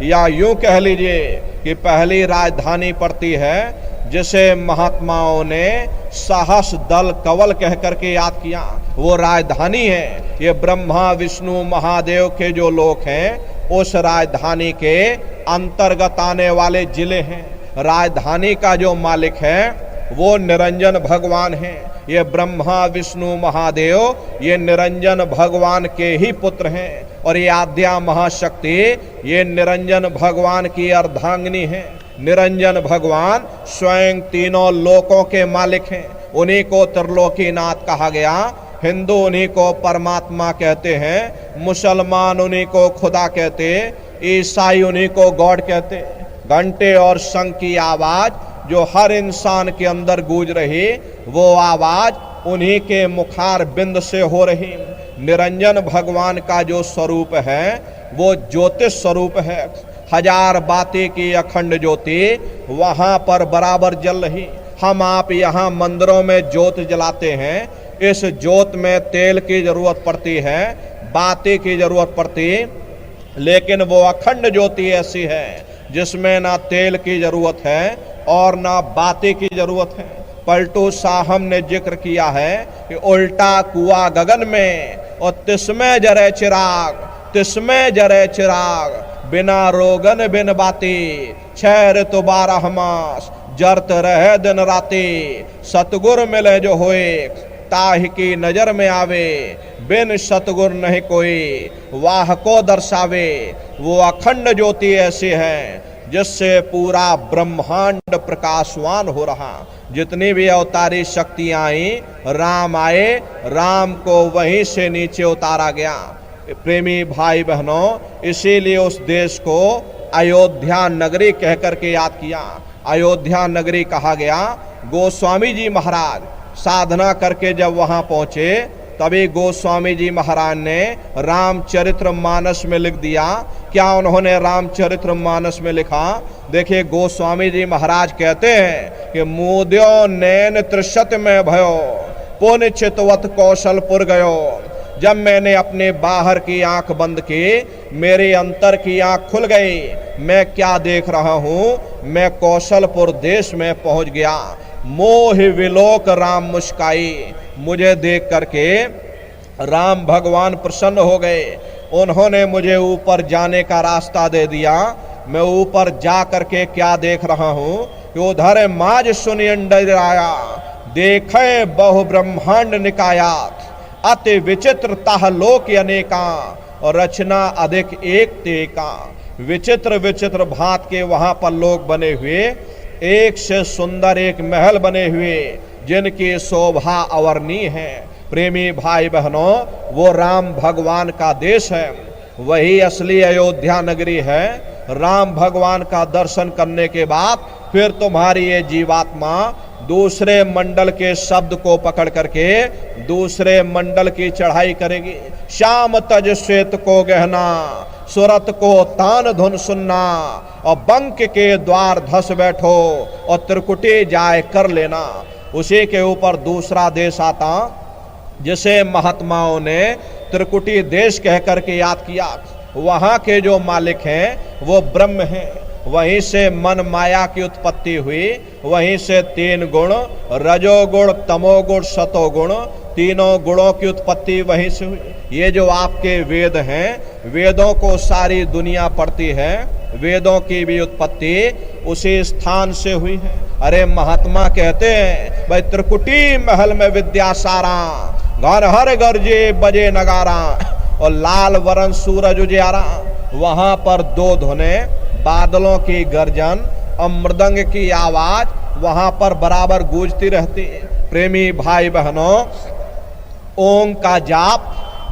या यूं कह लीजिए कि पहली राजधानी पड़ती है जिसे महात्माओं ने सहस दल कवल कह करके याद किया। वो राजधानी है, ये ब्रह्मा विष्णु महादेव के जो लोक हैं उस राजधानी के अंतर्गत आने वाले जिले हैं। राजधानी का जो मालिक है वो निरंजन भगवान है। ये ब्रह्मा विष्णु महादेव ये निरंजन भगवान के ही पुत्र हैं, और ये आद्या महाशक्ति ये निरंजन भगवान की अर्धांगिनी है। निरंजन भगवान स्वयं तीनों लोकों के मालिक हैं। उन्हीं को त्रिलोकीनाथ कहा गया। हिंदू उन्हीं को परमात्मा कहते हैं, मुसलमान उन्हीं को खुदा कहते, ईसाई उन्हीं को गॉड कहते। घंटे और शंख की आवाज जो हर इंसान के अंदर गूंज रही, वो आवाज उन्हीं के मुखार बिंद से हो रही। निरंजन भगवान का जो स्वरूप है वो ज्योतिष स्वरूप है। 1000 बाती की अखंड ज्योति वहां पर बराबर जल रही। हम आप यहाँ मंदिरों में ज्योत जलाते हैं, इस ज्योत में तेल की जरूरत पड़ती है, बाती की जरूरत पड़ती, लेकिन वो अखंड ज्योति ऐसी है जिसमें ना तेल की जरूरत है और ना बाती की जरूरत है। पलटू साहब ने जिक्र किया है कि उल्टा कुआ गगन में और तिसमें जरे चिराग, तिसमें जरे चिराग, बिना रोगन बिन बाती, 6 ऋतु 12 मास, जरत रहे दिन राती, सतगुर मिले जो होए, ताहि की नजर में आवे, बिन सतगुर नहीं कोई, वाह को दर्शावे। वो अखंड ज्योति ऐसी है जिससे पूरा ब्रह्मांड प्रकाशवान हो रहा। जितनी भी अवतारी शक्तियां आई, राम आए, राम को वहीं से नीचे उतारा गया। प्रेमी भाई बहनों, इसीलिए उस देश को अयोध्या नगरी कह करके याद किया। अयोध्या नगरी कहा गया। गोस्वामी जी महाराज साधना करके जब वहां पहुंचे तभी गोस्वामी जी महाराज ने रामचरित्र मानस में लिख दिया। क्या उन्होंने रामचरित्र मानस में लिखा? देखिए, गोस्वामी जी महाराज कहते हैं कि मोद्यो नैन त्रिशत में भयो, पुण्य चितवत कौशलपुर गयो। जब मैंने अपने बाहर की आंख बंद की, मेरे अंतर की आंख खुल गई। मैं क्या देख रहा हूं? मैं कौशलपुर देश में पहुंच गया। मोह विलोक राम मुस्काई। मुझे देख करके राम भगवान प्रसन्न हो गए। उन्होंने मुझे ऊपर जाने का रास्ता दे दिया। मैं ऊपर जा करके क्या देख रहा हूं कि उधर माज सुनियंडर आया, देखे बहु ब्रह्मांड निकायात, अति विचित्र ताह लोक अनेका, और रचना अधिक एक ते का। विचित्र विचित्र भांत के वहां पर लोग बने हुए, एक से सुंदर एक महल बने हुए, जिनकी शोभा अवर्णीय है। प्रेमी भाई बहनों, वो राम भगवान का देश है, वही असली अयोध्या नगरी है। राम भगवान का दर्शन करने के बाद फिर तुम्हारी ये जीवात्मा दूसरे मंडल के शब्द को पकड़ करके दूसरे मंडल की चढ़ाई करेगी। श्याम तज श्वेत को गहना, सुरत को तान धुन सुनना, और बंक के द्वार धस बैठो, और त्रिकुटी जाए कर लेना। उसी के ऊपर दूसरा देश आता, जिसे महात्माओं ने त्रिकुटी देश कह करके याद किया। वहां के जो मालिक हैं वो ब्रह्म हैं। वहीं से मन माया की उत्पत्ति हुई, वहीं से तीन गुण, रजोगुण, तमोगुण, सतोगुण, तीनों गुणों की उत्पत्ति वहीं से हुई। ये जो आपके वेद हैं, वेदों को सारी दुनिया पढ़ती है, वेदों की भी उत्पत्ति उसी स्थान से हुई है। अरे महात्मा कहते हैं, भाई त्रिकुटी महल में विद्या सारा, घर हर गरजे बजे नगारा, और लाल वरण सूरज उजियारा। वहां पर दो धुने, बादलों की गर्जन और मृदंग की आवाज वहां पर बराबर गूंजती रहती है। प्रेमी भाई बहनों, ओम का जाप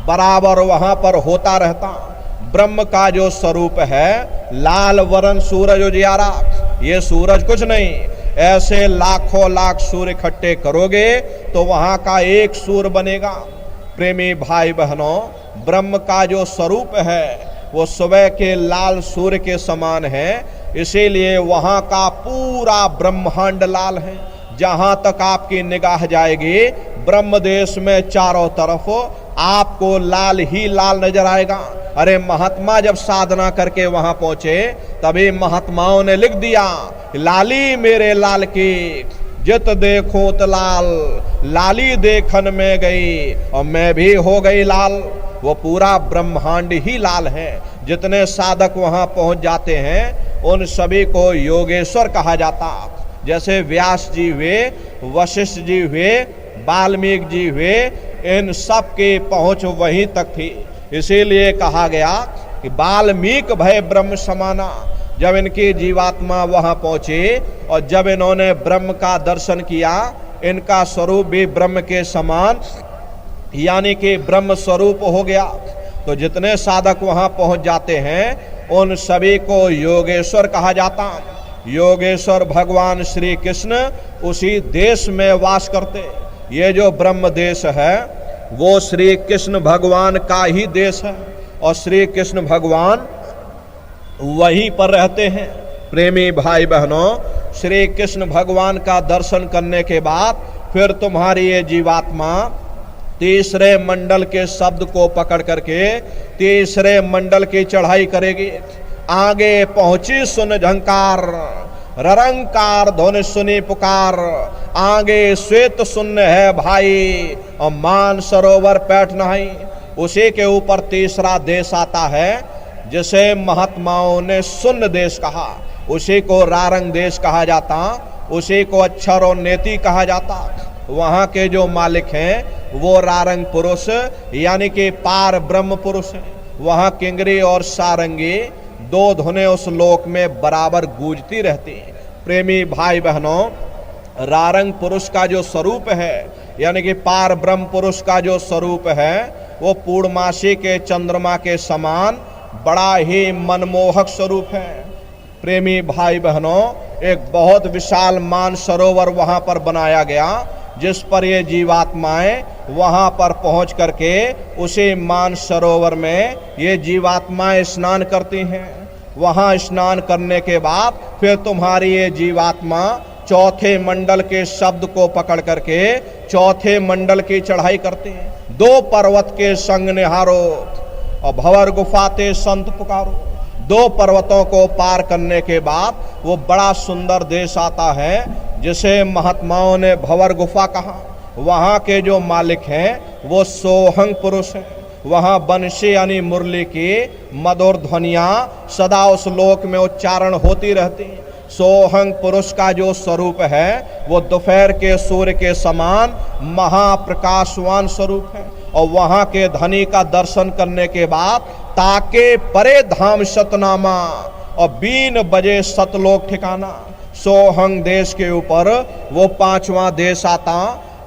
बराबर वहां पर होता रहता। ब्रह्म का जो स्वरूप है, लाल वरण सूरज उजियारा, ये सूरज कुछ नहीं, ऐसे लाखों लाख सूर्य इकट्ठे करोगे तो वहां का एक सूर्य बनेगा। प्रेमी भाई बहनों, ब्रह्म का जो स्वरूप है वो सुबह के लाल सूर्य के समान है, इसीलिए वहां का पूरा ब्रह्मांड लाल है। जहां तक आपकी निगाह जाएगी, ब्रह्म देश में चारों तरफ आपको लाल ही लाल नजर आएगा। अरे महात्मा जब साधना करके वहां पहुंचे, तभी महात्माओं ने लिख दिया, लाली मेरे लाल की, जित देखूं त लाल, लाली देखन में गई और मैं भी हो गई लाल। वो पूरा ब्रह्मांड ही लाल है। जितने साधक वहां पहुंच जाते हैं, उन सभी को योगेश्वर कहा जाता। जैसे व्यास जी हुए, वशिष्ठ जी हुए, वाल्मीकि जी हुए, इन सब की पहुंच वहीं तक थी। इसीलिए कहा गया कि वाल्मीकि भय ब्रह्म समाना। जब इनकी जीवात्मा वहां पहुंची और जब इन्होंने ब्रह्म का दर्शन किया, इनका स्वरूप भी ब्रह्म के समान, यानी कि ब्रह्म स्वरूप हो गया। तो जितने साधक वहां पहुंच जाते हैं, उन सभी को योगेश्वर कहा जाता। योगेश्वर भगवान श्री कृष्ण उसी देश में वास करते। ये जो ब्रह्म देश है वो श्री कृष्ण भगवान का ही देश है, और श्री कृष्ण भगवान वहीं पर रहते हैं। प्रेमी भाई बहनों, श्री कृष्ण भगवान का दर्शन करने के बाद फिर तुम्हारी ये जीवात्मा तीसरे मंडल के शब्द को पकड़ करके तीसरे मंडल की चढ़ाई करेगी। आगे पहुंची सुन झंकार, ररंकार ध्वनि सुनी पुकार, आगे श्वेत शून्य है भाई, और मान सरोवर पैठ नहीं। उसी के ऊपर तीसरा देश आता है, जिसे महात्माओं ने शून्य देश कहा। उसी को रारंग देश कहा जाता, उसी को अक्षर और नेति कहा जाता। वहाँ के जो मालिक हैं वो रारंग पुरुष, यानी कि पार ब्रह्म पुरुष हैं। वहाँ किंगरी और सारंगी दो धुनें उस लोक में बराबर गूंजती रहती हैं। प्रेमी भाई बहनों, रारंग पुरुष का जो स्वरूप है, यानी कि पार ब्रह्म पुरुष का जो स्वरूप है, वो पूर्णमासी के चंद्रमा के समान बड़ा ही मनमोहक स्वरूप है। प्रेमी भाई बहनों, एक बहुत विशाल मान सरोवर वहाँ पर बनाया गया, जिस पर ये जीवात्माएं वहाँ पर पहुँच करके उसी मान सरोवर में ये जीवात्माएं स्नान करती हैं। वहाँ स्नान करने के बाद फिर तुम्हारी ये जीवात्मा चौथे मंडल के शब्द को पकड़ करके चौथे मंडल की चढ़ाई करते हैं। दो पर्वत के संग निहारो और भंवर गुफाते संत पुकारो। दो पर्वतों को पार करने के बाद वो बड़ा सुंदर देश आता है, जिसे महात्माओं ने भंवर गुफा कहा। वहाँ के जो मालिक हैं वो सोहंग पुरुष हैं। वहाँ बंशी यानी मुरली की मधुर ध्वनियाँ सदा उस लोक में उच्चारण होती रहती हैं। सोहंग पुरुष का जो स्वरूप है वो दोपहर के सूर्य के समान महाप्रकाशवान स्वरूप है। और वहाँ के धनी का दर्शन करने के बाद ताके परे धाम सतनामा और 3 बजे सतलोक ठिकाना। सोहंग देश के ऊपर वो 5वां देश आता,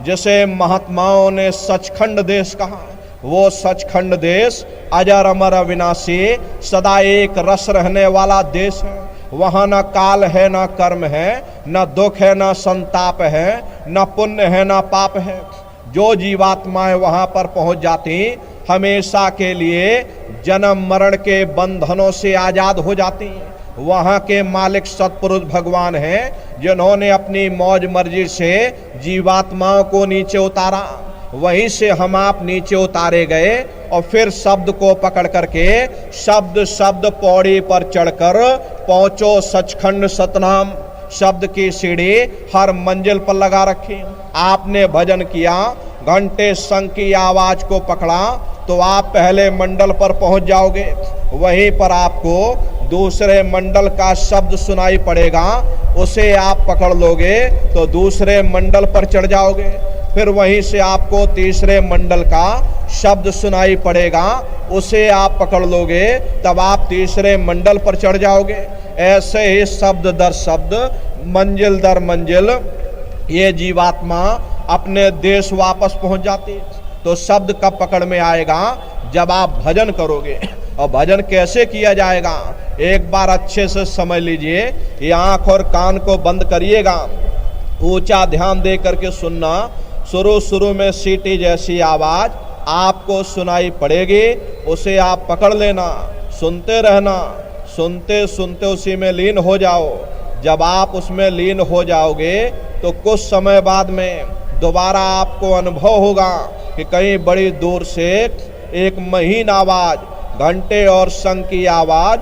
जिसे महात्माओं ने सचखंड देश कहा। वो सचखंड देश अजर अमर अविनाशी सदा एक रस रहने वाला देश है। वहाँ न काल है, न कर्म है, न दुख है, न संताप है, न पुण्य है, न पाप है। जो जीवात्माएं वहाँ पर पहुँच जाती हमेशा के लिए जन्म मरण के बंधनों से आजाद हो जाती हैं। वहाँ के मालिक सतपुरुष भगवान हैं, जिन्होंने अपनी मौज मर्जी से जीवात्माओं को नीचे उतारा। वहीं से हम आप नीचे उतारे गए और फिर शब्द को पकड़ करके शब्द शब्द पौड़ी पर चढ़कर पहुंचो सचखंड सतनाम। शब्द की सीढ़ी हर मंजिल पर लगा रखी। आपने भजन किया, घंटे शंख की आवाज को पकड़ा तो आप पहले मंडल पर पहुंच जाओगे। वहीं पर आपको दूसरे मंडल का शब्द सुनाई पड़ेगा, उसे आप पकड़ लोगे तो दूसरे मंडल पर चढ़ जाओगे। फिर वहीं से आपको तीसरे मंडल का शब्द सुनाई पड़ेगा, उसे आप पकड़ लोगे, तब आप तीसरे मंडल पर चढ़ जाओगे। ऐसे ही शब्द दर शब्द, मंजिल दर मंजिल ये जीवात्मा अपने देश वापस पहुंच जाती। तो शब्द कब पकड़ में आएगा? जब आप भजन करोगे। और भजन कैसे किया जाएगा? एक बार अच्छे से समझ लीजिए। ये आंख और कान को बंद करिएगा, ऊंचा ध्यान दे करके सुनना। शुरू में सीटी जैसी आवाज आपको सुनाई पड़ेगी, उसे आप पकड़ लेना, सुनते रहना। सुनते सुनते उसी में लीन हो जाओ। जब आप उसमें लीन हो जाओगे तो कुछ समय बाद में दोबारा आपको अनुभव होगा कि कहीं बड़ी दूर से एक महीन आवाज, घंटे और शंख की आवाज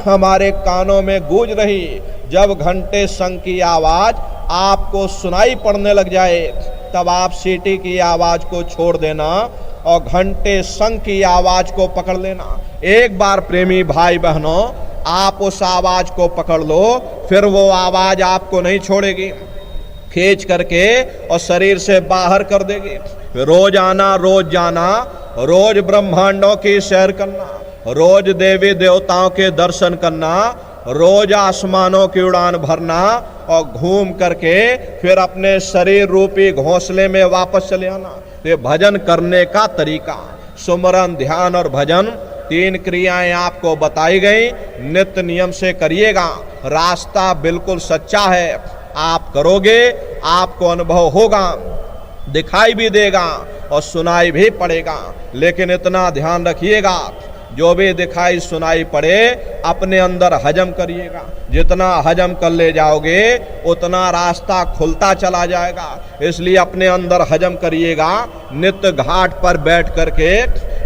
हमारे कानों में गूंज रही। जब घंटे शंख की आवाज आपको सुनाई पड़ने लग जाए, तब आप सीटी की आवाज को छोड़ देना और घंटे शंख की आवाज को पकड़ लेना। एक बार प्रेमी भाई बहनों, आप उस आवाज को पकड़ लो, फिर वो आवाज आपको नहीं छोड़ेगी, खींच करके और शरीर से बाहर कर देगी। रोज आना, रोज जाना, रोज ब्रह्मांडों की सैर करना, रोज देवी देवताओं के दर्शन करना, रोज आसमानों की उड़ान भरना और घूम करके फिर अपने शरीर रूपी घोंसले में वापस चले आना। ये भजन करने का तरीका। सुमरन, ध्यान और भजन 3 क्रियाएं आपको बताई गई। नित्य नियम से करिएगा, रास्ता बिल्कुल सच्चा है। आप करोगे, आपको अनुभव होगा, दिखाई भी देगा और सुनाई भी पड़ेगा। लेकिन इतना ध्यान रखिएगा, जो भी दिखाई सुनाई पड़े अपने अंदर हजम करिएगा। जितना हजम कर ले जाओगे उतना रास्ता खुलता चला जाएगा। इसलिए अपने अंदर हजम करिएगा। नित्य घाट पर बैठ करके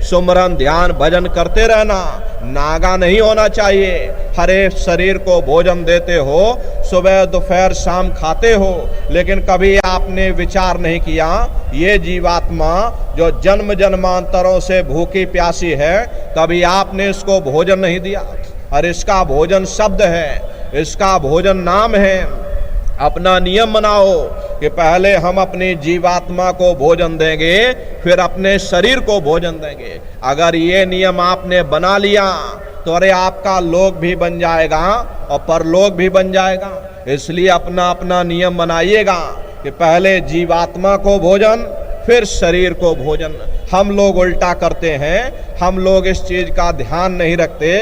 सुमरन, ध्यान, भजन करते रहना। नागा नहीं होना चाहिए। हरे शरीर को भोजन देते हो, सुबह दोपहर शाम खाते हो, लेकिन कभी आपने विचार नहीं किया ये जीवात्मा जो जन्म जन्मांतरों से भूखी प्यासी है, कभी आपने इसको भोजन नहीं दिया। और इसका भोजन शब्द है, इसका भोजन नाम है। अपना नियम बनाओ कि पहले हम अपनी जीवात्मा को भोजन देंगे, फिर अपने शरीर को भोजन देंगे। अगर ये नियम आपने बना लिया तो अरे आपका लोक भी बन जाएगा और परलोक भी बन जाएगा। इसलिए अपना अपना नियम बनाइएगा कि पहले जीवात्मा को भोजन, फिर शरीर को भोजन। हम लोग उल्टा करते हैं, हम लोग इस चीज का ध्यान नहीं रखते।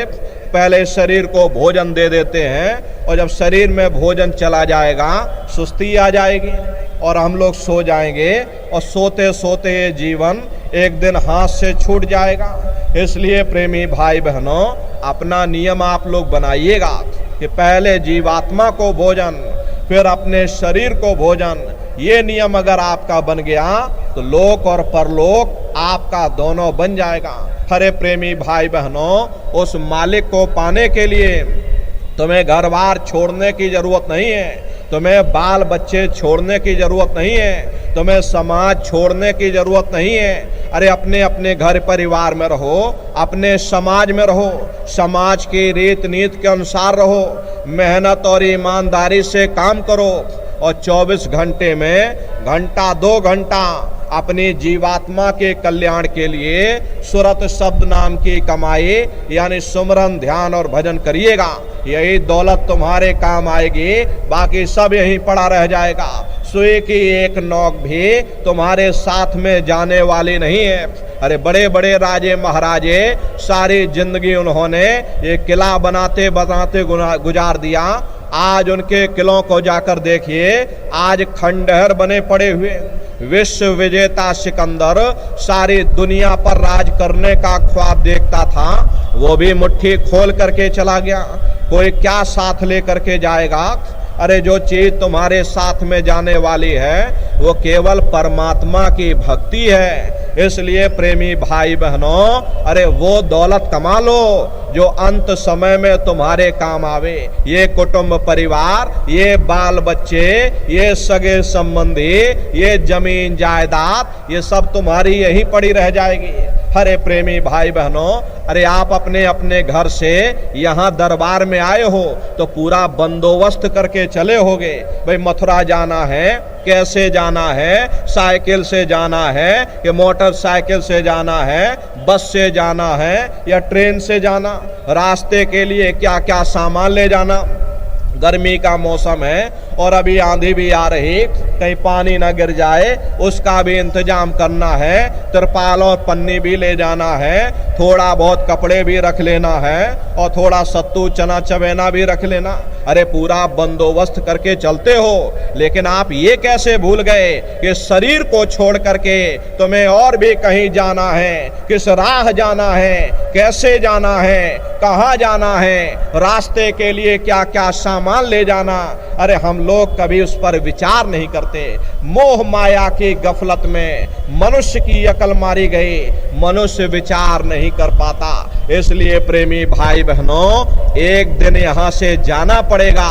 पहले शरीर को भोजन दे देते हैं और जब शरीर में भोजन चला जाएगा सुस्ती आ जाएगी और हम लोग सो जाएंगे और सोते सोते ये जीवन एक दिन हाथ से छूट जाएगा। इसलिए प्रेमी भाई बहनों, अपना नियम आप लोग बनाइएगा कि पहले जीवात्मा को भोजन, फिर अपने शरीर को भोजन। ये नियम अगर आपका बन गया तो लोक और परलोक आपका दोनों बन जाएगा। हरे प्रेमी भाई बहनों, उस मालिक को पाने के लिए तुम्हें घर बार छोड़ने की जरूरत नहीं है, तुम्हें बाल बच्चे छोड़ने की जरूरत नहीं है, तुम्हें समाज छोड़ने की जरूरत नहीं है। अरे अपने अपने घर परिवार में रहो, अपने समाज में रहो, समाज की रीत नीति के अनुसार रहो, मेहनत और ईमानदारी से काम करो और 24 घंटे में घंटा 2 घंटा अपनी जीवात्मा के कल्याण के लिए सुरत शब्द नाम की कमाई यानी सुमरन ध्यान और भजन करिएगा। यही दौलत तुम्हारे काम आएगी, बाकी सब यहीं पड़ा रह जाएगा। सुई की एक नोक भी तुम्हारे साथ में जाने वाली नहीं है। अरे बड़े बड़े राजे महाराजे सारी जिंदगी उन्होंने ये किला बनाते बनाते गुजार दिया। आज उनके किलों को जाकर देखिए, आज खंडहर बने पड़े हुए। विश्व विजेता सिकंदर सारी दुनिया पर राज करने का ख्वाब देखता था, वो भी मुट्ठी खोल करके चला गया। कोई क्या साथ लेकर के जाएगा? अरे जो चीज तुम्हारे साथ में जाने वाली है वो केवल परमात्मा की भक्ति है। इसलिए प्रेमी भाई बहनों, अरे वो दौलत कमा लो जो अंत समय में तुम्हारे काम आवे। ये कुटुंब परिवार, ये बाल बच्चे, ये सगे संबंधी, ये जमीन जायदाद, ये सब तुम्हारी यहीं पड़ी रह जाएगी। अरे प्रेमी भाई बहनों, अरे आप अपने अपने घर से यहाँ दरबार में आए हो तो पूरा बंदोबस्त करके चले होगे। भाई मथुरा जाना है, कैसे जाना है? साइकिल से जाना है कि मोटरसाइकिल से जाना है, बस से जाना है या ट्रेन से जाना? रास्ते के लिए क्या क्या सामान ले जाना? गर्मी का मौसम है और अभी आंधी भी आ रही, कहीं पानी ना गिर जाए उसका भी इंतजाम करना है। तिरपाल और पन्नी भी ले जाना है, थोड़ा बहुत कपड़े भी रख लेना है और थोड़ा सत्तू चना चबेना भी रख लेना। अरे पूरा बंदोबस्त करके चलते हो, लेकिन आप ये कैसे भूल गए कि शरीर को छोड़ करके तुम्हें और भी कहीं जाना है? किस राह जाना है, कैसे जाना है, कहाँ जाना है, रास्ते के लिए क्या क्या सामान ले जाना? अरे हम लोग कभी उस पर विचार नहीं करते। मोह माया की गफलत में मनुष्य की अकल मारी गई, मनुष्य विचार नहीं कर पाता। इसलिए प्रेमी भाई बहनों, एक दिन यहाँ से जाना पड़ेगा।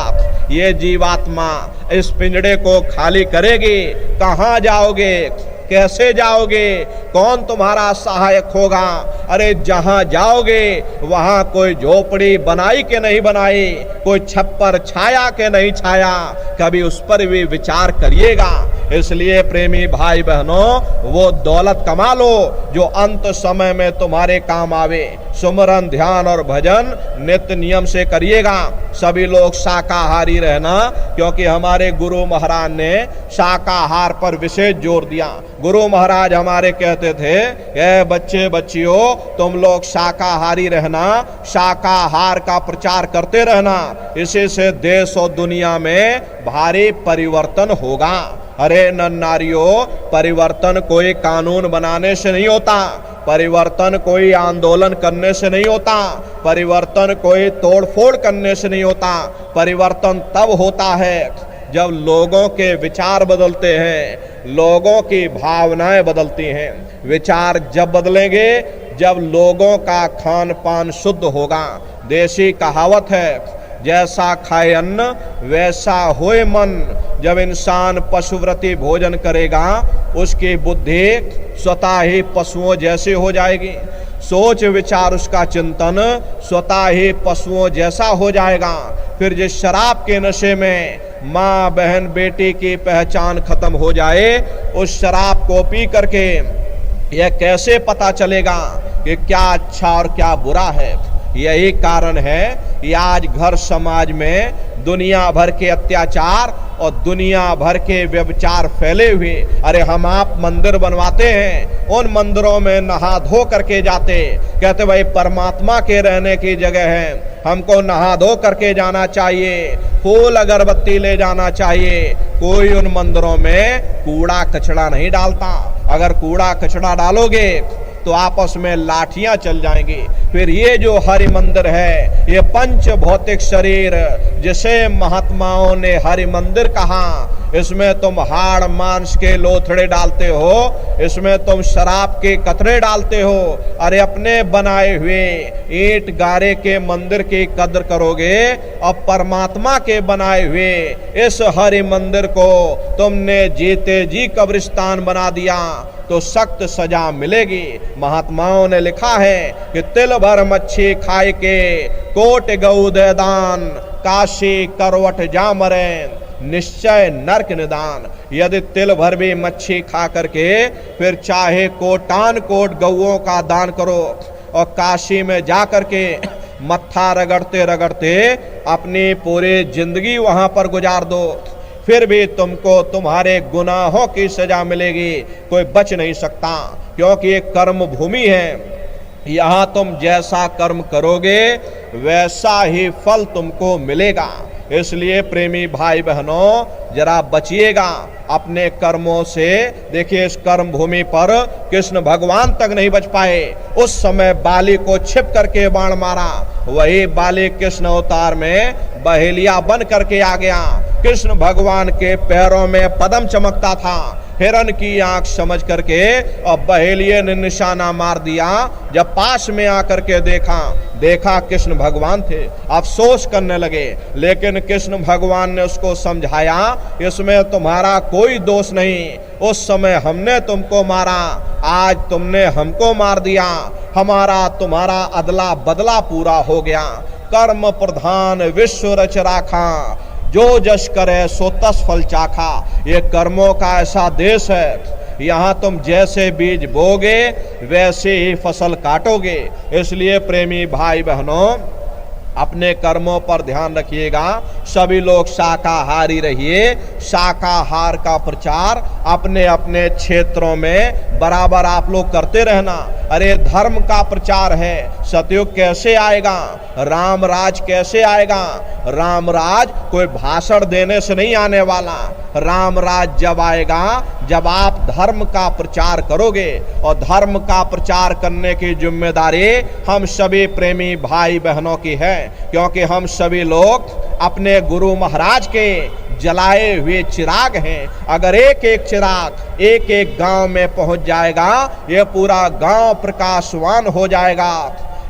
ये जीवात्मा इस पिंजड़े को खाली करेगी। कहाँ जाओगे, कैसे जाओगे, कौन तुम्हारा सहायक होगा? अरे जहां जाओगे वहां कोई झोपड़ी बनाई के नहीं बनाई, कोई छप्पर छाया के नहीं छाया, कभी उस पर भी विचार करिएगा। इसलिए प्रेमी भाई बहनों, वो दौलत कमा लो जो अंत समय में तुम्हारे काम आवे। सुमरन ध्यान और भजन नित्य नियम से करिएगा। सभी लोग शाकाहारी रहना, क्योंकि हमारे गुरु महाराज ने शाकाहार पर विशेष जोर दिया। गुरु महाराज हमारे कहते थे, ए बच्चे बच्चियों, तुम लोग शाकाहारी रहना, शाकाहार का प्रचार करते रहना, इसी से देश और दुनिया में भारी परिवर्तन होगा। अरे नन्नारियों, परिवर्तन कोई कानून बनाने से नहीं होता, परिवर्तन कोई आंदोलन करने से नहीं होता, परिवर्तन कोई तोड़फोड़ करने से नहीं होता। परिवर्तन तब होता है जब लोगों के विचार बदलते हैं, लोगों की भावनाएं बदलती हैं। विचार जब बदलेंगे जब लोगों का खान पान शुद्ध होगा। देसी कहावत है, जैसा खाए अन्न वैसा होए मन। जब इंसान पशुव्रती भोजन करेगा उसकी बुद्धि स्वतः ही पशुओं जैसी हो जाएगी, सोच विचार उसका चिंतन स्वतः ही पशुओं जैसा हो जाएगा। फिर जिस शराब के नशे में माँ बहन बेटी की पहचान खत्म हो जाए, उस शराब को पी करके यह कैसे पता चलेगा कि क्या अच्छा और क्या बुरा है? यही कारण है कि आज घर समाज में दुनिया भर के अत्याचार और दुनिया भर के व्यभिचार फैले हुए। अरे हम आप मंदिर बनवाते हैं, उन मंदिरों में नहा धो करके जाते, कहते भाई परमात्मा के रहने की जगह है, हमको नहा धो करके जाना चाहिए, फूल अगरबत्ती ले जाना चाहिए। कोई उन मंदिरों में कूड़ा कचड़ा नहीं डालता। अगर कूड़ा कचड़ा डालोगे तो आपस में लाठियां चल जाएंगी। फिर ये जो हरि मंदिर है, ये पंच भौतिक शरीर जिसे महात्माओं ने हरि मंदिर कहा, इसमें तुम हाड़ मांस के लोथड़े डालते हो, इसमें तुम शराब के कतरे डालते हो। अरे अपने बनाए हुए ईंट गारे के मंदिर की कद्र करोगे और परमात्मा के बनाए हुए इस हरि मंदिर को तुमने जीते जी कब्रिस्तान बना दिया तो सख्त सजा मिलेगी। महात्माओं ने लिखा है कि तिल भर मच्छी खाए के कोट गऊ दे दान, काशी करवट जा मरे। निश्चय नरक निदान। यदि तिल भर भी मच्छी खा करके फिर चाहे कोटान कोट गौओं का दान करो और काशी में जा करके मत्था रगड़ते रगड़ते अपनी पूरी जिंदगी वहां पर गुजार दो, फिर भी तुमको तुम्हारे गुनाहों की सजा मिलेगी, कोई बच नहीं सकता। क्योंकि ये कर्म भूमि है, यहां तुम जैसा कर्म करोगे वैसा ही फल तुमको मिलेगा। इसलिए प्रेमी भाई बहनों जरा बचिएगा अपने कर्मों से। देखिए इस कर्म भूमि पर कृष्ण भगवान तक नहीं बच पाए, उस समय बाली को छिप करके बाण मारा, वही बाली कृष्ण अवतार में बहेलिया बन करके आ गया। कृष्ण भगवान के पैरों में पद्म चमकता था, हिरण की आंख समझ करके और बहेलिये ने निशाना मार दिया। जब पास में आकर के देखा कृष्ण भगवान थे, अफसोस करने लगे, लेकिन कृष्ण भगवान ने उसको समझाया इसमें तुम्हारा कोई दोष नहीं, उस समय हमने तुमको मारा, आज तुमने हमको मार दिया, हमारा तुम्हारा अदला बदला पूरा हो गया। कर्म प्रधान विश्व रच राखा, जो जश करे सो तस फल चाखा। ये कर्मों का ऐसा देश है, यहाँ तुम जैसे बीज बोगे वैसे ही फसल काटोगे। इसलिए प्रेमी भाई बहनों अपने कर्मों पर ध्यान रखिएगा। सभी लोग शाकाहारी रहिए। शाकाहार का प्रचार अपने अपने क्षेत्रों में बराबर आप लोग करते रहना। अरे धर्म का प्रचार है, सतयुग कैसे आएगा, राम राज कैसे आएगा। राम राज कोई भाषण देने से नहीं आने वाला, राम राज जब आएगा जब आप धर्म का प्रचार करोगे। और धर्म का प्रचार करने की जिम्मेदारी हम सभी प्रेमी भाई बहनों की है, क्योंकि हम सभी लोग अपने गुरु महाराज के जलाए हुए चिराग हैं। अगर एक एक चिराग एक एक गांव में पहुंच जाएगा, ये पूरा गांव प्रकाशवान हो जाएगा,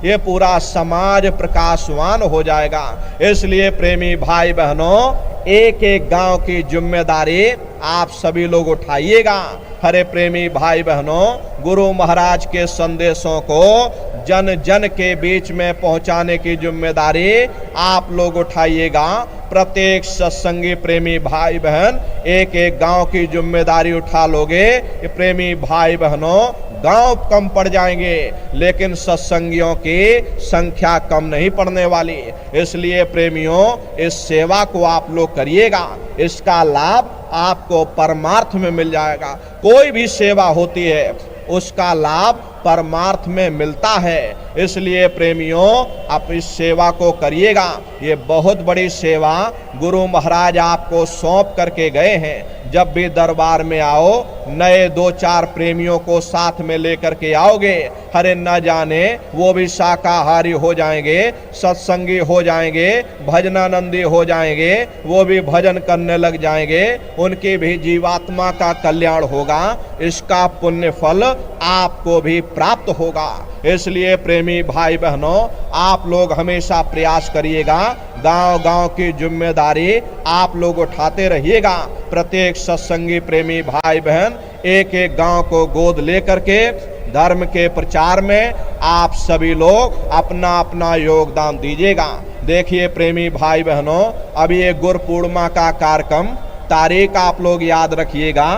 ये पूरा समाज प्रकाशवान हो जाएगा। इसलिए प्रेमी भाई बहनों एक एक गांव की जिम्मेदारी आप सभी लोग उठाइएगा। हरे प्रेमी भाई बहनों गुरु महाराज के संदेशों को जन जन के बीच में पहुंचाने की जिम्मेदारी आप लोग उठाइएगा। प्रत्येक सत्संगी प्रेमी भाई बहन एक एक गांव की जिम्मेदारी उठा लोगे, ये प्रेमी भाई बहनों गांव कम पड़ जाएंगे लेकिन सत्संगियों की संख्या कम नहीं पड़ने वाली। इसलिए प्रेमियों इस सेवा को आप लोग करिएगा, इसका लाभ आपको परमार्थ में मिल जाएगा। कोई भी सेवा होती है उसका लाभ परमार्थ में मिलता है। इसलिए प्रेमियों आप इस सेवा को करिएगा। ये बहुत बड़ी सेवा गुरु महाराज आपको सौंप करके गए हैं। जब भी दरबार में आओ नए 2-4 प्रेमियों को साथ में लेकर के आओगे, हरे न जाने वो भी शाकाहारी हो जाएंगे, सत्संगी हो जाएंगे, भजनानंदी हो जाएंगे, वो भी भजन करने लग जाएंगे, उनकी भी जीवात्मा का कल्याण होगा, इसका पुण्य फल आपको भी प्राप्त होगा। इसलिए प्रेमी भाई बहनों आप लोग हमेशा प्रयास करिएगा, गांव गांव की जिम्मेदारी आप लोग उठाते रहिएगा। प्रत्येक सत्संगी प्रेमी भाई बहन एक एक गांव को गोद लेकर के धर्म के प्रचार में आप सभी लोग अपना अपना योगदान दीजिएगा। देखिए प्रेमी भाई बहनों अभी ये गुरु पूर्णिमा का कार्यक्रम, तारीख आप लोग याद रखिएगा।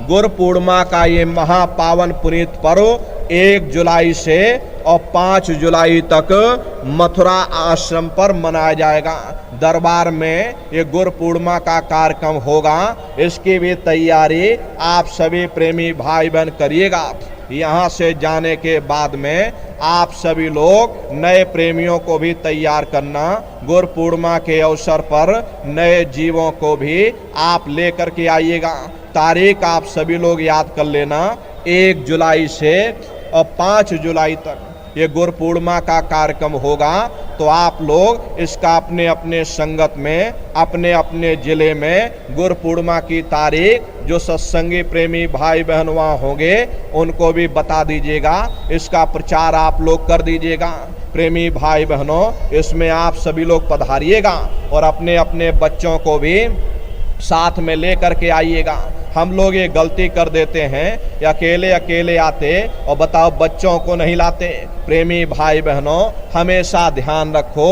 गुरु पूर्णिमा का ये महापावन पुनीत पर्व 1 जुलाई से और 5 जुलाई तक मथुरा आश्रम पर मनाया जाएगा। दरबार में ये गुरु पूर्णिमा का कार्यक्रम होगा, इसकी भी तैयारी आप सभी प्रेमी भाई बहन करिएगा। यहाँ से जाने के बाद में आप सभी लोग नए प्रेमियों को भी तैयार करना। गुरु पूर्णिमा के अवसर पर नए जीवों को भी आप लेकर के आइएगा। तारीख आप सभी लोग याद कर लेना, 1 जुलाई से और 5 जुलाई तक ये गुरु पूर्णिमा का कार्यक्रम होगा। तो आप लोग इसका अपने अपने संगत में अपने अपने जिले में गुरु पूर्णिमा की तारीख जो सत्संगी प्रेमी भाई बहन वहाँ होंगे उनको भी बता दीजिएगा, इसका प्रचार आप लोग कर दीजिएगा। प्रेमी भाई बहनों इसमें आप सभी लोग पधारिएगा और अपने अपने बच्चों को भी साथ में लेकर के आइएगा। हम लोग ये गलती कर देते हैं, अकेले अकेले आते और बताओ बच्चों को नहीं लाते। प्रेमी भाई बहनों, हमेशा ध्यान रखो,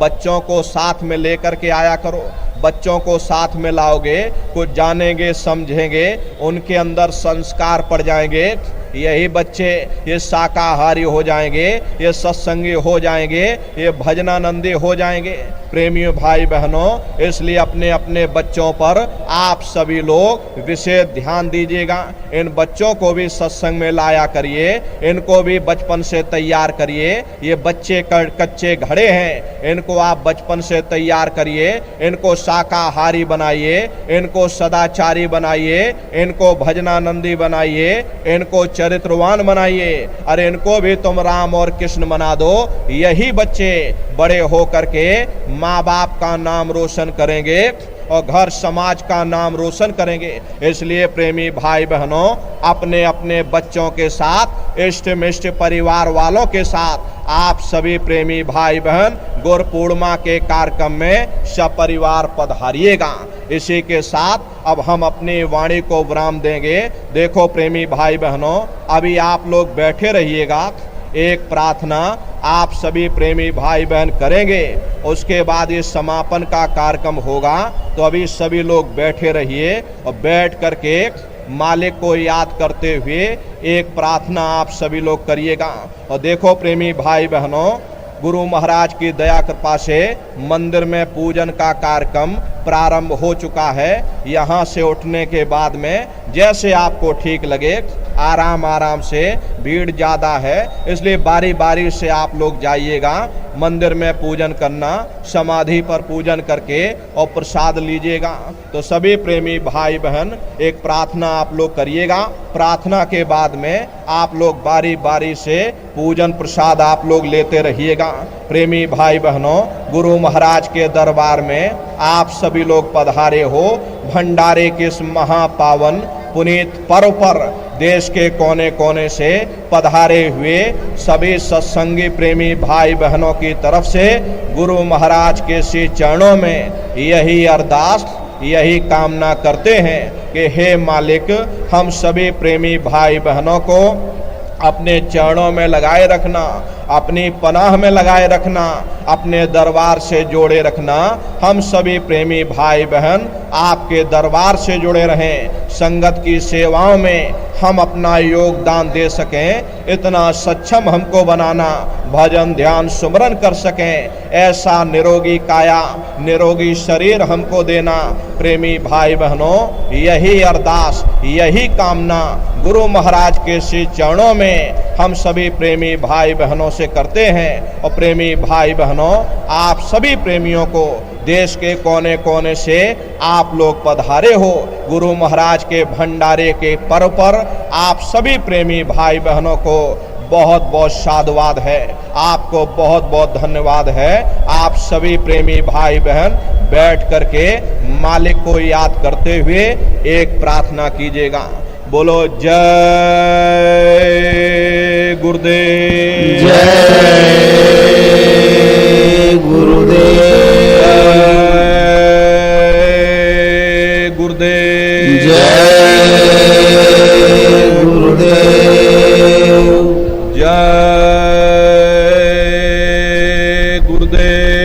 बच्चों को साथ में लेकर के आया करो। बच्चों को साथ में लाओगे, कुछ जानेंगे, समझेंगे, उनके अंदर संस्कार पड़ जाएंगे। यही बच्चे ये शाकाहारी हो जाएंगे, ये सत्संगी हो जाएंगे, ये भजनानंदी हो जाएंगे। प्रेमियों भाई बहनों, इसलिए अपने अपने बच्चों पर आप सभी लोग विशेष ध्यान दीजिएगा। इन बच्चों को भी सत्संग में लाया करिए, इनको भी बचपन से तैयार करिए। ये बच्चे कच्चे घड़े हैं, इनको आप बचपन से तैयार करिए, इनको शाकाहारी बनाइए, इनको सदाचारी बनाइए, इनको भजनानंदी बनाइए, इनको चरित्रवान बनाइए। अरे इनको भी तुम राम और कृष्ण बना दो। यही बच्चे बड़े हो करके माँ बाप का नाम रोशन करेंगे और घर समाज का नाम रोशन करेंगे। इसलिए प्रेमी भाई बहनों, अपने अपने बच्चों के साथ, इष्ट मिष्ट परिवार वालों के साथ आप सभी प्रेमी भाई बहन गुरु पूर्णिमा के कार्यक्रम में सपरिवार पधारिएगा। इसी के साथ अब हम अपनी वाणी को विराम देंगे। देखो प्रेमी भाई बहनों, अभी आप लोग बैठे रहिएगा, एक प्रार्थना आप सभी प्रेमी भाई बहन करेंगे, उसके बाद ये समापन का कार्यक्रम होगा। तो अभी सभी लोग बैठे रहिए और बैठ करके मालिक को याद करते हुए एक प्रार्थना आप सभी लोग करिएगा। और देखो प्रेमी भाई बहनों, गुरु महाराज की दया कृपा से मंदिर में पूजन का कार्यक्रम प्रारंभ हो चुका है। यहाँ से उठने के बाद में जैसे आपको ठीक लगे, आराम आराम से, भीड़ ज़्यादा है इसलिए बारी बारी से आप लोग जाइएगा। मंदिर में पूजन करना, समाधि पर पूजन करके और प्रसाद लीजिएगा। तो सभी प्रेमी भाई बहन एक प्रार्थना आप लोग करिएगा। प्रार्थना के बाद में आप लोग बारी बारी से पूजन प्रसाद आप लोग लेते रहिएगा। प्रेमी भाई बहनों, गुरु महाराज के दरबार में आप सभी लोग पधारे हो। भंडारे के इस महापावन पुनीत पर्व पर देश के कोने कोने से पधारे हुए सभी सत्संगी प्रेमी भाई बहनों की तरफ से गुरु महाराज के श्री चरणों में यही अरदास, यही कामना करते हैं कि हे मालिक, हम सभी प्रेमी भाई बहनों को अपने चरणों में लगाए रखना, अपनी पनाह में लगाए रखना, अपने दरबार से जोड़े रखना। हम सभी प्रेमी भाई बहन आपके दरबार से जुड़े रहें, संगत की सेवाओं में हम अपना योगदान दे सकें, इतना सक्षम हमको बनाना, भजन ध्यान सुमरन कर सकें, ऐसा निरोगी काया, निरोगी शरीर हमको देना। प्रेमी भाई बहनों, यही अरदास, यही कामना गुरु महाराज के श्री चरणों में हम सभी प्रेमी भाई बहनों से करते हैं। और प्रेमी भाई बहनों, आप सभी प्रेमियों को देश के कोने कोने से आप लोग पधारे हो। गुरु महाराज के भंडारे के पर्व पर आप सभी प्रेमी भाई बहनों को बहुत बहुत साधुवाद है, आपको बहुत बहुत धन्यवाद है। आप सभी प्रेमी भाई बहन बैठ करके मालिक को याद करते हुए एक प्रार्थना कीजिएगा। बोलो जय गुरुदेव, जय गुरुदेव, जय गुरुदेव, जय गुरुदेव, जय गुरुदेव।